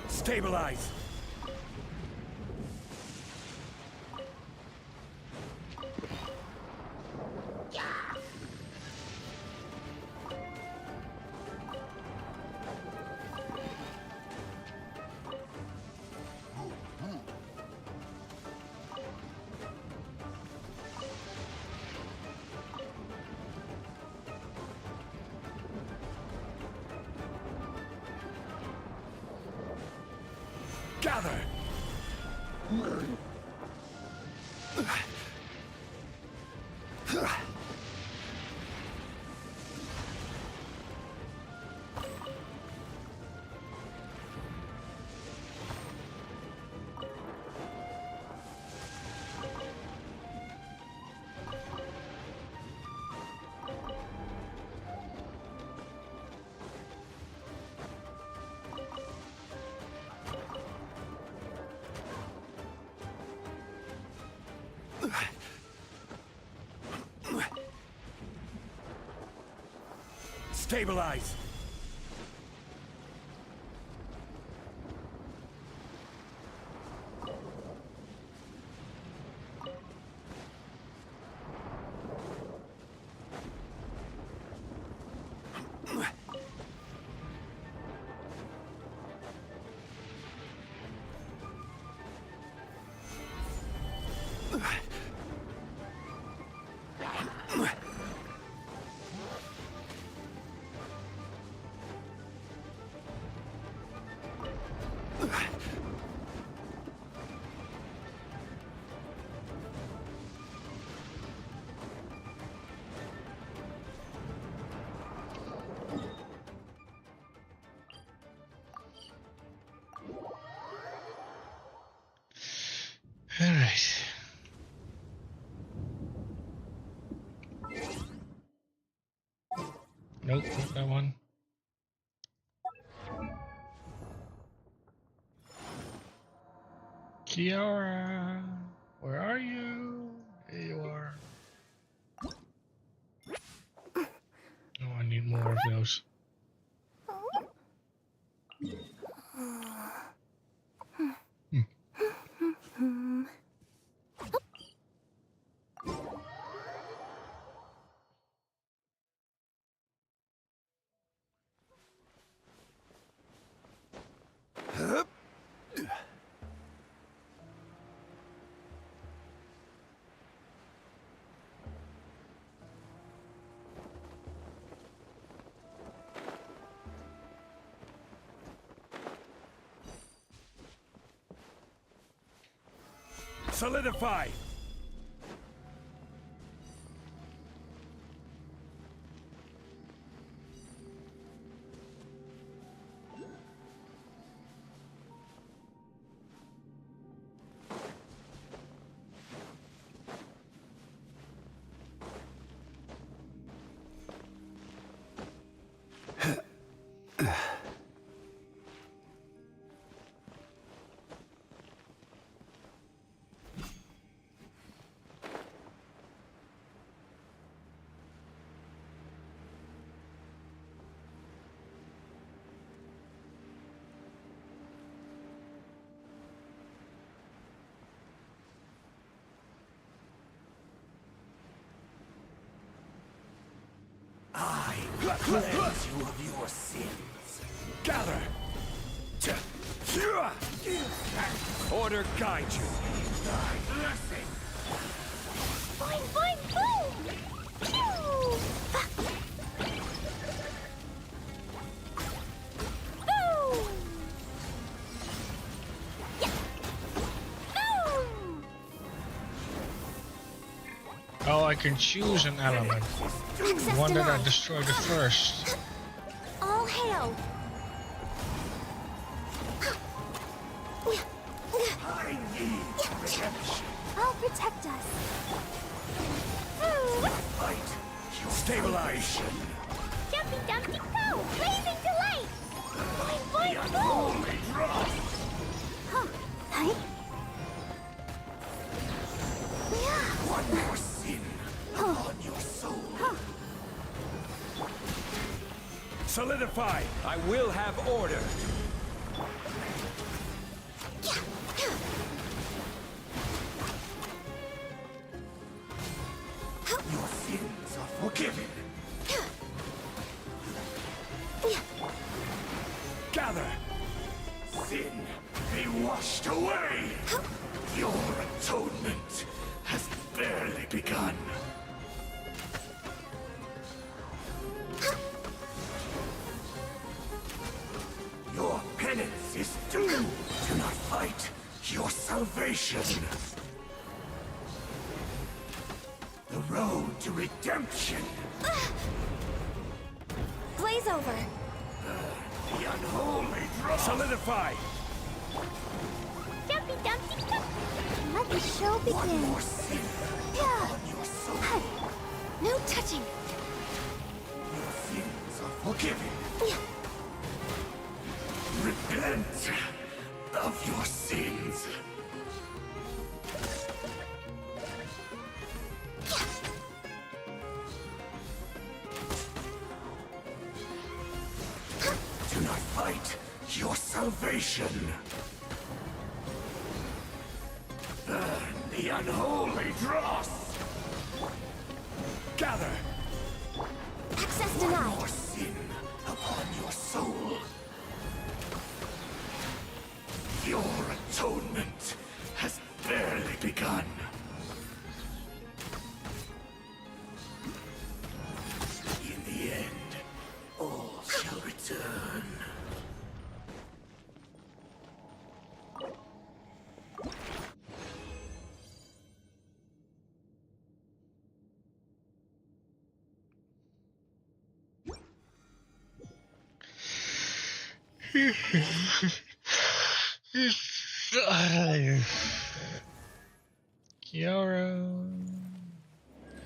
Speaker 4: Stabilize. Gather. Stabilize.
Speaker 1: All right. Nope, not that one. Kiara, where are you? Here you are. Oh, I need more of those.
Speaker 4: Solidify. Cleanse you of your sins. Gather! Order guide you. Thy blessing.
Speaker 2: Boing, boing, boom! Pew! Boom! Yeah. Boom!
Speaker 1: Oh, I can choose an element. The one that I destroyed the first.
Speaker 2: All hail!
Speaker 4: I need redemption.
Speaker 2: I'll protect us.
Speaker 4: Fight. Stabilization.
Speaker 2: Jumpy Dumpty Go! Blazing delight! Boing, boing, boom! Huh. Hey? Yeah.
Speaker 4: One more sin upon your soul. Solidify. I will have order. Your sins are forgiven. Gather. Sin be washed away. Your atonement has barely begun. Your penance is due. Do not fight your salvation. The road to redemption.
Speaker 2: Blaze over.
Speaker 4: The unholy draw. Solidify.
Speaker 2: Jumpy Dumpty Go! Let the show begin.
Speaker 4: One more sin upon your soul.
Speaker 2: Hey. No touching.
Speaker 4: Your sins are forgiven. Repent of your sins. Do not fight your salvation. Burn the unholy dross. Gather.
Speaker 2: Access
Speaker 4: One
Speaker 2: denied.
Speaker 4: more sin upon your soul. Your atonement has barely begun. In the end, all shall return.
Speaker 1: Kiara.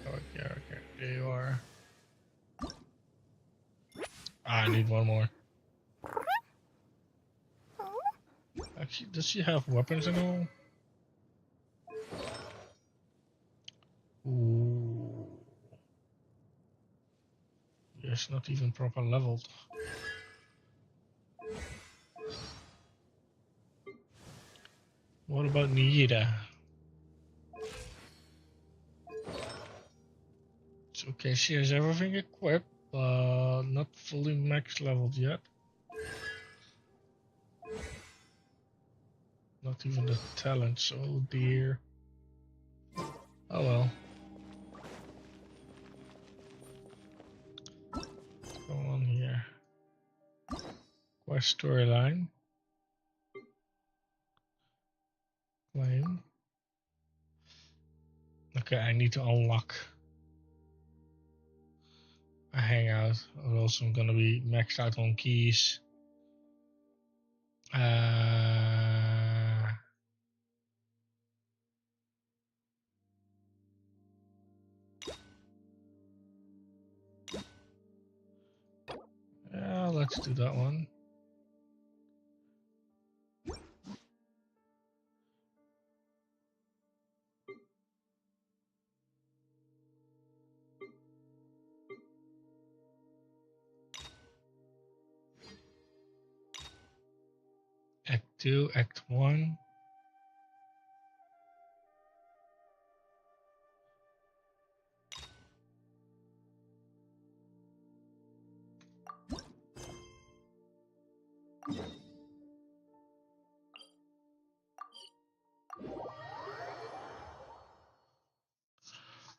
Speaker 1: Oh, Kiara, okay. There you are. I need one more. Actually, does she have weapons and all? Ooh. Yes, not even proper leveled. What about Nira? It's okay, she has everything equipped, but not fully max leveled yet. Not even the talents, oh dear. Oh well. What's going on here? Quest storyline. Claim. Okay, I need to unlock a hangout, or else I'm gonna be maxed out on keys. Yeah, let's do that one. Act 2, Act 1.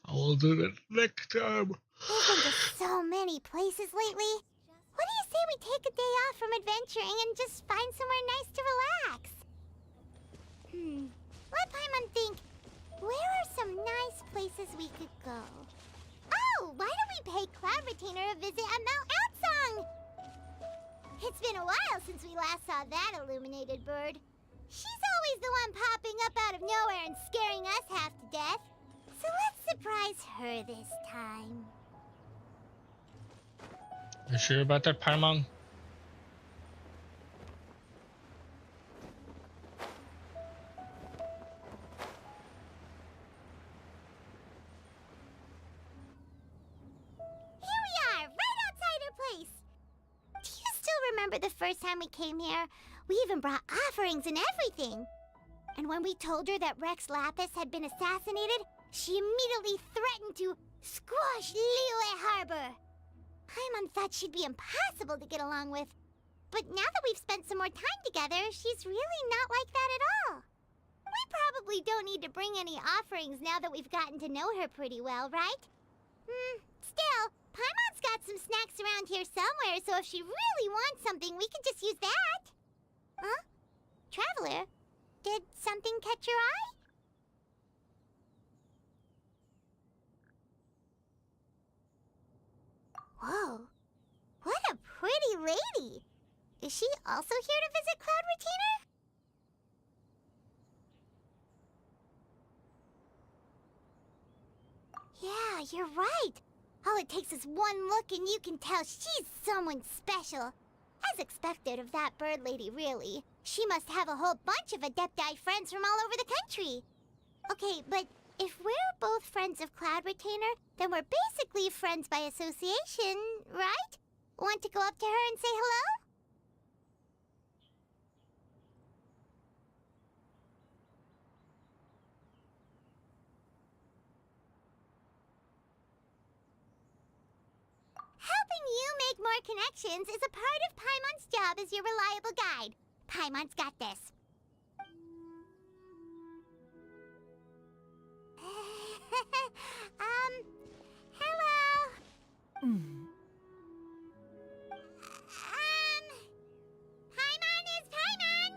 Speaker 1: I will do that next time.
Speaker 2: We've been to so many places lately. What do you say we take a day off from adventuring and just find somewhere nice to relax? Let Paimon think. Where are some nice places we could go? Oh, why don't we pay Cloud Retainer a visit at Mount Outsong? It's been a while since we last saw that illuminated bird. She's always the one popping up out of nowhere and scaring us half to death. So let's surprise her this time.
Speaker 1: You sure about that, Paimon?
Speaker 2: Here we are, right outside her place. Do you still remember the first time we came here? We even brought offerings and everything. And when we told her that Rex Lapis had been assassinated, she immediately threatened to squash Liyue Harbor. Paimon thought she'd be impossible to get along with. But now that we've spent some more time together, she's really not like that at all. We probably don't need to bring any offerings now that we've gotten to know her pretty well, right? Still, Paimon's got some snacks around here somewhere, so if she really wants something, we can just use that. Huh? Traveler, did something catch your eye? Whoa, what a pretty lady! Is she also here to visit Cloud Retainer? Yeah, you're right. All it takes is one look and you can tell she's someone special. As expected of that bird lady, really. She must have a whole bunch of Adepti friends from all over the country. Okay, but if we're both friends of Cloud Retainer, then we're basically friends by association, right? Want to go up to her and say hello? Helping you make more connections is a part of Paimon's job as your reliable guide. Paimon's got this. Hello. Paimon is Paimon,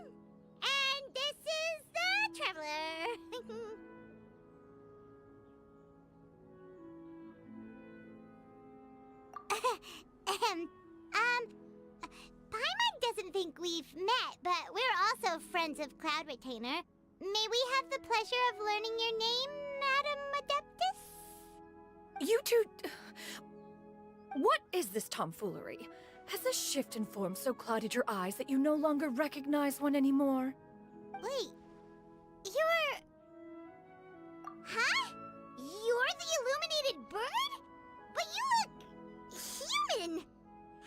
Speaker 2: and this is the Traveler. Paimon doesn't think we've met, but we're also friends of Cloud Retainer. May we have the pleasure of learning your name, Madam Adeptus?
Speaker 21: You two... What is this tomfoolery? Has this shift in form so clouded your eyes that you no longer recognize one anymore?
Speaker 2: Wait, you're... Huh? You're the illuminated bird? But you look... human!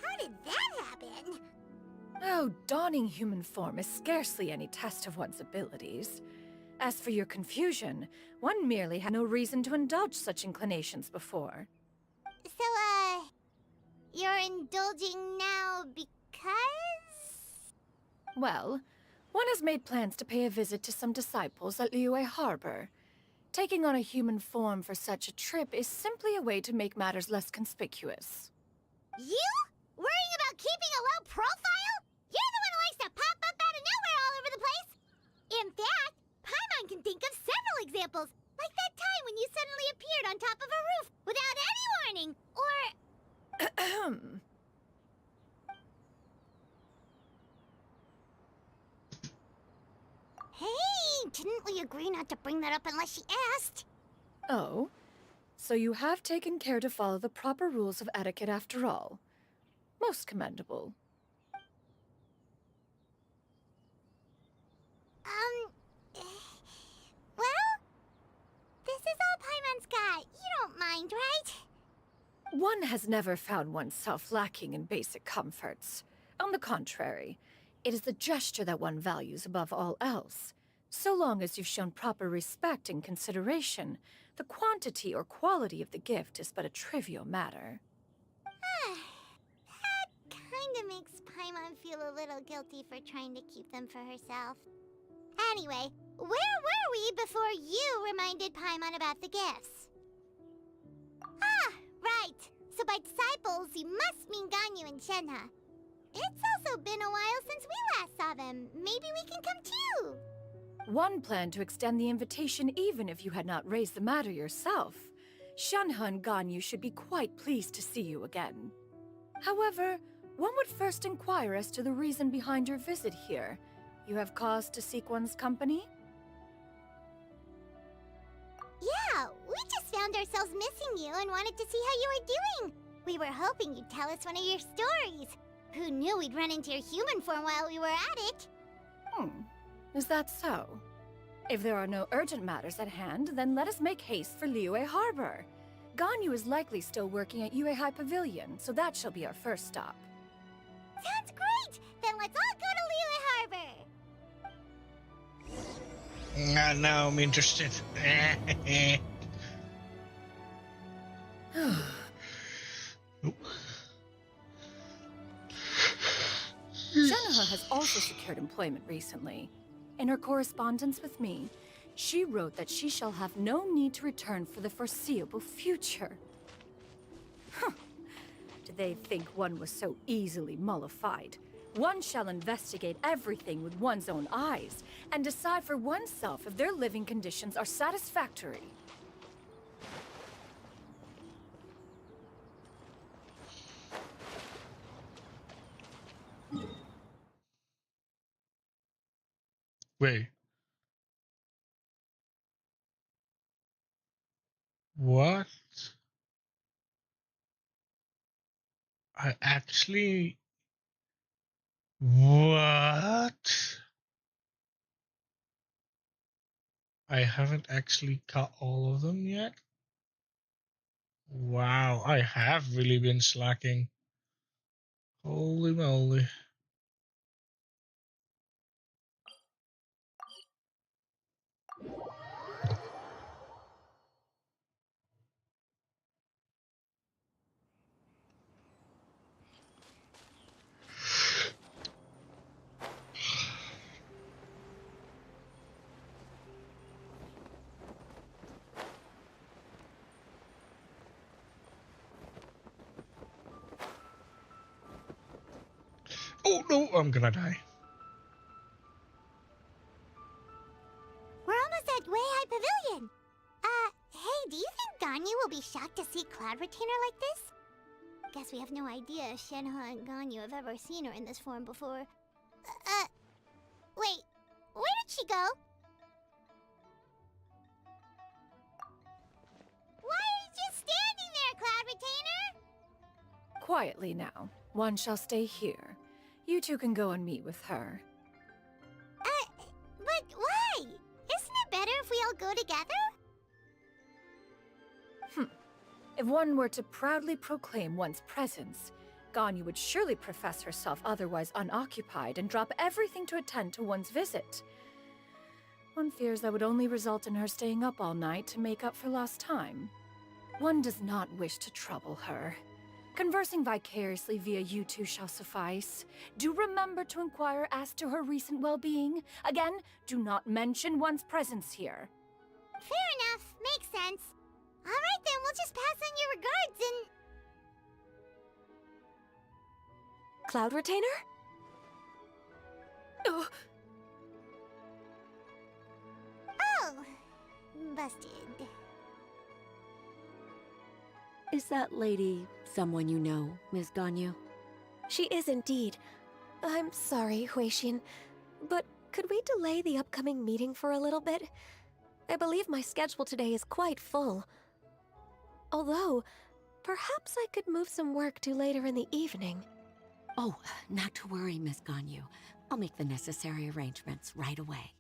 Speaker 2: How did that happen?
Speaker 21: Oh, donning human form is scarcely any test of one's abilities. As for your confusion, one merely had no reason to indulge such inclinations before.
Speaker 2: So, you're indulging now because?
Speaker 21: Well, one has made plans to pay a visit to some disciples at Liyue Harbor. Taking on a human form for such a trip is simply a way to make matters less conspicuous.
Speaker 2: You? Worrying about keeping a low profile? You're the one who likes to pop up out of nowhere all over the place! In fact, Paimon can think of several examples, like that time when you suddenly appeared on top of a roof without any warning, or... Hey, didn't we agree not to bring that up unless she asked?
Speaker 21: Oh? So you have taken care to follow the proper rules of etiquette after all. Most commendable.
Speaker 2: Well, this is all Paimon's got. You don't mind, right?
Speaker 21: One has never found oneself lacking in basic comforts. On the contrary, it is the gesture that one values above all else. So long as you've shown proper respect and consideration, the quantity or quality of the gift is but a trivial matter.
Speaker 2: That Paimon feel a little guilty for trying to keep them for herself. Anyway, where were we before you reminded Paimon about the gifts? Ah, right. So by disciples, you must mean Ganyu and Shenhe. It's also been a while since we last saw them. Maybe we can come too.
Speaker 21: One planned to extend the invitation even if you had not raised the matter yourself. Shenhe and Ganyu should be quite pleased to see you again. However, one would first inquire as to the reason behind your visit here. You have cause to seek one's company?
Speaker 2: Yeah, we just found ourselves missing you and wanted to see how you were doing. We were hoping you'd tell us one of your stories. Who knew we'd run into your human form while we were at it?
Speaker 21: Is that so? If there are no urgent matters at hand, then let us make haste for Liyue Harbor. Ganyu is likely still working at Yue High Pavilion, so that shall be our first stop.
Speaker 2: Sounds great! Then let's all go to Liyue Harbor!
Speaker 1: Now I'm interested.
Speaker 21: Shenhe has also secured employment recently. In her correspondence with me, she wrote that she shall have no need to return for the foreseeable future. Did they think one was so easily mollified? One shall investigate everything with one's own eyes and decide for oneself if their living conditions are satisfactory.
Speaker 1: Wait. What? I actually... What? I haven't actually got all of them yet. Wow, I have really been slacking. Holy moly. Oh no, I'm gonna die.
Speaker 2: We're almost at Yue High Pavilion. Hey, do you think Ganyu will be shocked to see Cloud Retainer like this? Guess we have no idea if Shenhe and Ganyu have ever seen her in this form before. Wait, where did she go? Why are you just standing there, Cloud Retainer?
Speaker 21: Quietly now. One shall stay here. You two can go and meet with her.
Speaker 2: But why? Isn't it better if we all go together?
Speaker 21: If one were to proudly proclaim one's presence, Ganyu would surely profess herself otherwise unoccupied and drop everything to attend to one's visit. One fears that would only result in her staying up all night to make up for lost time. One does not wish to trouble her. Conversing vicariously via you two shall suffice. Do remember to inquire as to her recent well-being. Again, do not mention one's presence here.
Speaker 2: Fair enough. Makes sense. Alright then, we'll just pass on your regards and...
Speaker 18: Cloud Retainer?
Speaker 2: Oh, busted.
Speaker 5: Is that lady someone you know, Miss Ganyu?
Speaker 18: She is indeed. I'm sorry, Huixin, but could we delay the upcoming meeting for a little bit? I believe my schedule today is quite full. Although, perhaps I could move some work to later in the evening.
Speaker 5: Oh, not to worry, Miss Ganyu. I'll make the necessary arrangements right away.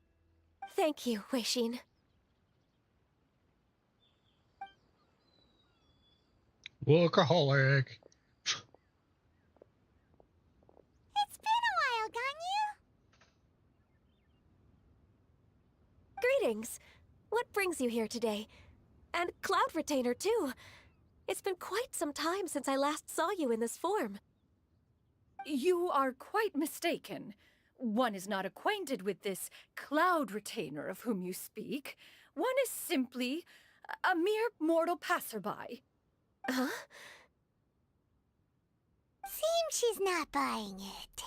Speaker 18: Thank you, Huixin.
Speaker 1: Workaholic.
Speaker 2: It's been a while, Ganyu.
Speaker 18: Greetings. What brings you here today? And Cloud Retainer, too. It's been quite some time since I last saw you in this form.
Speaker 21: You are quite mistaken. One is not acquainted with this cloud retainer of whom you speak. One is simply a mere mortal passerby.
Speaker 2: Huh? Seems she's not buying it.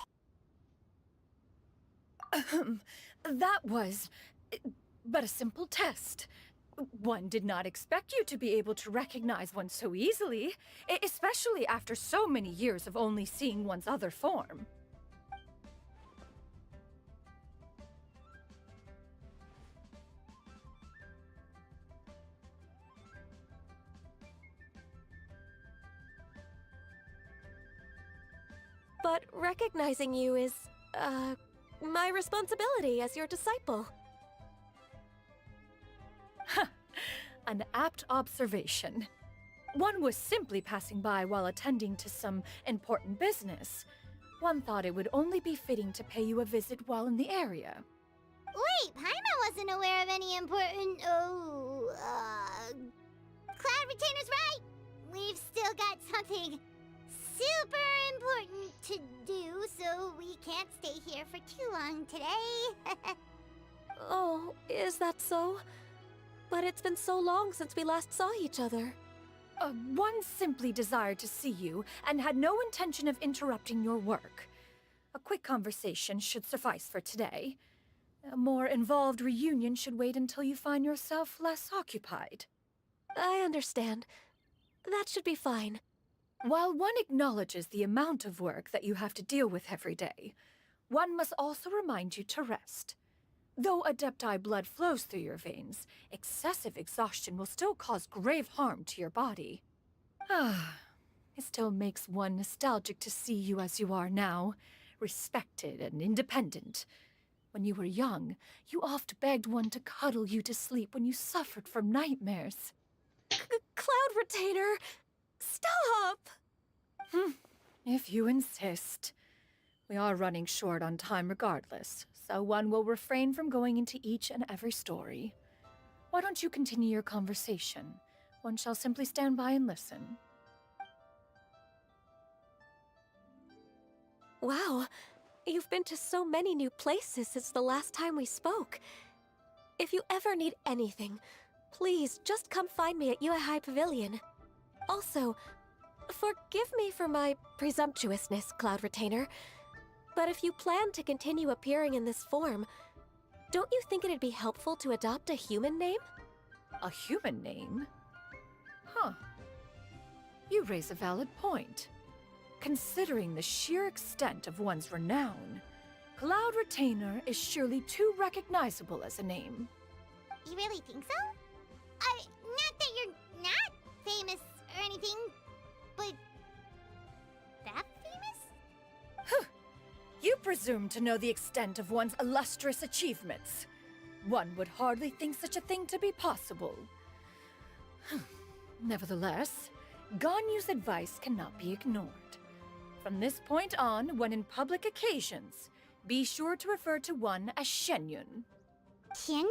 Speaker 21: That was but a simple test. One did not expect you to be able to recognize one so easily, especially after so many years of only seeing one's other form.
Speaker 18: But recognizing you is, my responsibility as your disciple.
Speaker 21: An apt observation. One was simply passing by while attending to some important business. One thought it would only be fitting to pay you a visit while in the area.
Speaker 2: Wait, Paimon wasn't aware of any important, Cloud Retainer's right! We've still got something super important to do, so we can't stay here for too long today.
Speaker 18: Oh, is that so? But it's been so long since we last saw each other.
Speaker 21: One simply desired to see you and had no intention of interrupting your work. A quick conversation should suffice for today. A more involved reunion should wait until you find yourself less occupied.
Speaker 18: I understand. That should be fine.
Speaker 21: While one acknowledges the amount of work that you have to deal with every day, one must also remind you to rest. Though Adepti blood flows through your veins, excessive exhaustion will still cause grave harm to your body. It still makes one nostalgic to see you as you are now, respected and independent. When you were young, you oft begged one to cuddle you to sleep when you suffered from nightmares.
Speaker 18: Cloud Retainer! Stop!
Speaker 21: If you insist. We are running short on time regardless, so one will refrain from going into each and every story. Why don't you continue your conversation? One shall simply stand by and listen.
Speaker 18: Wow, you've been to so many new places since the last time we spoke. If you ever need anything, please just come find me at Yue High Pavilion. Also, forgive me for my presumptuousness, Cloud Retainer, but if you plan to continue appearing in this form, don't you think it'd be helpful to adopt a human name?
Speaker 21: A human name? Huh. You raise a valid point. Considering the sheer extent of one's renown, Cloud Retainer is surely too recognizable as a name.
Speaker 2: You really think so? Not that you're not famous or anything, but that famous?
Speaker 21: You presume to know the extent of one's illustrious achievements. One would hardly think such a thing to be possible. Nevertheless, Ganyu's advice cannot be ignored. From this point on, when in public occasions, be sure to refer to one as Shenyun.
Speaker 2: Shenyun?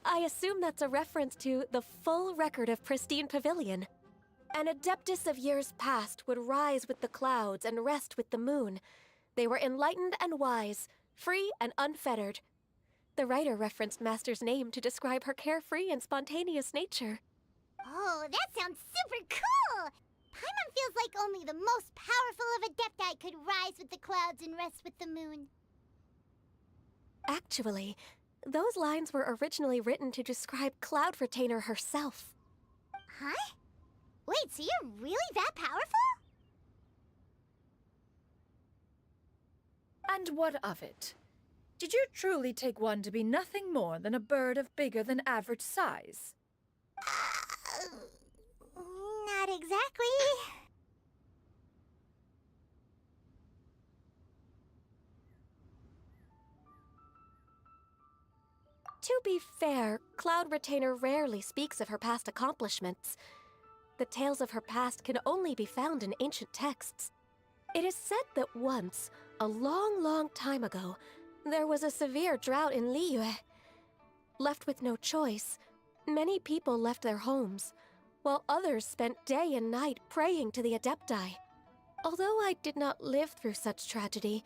Speaker 18: I assume that's a reference to the full record of Pristine Pavilion. An adeptus of years past would rise with the clouds and rest with the moon. They were enlightened and wise, free and unfettered. The writer referenced Master's name to describe her carefree and spontaneous nature.
Speaker 2: Oh, that sounds super cool! Paimon feels like only the most powerful of Adepti could rise with the clouds and rest with the moon.
Speaker 18: Actually, those lines were originally written to describe Cloud Retainer herself.
Speaker 2: Huh? Wait, so you're really that powerful?
Speaker 21: And what of it? Did you truly take one to be nothing more than a bird of bigger than average size?
Speaker 2: Not exactly.
Speaker 18: To be fair, Cloud Retainer rarely speaks of her past accomplishments. The tales of her past can only be found in ancient texts. It is said that once, a long, long time ago, there was a severe drought in Liyue. Left with no choice, many people left their homes. while others spent day and night praying to the Adepti. Although I did not live through such tragedy,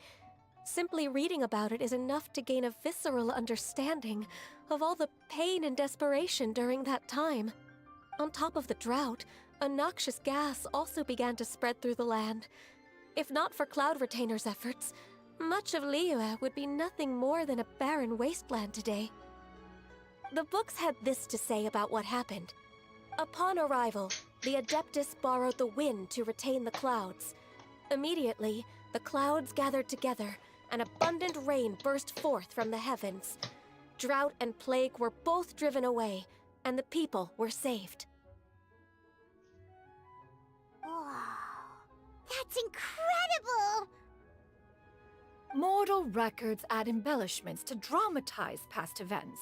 Speaker 18: simply reading about it is enough to gain a visceral understanding of all the pain and desperation during that time. On top of the drought, a noxious gas also began to spread through the land. If not for Cloud Retainer's efforts, much of Liyue would be nothing more than a barren wasteland today. The books had this to say about what happened. Upon arrival, the Adeptus borrowed the wind to retain the clouds. Immediately, the clouds gathered together, and abundant rain burst forth from the heavens. Drought and plague were both driven away, and the people were saved.
Speaker 2: Wow, that's incredible!
Speaker 21: Mortal records add embellishments to dramatize past events.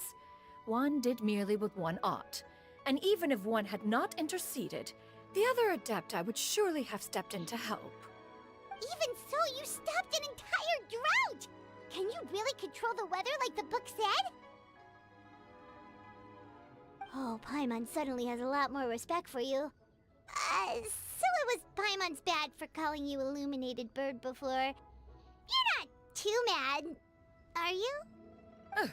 Speaker 21: One did merely what one ought, and even if one had not interceded, the other Adepti would surely have stepped in to help.
Speaker 2: Even so, you stopped an entire drought! Can you really control the weather like the book said? Oh, Paimon suddenly has a lot more respect for you. So it was Paimon's bad for calling you Illuminated Bird before. You're not too mad, are you?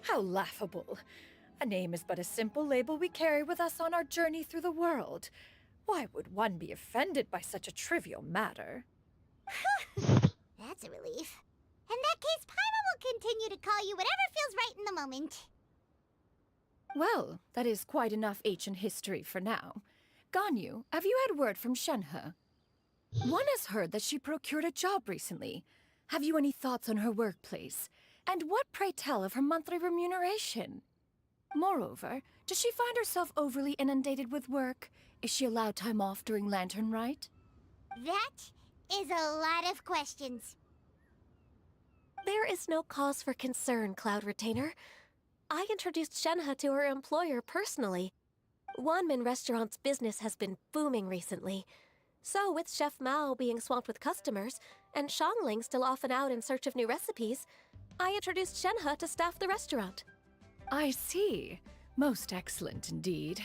Speaker 21: How laughable. A name is but a simple label we carry with us on our journey through the world. Why would one be offended by such a trivial matter?
Speaker 2: That's a relief. In that case, Paimon will continue to call you whatever feels right in the moment.
Speaker 21: Well, that is quite enough ancient history for now. Ganyu, have you had word from Shenhe? One has heard that she procured a job recently. Have you any thoughts on her workplace? And what, pray tell, of her monthly remuneration? Moreover, does she find herself overly inundated with work? Is she allowed time off during Lantern Rite?
Speaker 2: That is a lot of questions.
Speaker 18: There is no cause for concern, Cloud Retainer. I introduced Shenhe to her employer personally. Wanmin Restaurant's business has been booming recently. So, with Chef Mao being swamped with customers, and Shangling still off and out in search of new recipes, I introduced Shenhe to staff the restaurant.
Speaker 21: I see. Most excellent indeed.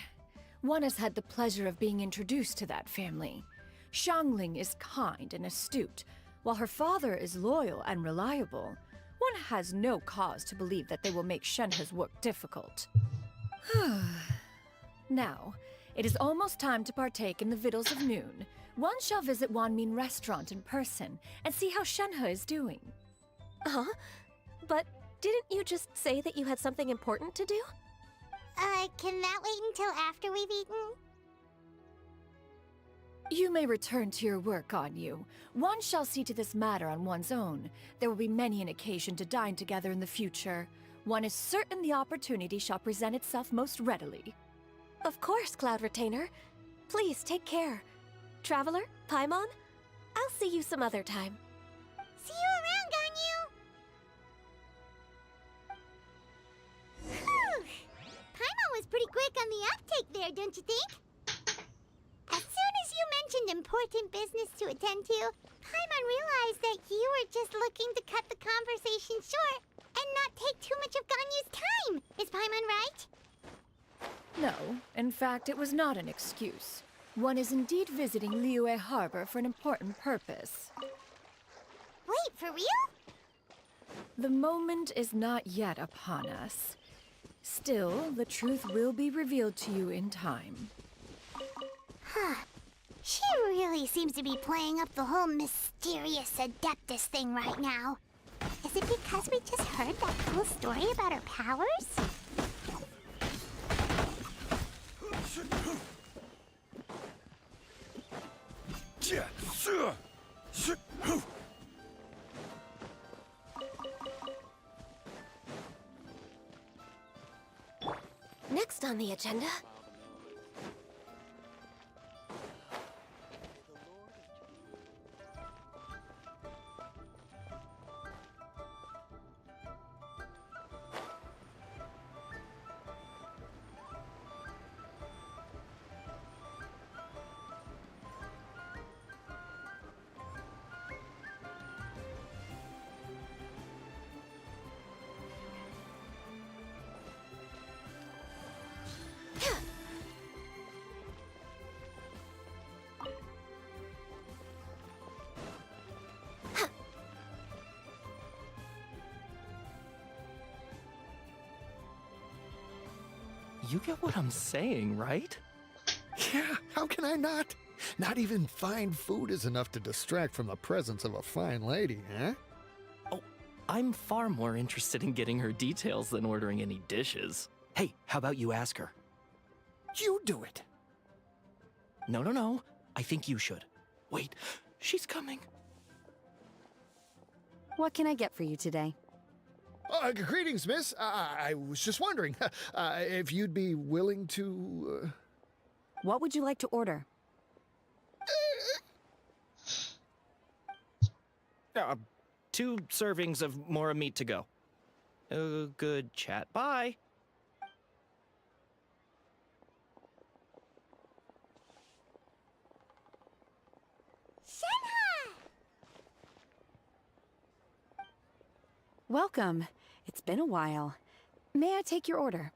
Speaker 21: One has had the pleasure of being introduced to that family. Shangling is kind and astute, while her father is loyal and reliable. One has no cause to believe that they will make Shenhe's work difficult. Now, it is almost time to partake in the victuals of noon. One shall visit Wanmin Restaurant in person and see how Shenhe is doing.
Speaker 18: Huh? But didn't you just say that you had something important to do?
Speaker 2: Can that wait until after we've eaten?
Speaker 21: You may return to your work, Ganyu. One shall see to this matter on one's own. There will be many an occasion to dine together in the future. One is certain the opportunity shall present itself most readily.
Speaker 18: Of course, Cloud Retainer. Please take care. Traveler, Paimon, I'll see you some other time.
Speaker 2: See you around, Ganyu! Whew. Paimon was pretty quick on the uptake there, don't you think? As soon as you mentioned important business to attend to, Paimon realized that you were just looking to cut the conversation short and not take too much of Ganyu's time. Is Paimon right?
Speaker 21: No, in fact, it was not an excuse. One is indeed visiting Liyue Harbor for an important purpose.
Speaker 2: Wait, for real?
Speaker 21: The moment is not yet upon us. Still, the truth will be revealed to you in time.
Speaker 2: Huh. She really seems to be playing up the whole mysterious Adeptus thing right now. Is it because we just heard that cool story about her powers?
Speaker 18: Next on the agenda...
Speaker 7: You get what I'm saying, right?
Speaker 11: Yeah, how can I not? Not even fine food is enough to distract from the presence of a fine lady, huh?
Speaker 7: Oh, I'm far more interested in getting her details than ordering any dishes. Hey, how about you ask her?
Speaker 11: You do it.
Speaker 7: No. I think you should. Wait, she's coming.
Speaker 22: What can I get for you today?
Speaker 11: Greetings, miss. I was just wondering if you'd be willing to...
Speaker 22: What would you like to order?
Speaker 7: 2 servings of more meat to go. Good chat. Bye.
Speaker 22: Welcome. It's been a while. May I take your order?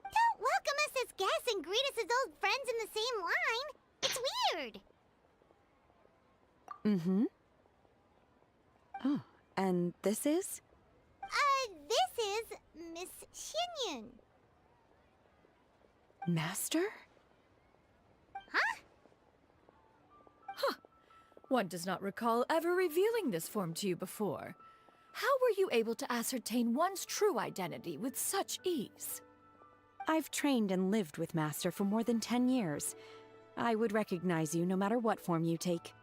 Speaker 2: Don't welcome us as guests and greet us as old friends in the same line. It's weird.
Speaker 22: Mm-hmm. Oh, and this is?
Speaker 2: This is Miss Xinyun.
Speaker 22: Master?
Speaker 2: Huh?
Speaker 21: One does not recall ever revealing this form to you before. How were you able to ascertain one's true identity with such ease?
Speaker 22: I've trained and lived with Master for more than 10 years. I would recognize you no matter what form you take.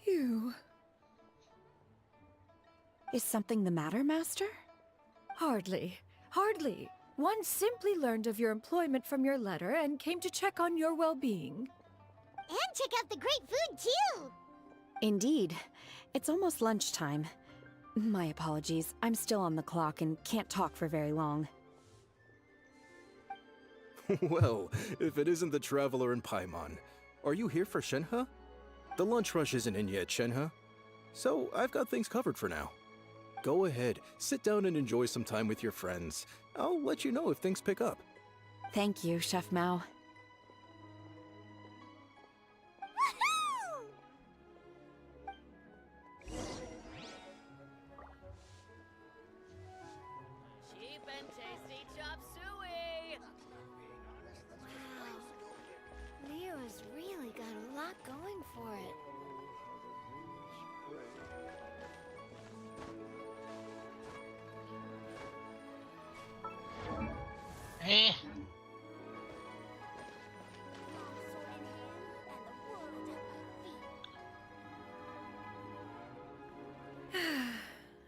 Speaker 21: You...
Speaker 22: Is something the matter, Master?
Speaker 21: Hardly. One simply learned of your employment from your letter and came to check on your well-being.
Speaker 2: And check out the great food, too!
Speaker 22: Indeed. It's almost lunchtime. My apologies. I'm still on the clock and can't talk for very long.
Speaker 23: Well, if it isn't the Traveler in Paimon. Are you here for Shenhe? The lunch rush isn't in yet, Shenhe. So, I've got things covered for now. Go ahead, sit down and enjoy some time with your friends. I'll let you know if things pick up.
Speaker 22: Thank you, Chef Mao.
Speaker 12: Cheap and tasty chop suey!
Speaker 14: Wow. Leo's really got a lot going for it.
Speaker 1: Eh.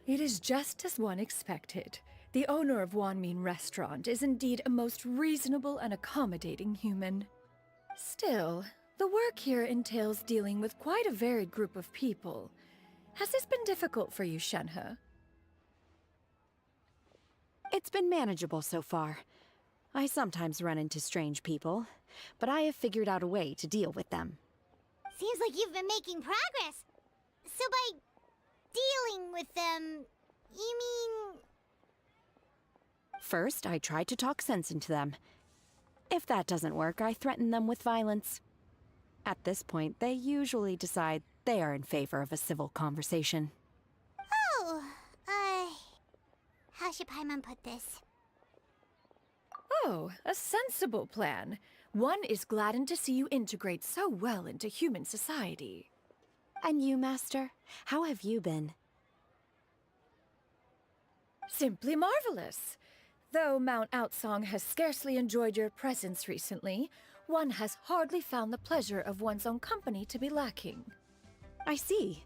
Speaker 21: It is just as one expected. The owner of Wanmin Restaurant is indeed a most reasonable and accommodating human. Still, the work here entails dealing with quite a varied group of people. Has this been difficult for you, Shenhe?
Speaker 22: It's been manageable so far. I sometimes run into strange people, but I have figured out a way to deal with them.
Speaker 2: Seems like you've been making progress. So by dealing with them, you mean...
Speaker 22: First, I try to talk sense into them. If that doesn't work, I threaten them with violence. At this point, they usually decide they are in favor of a civil conversation.
Speaker 2: Oh, how should Paimon put this?
Speaker 21: Oh, a sensible plan. One is gladdened to see you integrate so well into human society.
Speaker 22: And you, Master? How have you been?
Speaker 21: Simply marvelous. Though Mount Outsong has scarcely enjoyed your presence recently, one has hardly found the pleasure of one's own company to be lacking.
Speaker 22: I see.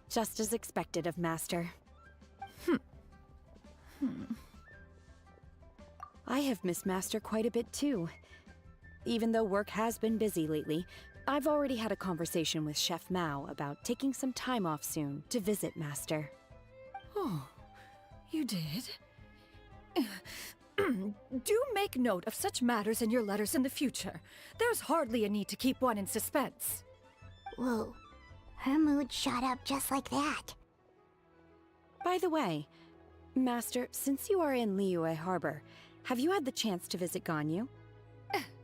Speaker 22: Just as expected of Master. I have missed Master quite a bit too. Even though work has been busy lately, I've already had a conversation with Chef Mao about taking some time off soon to visit Master.
Speaker 21: Oh, you did? Do make note of such matters in your letters in the future. There's hardly a need to keep one in suspense.
Speaker 2: Whoa, her mood shot up just like that.
Speaker 22: By the way, Master, since you are in Liyue Harbor, have you had the chance to visit Ganyu?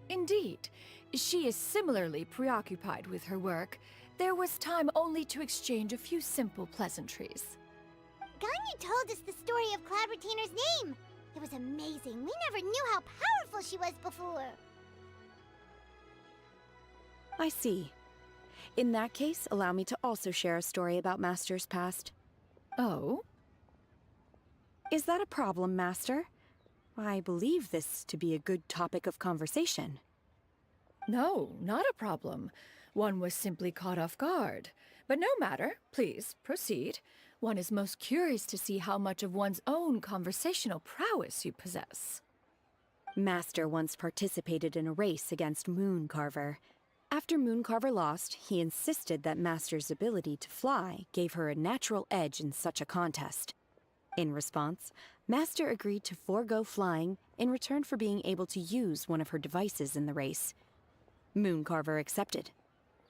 Speaker 21: Indeed. She is similarly preoccupied with her work. There was time only to exchange a few simple pleasantries.
Speaker 2: Ganyu told us the story of Cloud Retainer's name. It was amazing. We never knew how powerful she was before.
Speaker 22: I see. In that case, allow me to also share a story about Master's past.
Speaker 21: Oh?
Speaker 22: Is that a problem, Master? I believe this to be a good topic of conversation.
Speaker 21: No, not a problem. One was simply caught off guard. But no matter. Please, proceed. One is most curious to see how much of one's own conversational prowess you possess.
Speaker 22: Master once participated in a race against Mooncarver. After Mooncarver lost, he insisted that Master's ability to fly gave her a natural edge in such a contest. In response, Master agreed to forego flying in return for being able to use one of her devices in the race. Mooncarver accepted,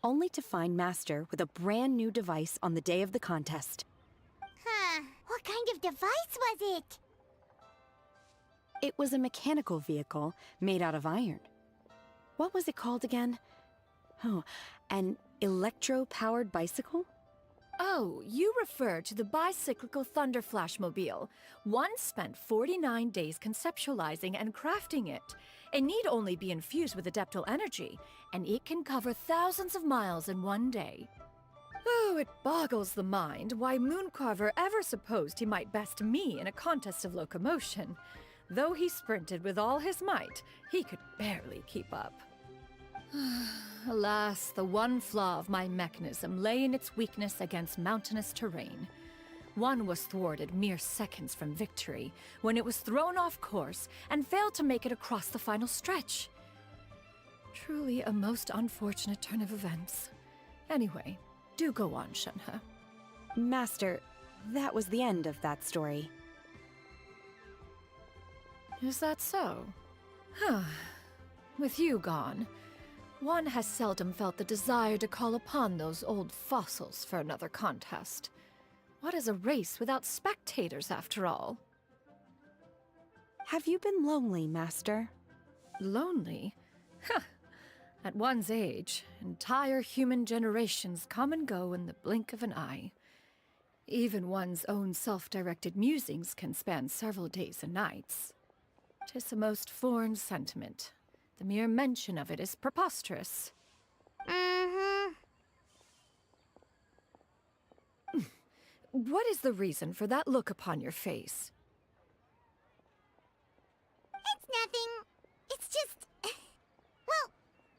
Speaker 22: only to find Master with a brand new device on the day of the contest.
Speaker 2: Huh. What kind of device was it?
Speaker 22: It was a mechanical vehicle made out of iron. What was it called again? Oh, an electro-powered bicycle?
Speaker 21: Oh, you refer to the bicyclical Thunderflashmobile. One spent 49 days conceptualizing and crafting it. It need only be infused with adeptal energy, and it can cover thousands of miles in one day. Oh, it boggles the mind why Mooncarver ever supposed he might best me in a contest of locomotion. Though he sprinted with all his might, he could barely keep up. Alas, the one flaw of my mechanism lay in its weakness against mountainous terrain. One was thwarted mere seconds from victory, when it was thrown off course and failed to make it across the final stretch. Truly a most unfortunate turn of events. Anyway, do go on, Shenhe.
Speaker 22: Master, that was the end of that story.
Speaker 21: Is that so? Huh. With you gone, one has seldom felt the desire to call upon those old fossils for another contest. What is a race without spectators, after all?
Speaker 22: Have you been lonely, Master?
Speaker 21: Lonely? Huh. At one's age, entire human generations come and go in the blink of an eye. Even one's own self-directed musings can span several days and nights. 'Tis a most foreign sentiment. The mere mention of it is preposterous. What is the reason for that look upon your face?
Speaker 2: It's nothing. It's just... Well,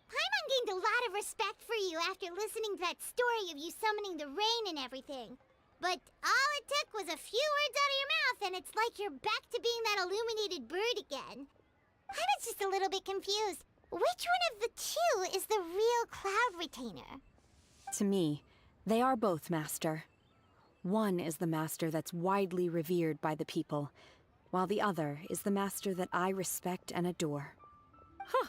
Speaker 2: Paimon gained a lot of respect for you after listening to that story of you summoning the rain and everything. But all it took was a few words out of your mouth and it's like you're back to being that illuminated bird again. Paimon's just a little bit confused. Which one of the two is the real Cloud Retainer?
Speaker 22: To me, they are both, Master. One is the master that's widely revered by the people, while the other is the master that I respect and adore.
Speaker 21: Huh.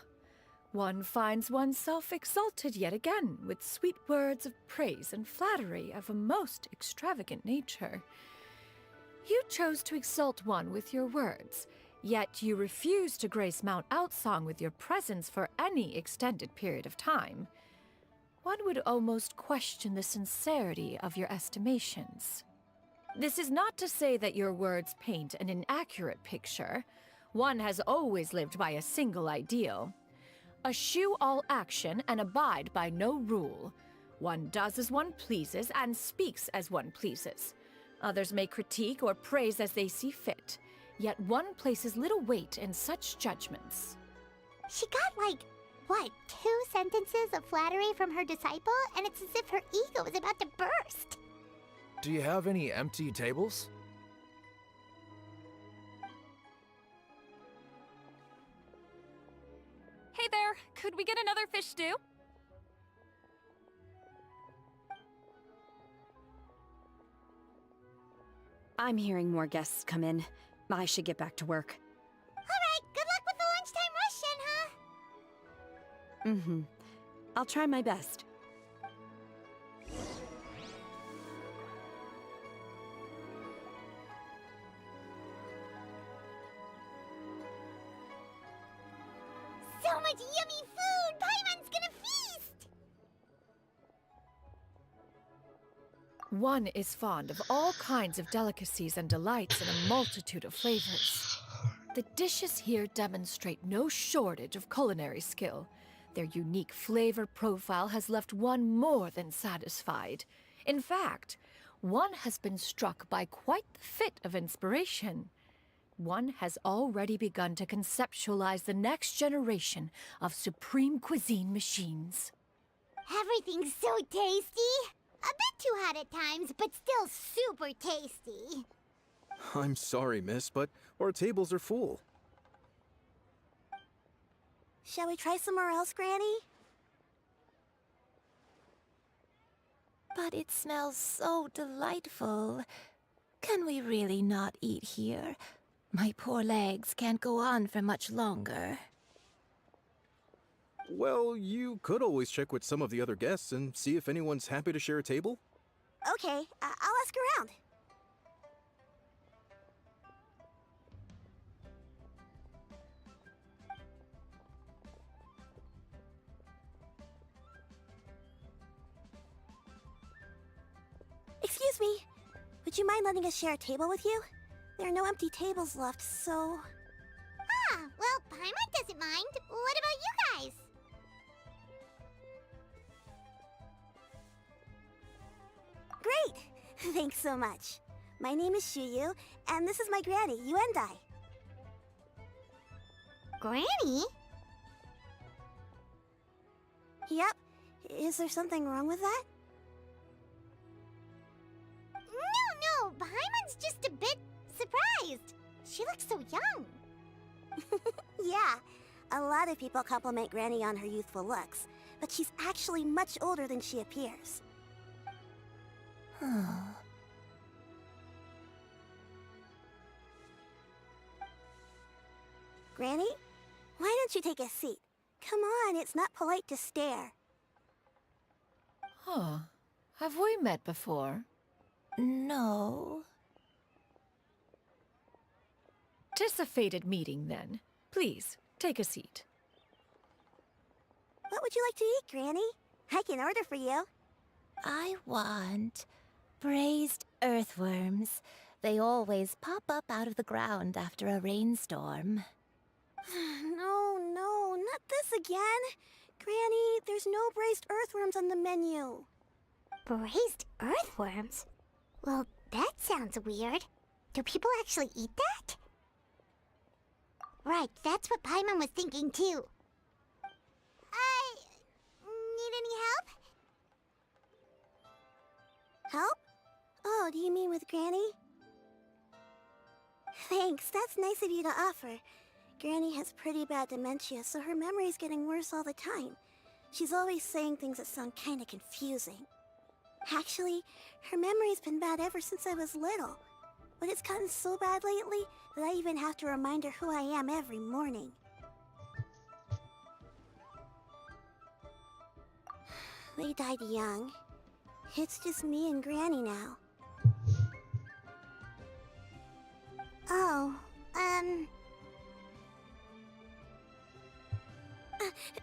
Speaker 21: One finds oneself exalted yet again with sweet words of praise and flattery of a most extravagant nature. You chose to exalt one with your words, yet you refuse to grace Mount Outsong with your presence for any extended period of time. One would almost question the sincerity of your estimations. This is not to say that your words paint an inaccurate picture. One has always lived by a single ideal. Eschew all action and abide by no rule. One does as one pleases and speaks as one pleases. Others may critique or praise as they see fit, yet one places little weight in such judgments.
Speaker 2: She got like... what, 2 sentences of flattery from her disciple, and it's as if her ego is about to burst.
Speaker 6: Do you have any empty tables?
Speaker 15: Hey there, could we get another fish stew?
Speaker 22: I'm hearing more guests come in. I should get back to work.
Speaker 2: Alright, good luck with the lunchtime rush, Shenhe.
Speaker 22: I'll try my best.
Speaker 2: So much yummy food! Paimon's gonna feast!
Speaker 21: One is fond of all kinds of delicacies and delights in a multitude of flavors. The dishes here demonstrate no shortage of culinary skill. Their unique flavor profile has left one more than satisfied. In fact, one has been struck by quite the fit of inspiration. One has already begun to conceptualize the next generation of supreme cuisine machines.
Speaker 2: Everything's so tasty. A bit too hot at times, but still super tasty.
Speaker 23: I'm sorry, miss, but our tables are full.
Speaker 2: Shall we try somewhere else, Granny?
Speaker 8: But it smells so delightful. Can we really not eat here? My poor legs can't go on for much longer.
Speaker 23: Well, you could always check with some of the other guests and see if anyone's happy to share a table.
Speaker 2: Okay, I'll ask around. Excuse me. Would you mind letting us share a table with you? There are no empty tables left, so... Ah, well, Paimon doesn't mind. What about you guys? Great! Thanks so much. My name is Shuyu, and this is my granny, Yuendai. Granny? Yep. Is there something wrong with that? No, Paimon's just a bit surprised. She looks so young. Yeah, a lot of people compliment Granny on her youthful looks, but she's actually much older than she appears. Granny, why don't you take a seat? Come on, it's not polite to stare.
Speaker 21: Huh. Have we met before?
Speaker 8: No.
Speaker 21: 'Tis a fated meeting, then. Please, take a seat.
Speaker 2: What would you like to eat, Granny? I can order for you.
Speaker 8: I want braised earthworms. They always pop up out of the ground after a rainstorm.
Speaker 2: No, not this again. Granny, there's no braised earthworms on the menu. Braised earthworms? Well, that sounds weird. Do people actually eat that? Right, that's what Paimon was thinking too. Need any help? Help? Oh, do you mean with Granny? Thanks, that's nice of you to offer. Granny has pretty bad dementia, so her memory's getting worse all the time. She's always saying things that sound kinda confusing. Actually, her memory's been bad ever since I was little. But it's gotten so bad lately that I even have to remind her who I am every morning. They died young. It's just me and Granny now. Oh,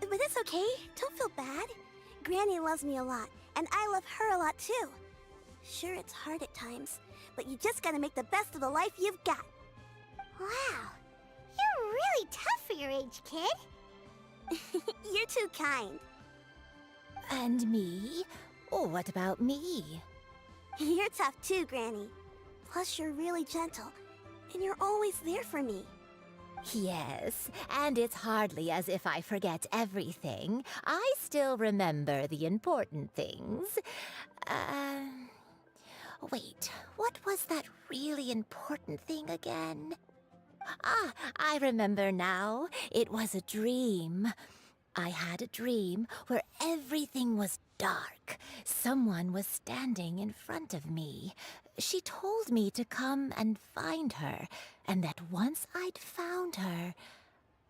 Speaker 2: but it's okay. Don't feel bad. Granny loves me a lot, and I love her a lot too. Sure, it's hard at times, but you just gotta make the best of the life you've got. Wow, you're really tough for your age, kid. You're too kind.
Speaker 8: And me? Oh, what about me?
Speaker 2: You're tough too, Granny. Plus, you're really gentle, and you're always there for me.
Speaker 8: Yes, and it's hardly as if I forget everything. I still remember the important things. Wait, what was that really important thing again? Ah, I remember now. It was a dream. I had a dream where everything was dark. Someone was standing in front of me. She told me to come and find her, and that once I'd found her,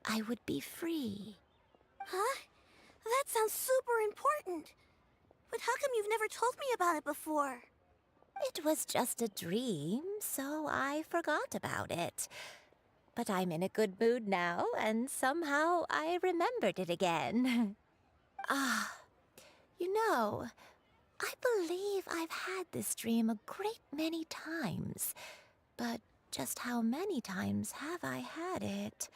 Speaker 8: I would be free.
Speaker 2: Huh? That sounds super important. But how come you've never told me about it before?
Speaker 8: It was just a dream, so I forgot about it. But I'm in a good mood now, and somehow I remembered it again. You know, I believe I've had this dream a great many times, but just how many times have I had it?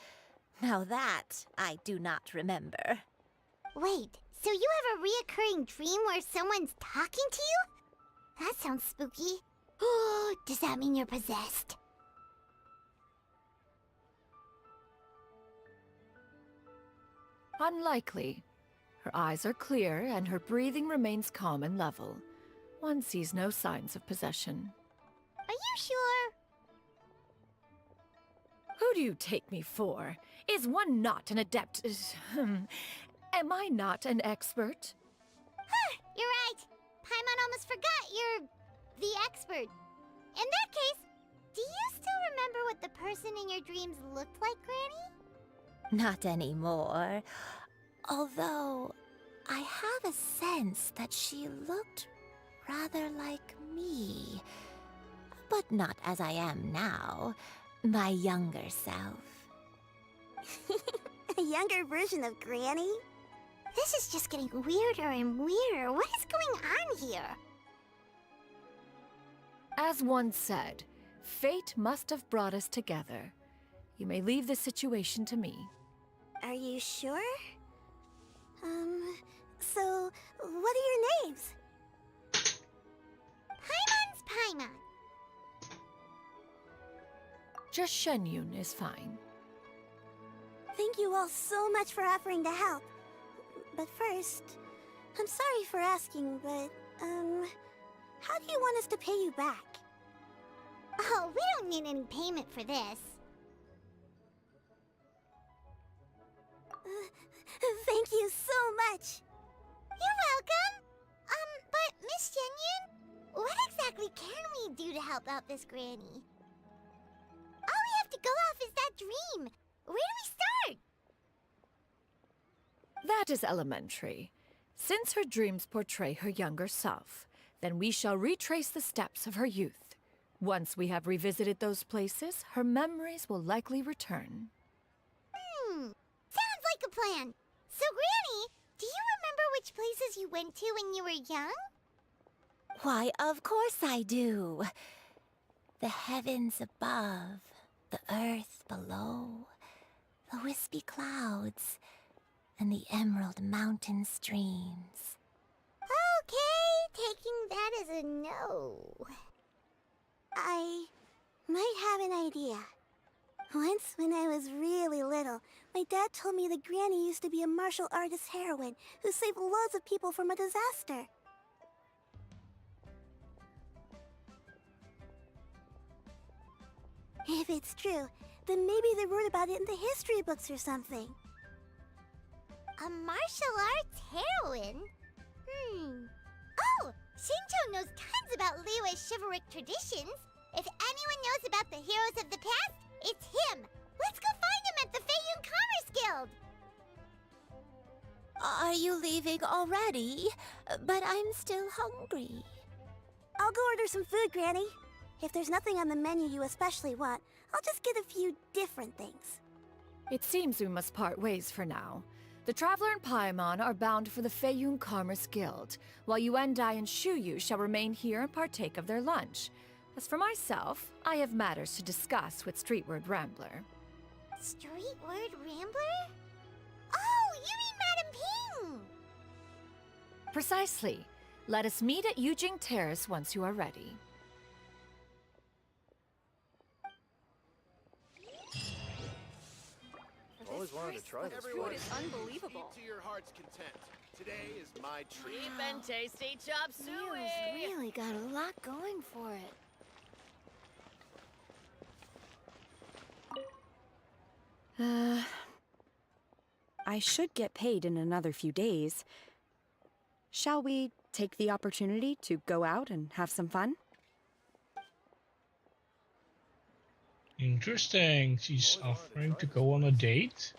Speaker 8: Now that I do not remember.
Speaker 2: Wait, so you have a reoccurring dream where someone's talking to you? That sounds spooky. Oh, does that mean you're possessed?
Speaker 21: Unlikely. Her eyes are clear and her breathing remains calm and level. One sees no signs of possession.
Speaker 2: Are you sure?
Speaker 21: Who do you take me for? Is one not an adept? Am I not an expert?
Speaker 2: Huh, you're right. Paimon almost forgot you're the expert. In that case, do you still remember what the person in your dreams looked like, Granny?
Speaker 8: Not anymore. Although, I have a sense that she looked rather like me. But not as I am now. My younger self.
Speaker 2: A younger version of Granny? This is just getting weirder and weirder. What is going on here?
Speaker 21: As one said, fate must have brought us together. You may leave the situation to me.
Speaker 2: Are you sure? So, what are your names? Paimon's Paimon.
Speaker 21: Just Shenyun is fine.
Speaker 2: Thank you all so much for offering to help. But first, I'm sorry for asking, but, how do you want us to pay you back? Oh, we don't need any payment for this. Thank you so much. You're welcome. But Miss Shenyun, what exactly can we do to help out this granny? All we have to go off is that dream. Where do we start?
Speaker 21: That is elementary. Since her dreams portray her younger self, then we shall retrace the steps of her youth. Once we have revisited those places, her memories will likely return.
Speaker 2: Sounds like a plan. So, Granny, do you remember which places you went to when you were young?
Speaker 8: Why, of course I do. The heavens above, the earth below, the wispy clouds, and the emerald mountain streams.
Speaker 2: Okay, taking that as a no. I might have an idea. Once, when I was really little, my dad told me that Granny used to be a martial artist heroine who saved loads of people from a disaster. If it's true, then maybe they wrote about it in the history books or something. A martial arts heroine? Oh, Shinto knows tons about Liyue's chivalric traditions. If anyone knows about the heroes of the past, it's him. Let's go find him at the Feiyun Commerce Guild.
Speaker 8: Are you leaving already? But I'm still hungry.
Speaker 2: I'll go order some food, Granny. If there's nothing on the menu you especially want, I'll just get a few different things.
Speaker 21: It seems we must part ways for now. The Traveler and Paimon are bound for the Feiyun Commerce Guild, while Yuendai and Shuyu shall remain here and partake of their lunch. As for myself, I have matters to discuss with Streetward Rambler.
Speaker 2: Streetward Rambler? Oh, you mean Madame Ping!
Speaker 21: Precisely. Let us meet at Yujing Terrace once you are ready.
Speaker 6: Always wanted to try this
Speaker 12: Everyone
Speaker 6: place.
Speaker 12: is unbelievable. Eat to your heart's content. Today is my treat.
Speaker 3: Cheap and tasty chop suey.
Speaker 2: Really got a lot going for it.
Speaker 22: I should get paid in another few days. Shall we take the opportunity to go out and have some fun?
Speaker 1: Interesting. She's offering to go on a date?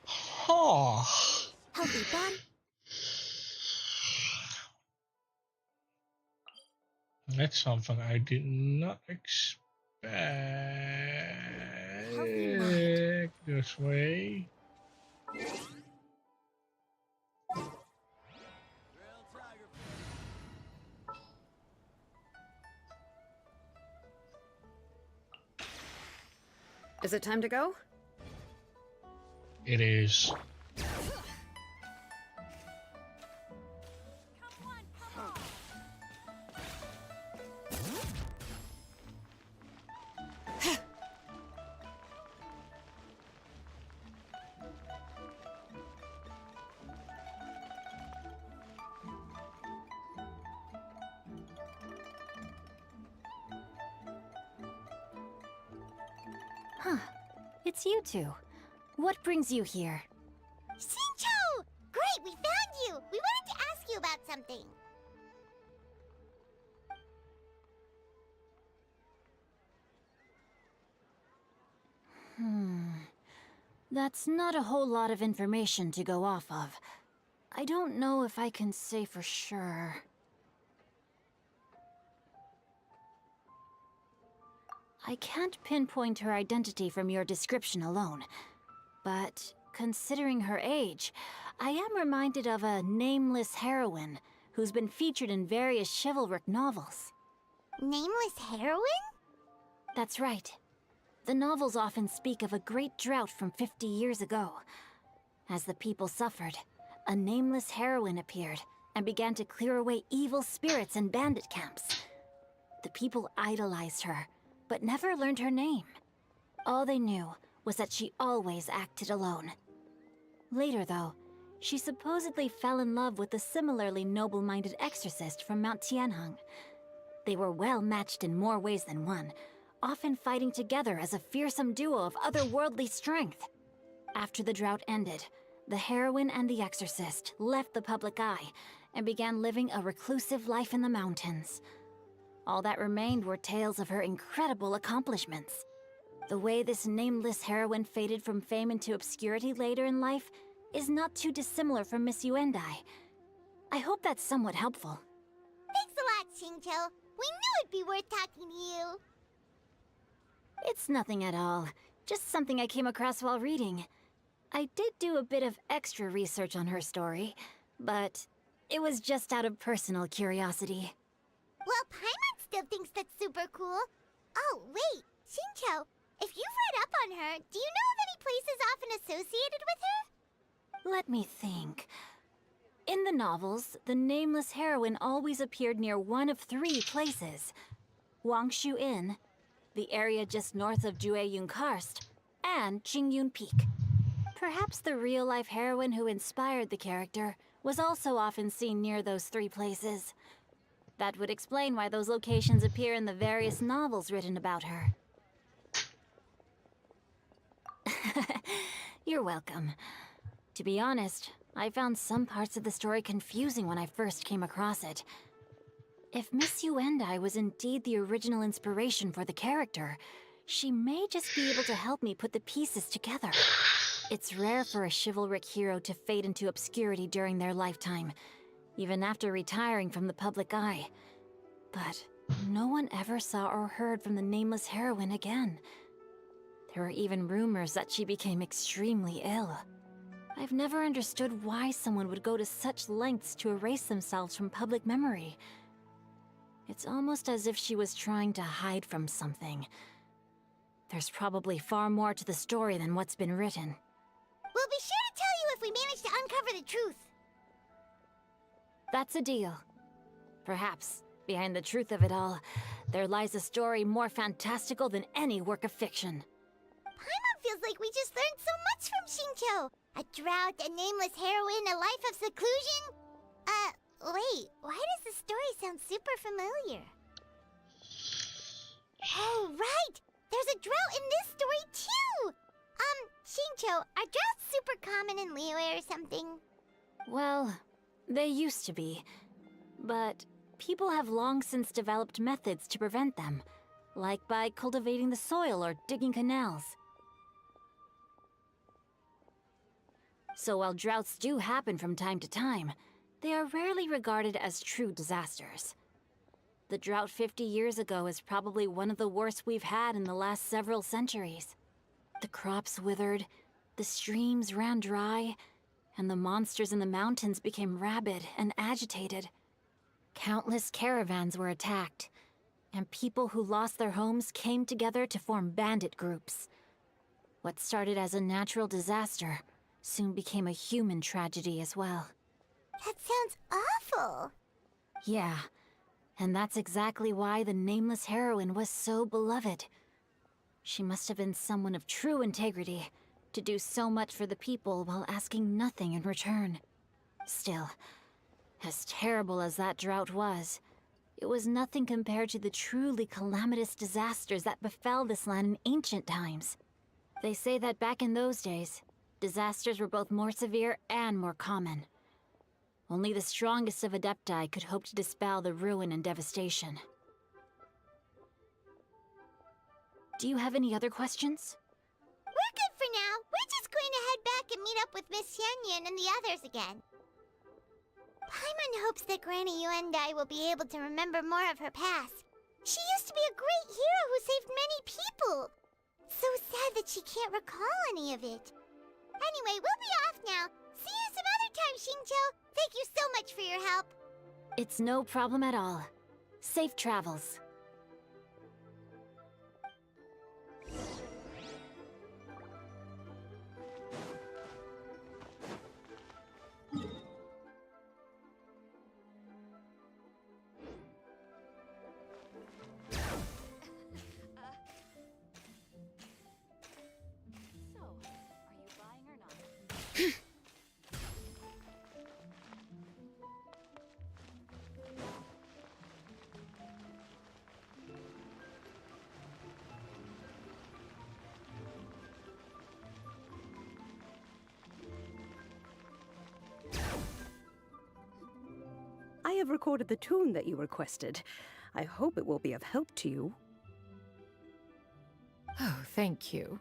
Speaker 1: Huh.
Speaker 2: Healthy fun.
Speaker 1: That's something I did not expect this way.
Speaker 3: Is it time to go?
Speaker 1: It is.
Speaker 2: Huh. It's you two. What brings you here?
Speaker 14: Shincho! Great, we found you! We wanted to ask you about something.
Speaker 2: That's not a whole lot of information to go off of. I don't know if I can say for sure. I can't pinpoint her identity from your description alone, but considering her age, I am reminded of a nameless heroine who's been featured in various chivalric novels.
Speaker 14: Nameless heroine?
Speaker 2: That's right. The novels often speak of a great drought from 50 years ago. As the people suffered, a nameless heroine appeared and began to clear away evil spirits in bandit camps. The people idolized her, but never learned her name. All they knew was that she always acted alone. Later, though, she supposedly fell in love with a similarly noble-minded exorcist from Mount Tianheng. They were well matched in more ways than one, often fighting together as a fearsome duo of otherworldly strength. After the drought ended, the heroine and the exorcist left the public eye and began living a reclusive life in the mountains. All that remained were tales of her incredible accomplishments. The way this nameless heroine faded from fame into obscurity later in life is not too dissimilar from Miss Yuendai. I hope that's somewhat helpful.
Speaker 14: Thanks a lot, Shincho. We knew it'd be worth talking to you.
Speaker 2: It's nothing at all. Just something I came across while reading. I did do a bit of extra research on her story, but it was just out of personal curiosity.
Speaker 14: Well, Paimon still thinks that's super cool. Oh, wait, Shincho, if you've read up on her, do you know of any places often associated with her?
Speaker 2: Let me think. In the novels, the nameless heroine always appeared near one of 3 places. Wangshu Inn, the area just north of Jueyun Karst, and Qingyun Peak. Perhaps the real-life heroine who inspired the character was also often seen near those 3 places. That would explain why those locations appear in the various novels written about her. You're welcome. To be honest, I found some parts of the story confusing when I first came across it. If Miss Yuendai was indeed the original inspiration for the character, she may just be able to help me put the pieces together. It's rare for a chivalric hero to fade into obscurity during their lifetime, even after retiring from the public eye. But no one ever saw or heard from the nameless heroine again. There were even rumors that she became extremely ill. I've never understood why someone would go to such lengths to erase themselves from public memory. It's almost as if she was trying to hide from something. There's probably far more to the story than what's been written.
Speaker 14: We'll be sure to tell you if we manage to uncover the truth.
Speaker 2: That's a deal. Perhaps, behind the truth of it all, there lies a story more fantastical than any work of fiction.
Speaker 14: Paimon feels like we just learned so much from Shincho. A drought, a nameless heroine, a life of seclusion. Wait, why does the story sound super familiar? Oh, right! There's a drought in this story, too! Shincho, are droughts super common in Liyue or something?
Speaker 2: Well, they used to be. But people have long since developed methods to prevent them, like by cultivating the soil or digging canals. So while droughts do happen from time to time, they are rarely regarded as true disasters. The drought 50 years ago is probably one of the worst we've had in the last several centuries. The crops withered, the streams ran dry, and the monsters in the mountains became rabid and agitated. Countless caravans were attacked, and people who lost their homes came together to form bandit groups.
Speaker 9: What started as a natural disaster soon became a human tragedy as well.
Speaker 2: That sounds awful.
Speaker 9: Yeah, and that's exactly why the nameless heroine was so beloved. She must have been someone of true integrity, to do so much for the people while asking nothing in return. Still, as terrible as that drought was, it was nothing compared to the truly calamitous disasters that befell this land in ancient times. They say that back in those days, disasters were both more severe and more common. Only the strongest of Adepti could hope to dispel the ruin and devastation. Do you have any other questions?
Speaker 2: We're good for now. We're just going to head back and meet up with Miss Xianyan and the others again. Paimon hopes that Granny Yuendai will be able to remember more of her past. She used to be a great hero who saved many people. So sad that she can't recall any of it. Anyway, we'll be off now. See you some other time, Xingqiu. Thank you so much for your help.
Speaker 9: It's no problem at all. Safe travels.
Speaker 16: I have recorded the tune that you requested. I hope it will be of help to you.
Speaker 21: Oh, thank you.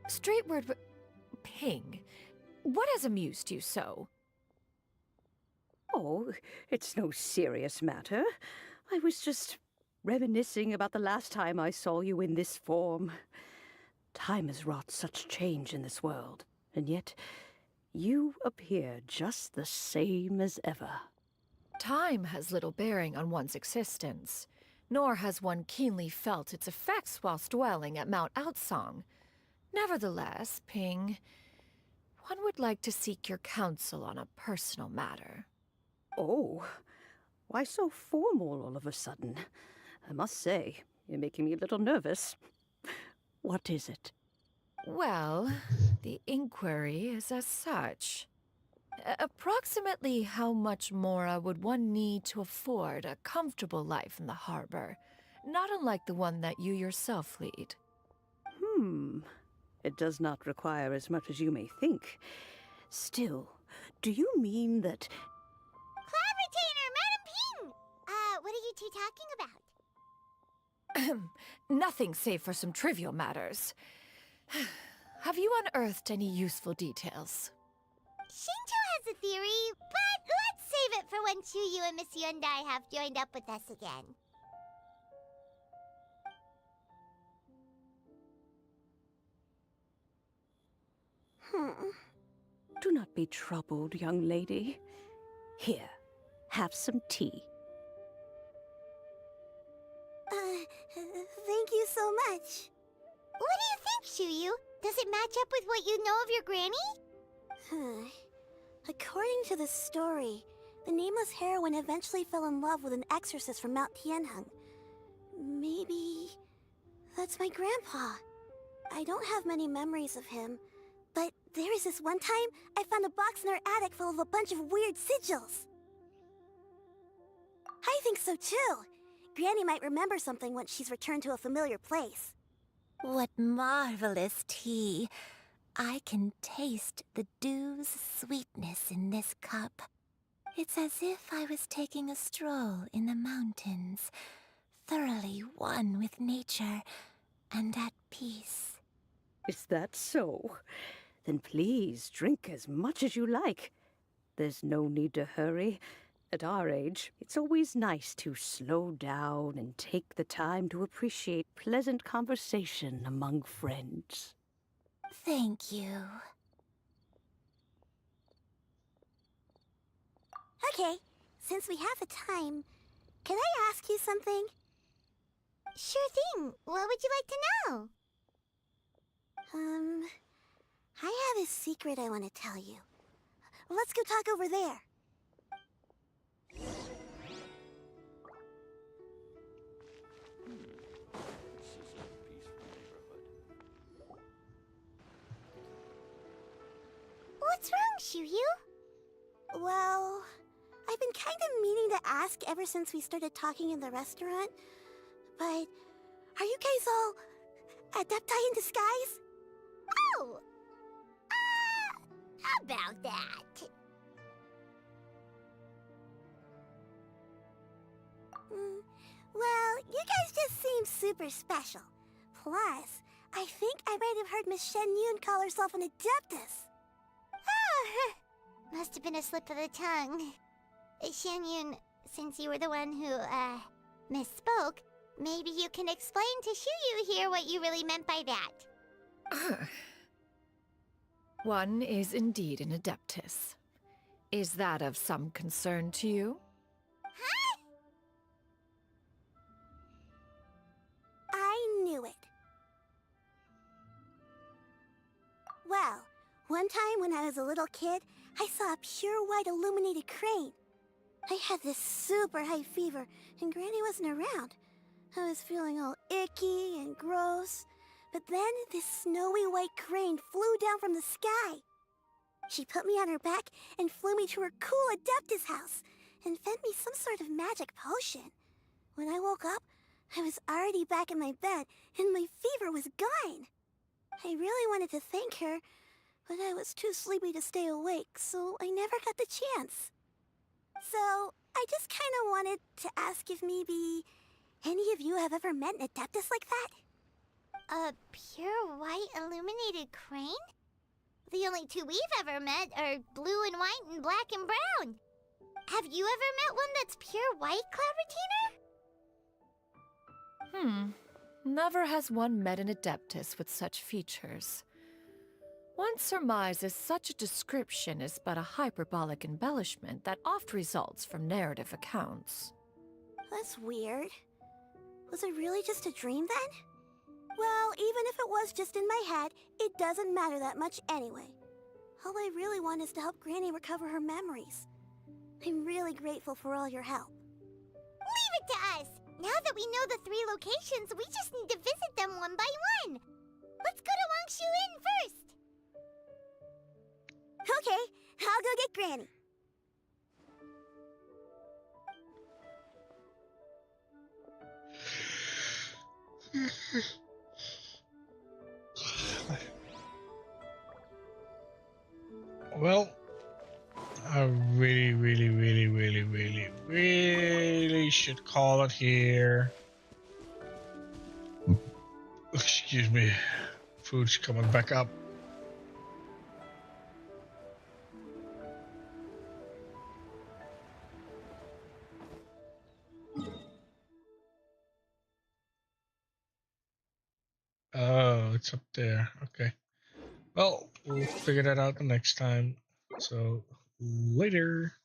Speaker 21: Straight word, Ping. What has amused you so?
Speaker 16: Oh, it's no serious matter. I was just reminiscing about the last time I saw you in this form. Time has wrought such change in this world, and yet you appear just the same as ever.
Speaker 21: Time has little bearing on one's existence, nor has one keenly felt its effects whilst dwelling at Mount Outsong. Nevertheless, Ping, one would like to seek your counsel on a personal matter.
Speaker 16: Oh, why so formal all of a sudden? I must say, you're making me a little nervous. What is it?
Speaker 21: Well, the inquiry is as such. Approximately how much more would one need to afford a comfortable life in the harbor, not unlike the one that you yourself lead?
Speaker 16: It does not require as much as you may think. Still, do you mean that...
Speaker 2: Cloud Retainer, Madam Ping! What are you two talking about?
Speaker 21: Nothing save for some trivial matters. Have you unearthed any useful details?
Speaker 2: Xingqiu has a theory, but let's save it for when Chuyu and Miss Yuendai have joined up with us again.
Speaker 16: Do not be troubled, young lady. Here, have some tea.
Speaker 2: Thank you so much. What do you think, Chuyu? Does it match up with what you know of your granny? According to the story, the nameless heroine eventually fell in love with an exorcist from Mount Tianheng. Maybe that's my grandpa. I don't have many memories of him, but there was this one time I found a box in our attic full of a bunch of weird sigils. I think so too. Granny might remember something once she's returned to a familiar place.
Speaker 8: What marvelous tea. I can taste the dew's sweetness in this cup. It's as if I was taking a stroll in the mountains, thoroughly one with nature and at peace.
Speaker 16: Is that so? Then please drink as much as you like. There's no need to hurry. At our age, it's always nice to slow down and take the time to appreciate pleasant conversation among friends.
Speaker 8: Thank you.
Speaker 2: Okay, since we have the time, can I ask you something? Sure thing. What would you like to know? I have a secret I want to tell you. Let's go talk over there. What's wrong, Shiryu? Well, I've been kind of meaning to ask ever since we started talking in the restaurant, but are you guys all adepti in disguise? Oh! How about that? Well, you guys just seem super special. Plus, I think I might have heard Miss Shen Yun call herself an adeptus. Oh, must have been a slip of the tongue. Shen Yun, since you were the one who, misspoke, maybe you can explain to Shiryu here what you really meant by that.
Speaker 21: One is indeed an adeptus. Is that of some concern to you?
Speaker 2: Huh? I knew it. Well, one time when I was a little kid, I saw a pure white illuminated crane. I had this super high fever, and Granny wasn't around. I was feeling all icky and gross. But then this snowy white crane flew down from the sky. She put me on her back and flew me to her cool Adeptus house and fed me some sort of magic potion. When I woke up, I was already back in my bed and my fever was gone. I really wanted to thank her, but I was too sleepy to stay awake, so I never got the chance. So I just kind of wanted to ask if maybe any of you have ever met an Adeptus like that? A pure white illuminated crane? The only two we've ever met are blue and white and black and brown. Have you ever met one that's pure white, Cloud Retainer?
Speaker 21: Never has one met an adeptus with such features. One surmises such a description is but a hyperbolic embellishment that oft results from narrative accounts.
Speaker 2: That's weird. Was it really just a dream then? Well, even if it was just in my head, it doesn't matter that much anyway. All I really want is to help Granny recover her memories. I'm really grateful for all your help. Leave it to us! Now that we know the 3 locations, we just need to visit them one by one. Let's go to Wangshu Inn first. Okay, I'll go get Granny.
Speaker 1: Well, I really should call it here. Excuse me. Food's coming back up. Oh, it's up there. Okay. Well, we'll figure that out the next time. So, later.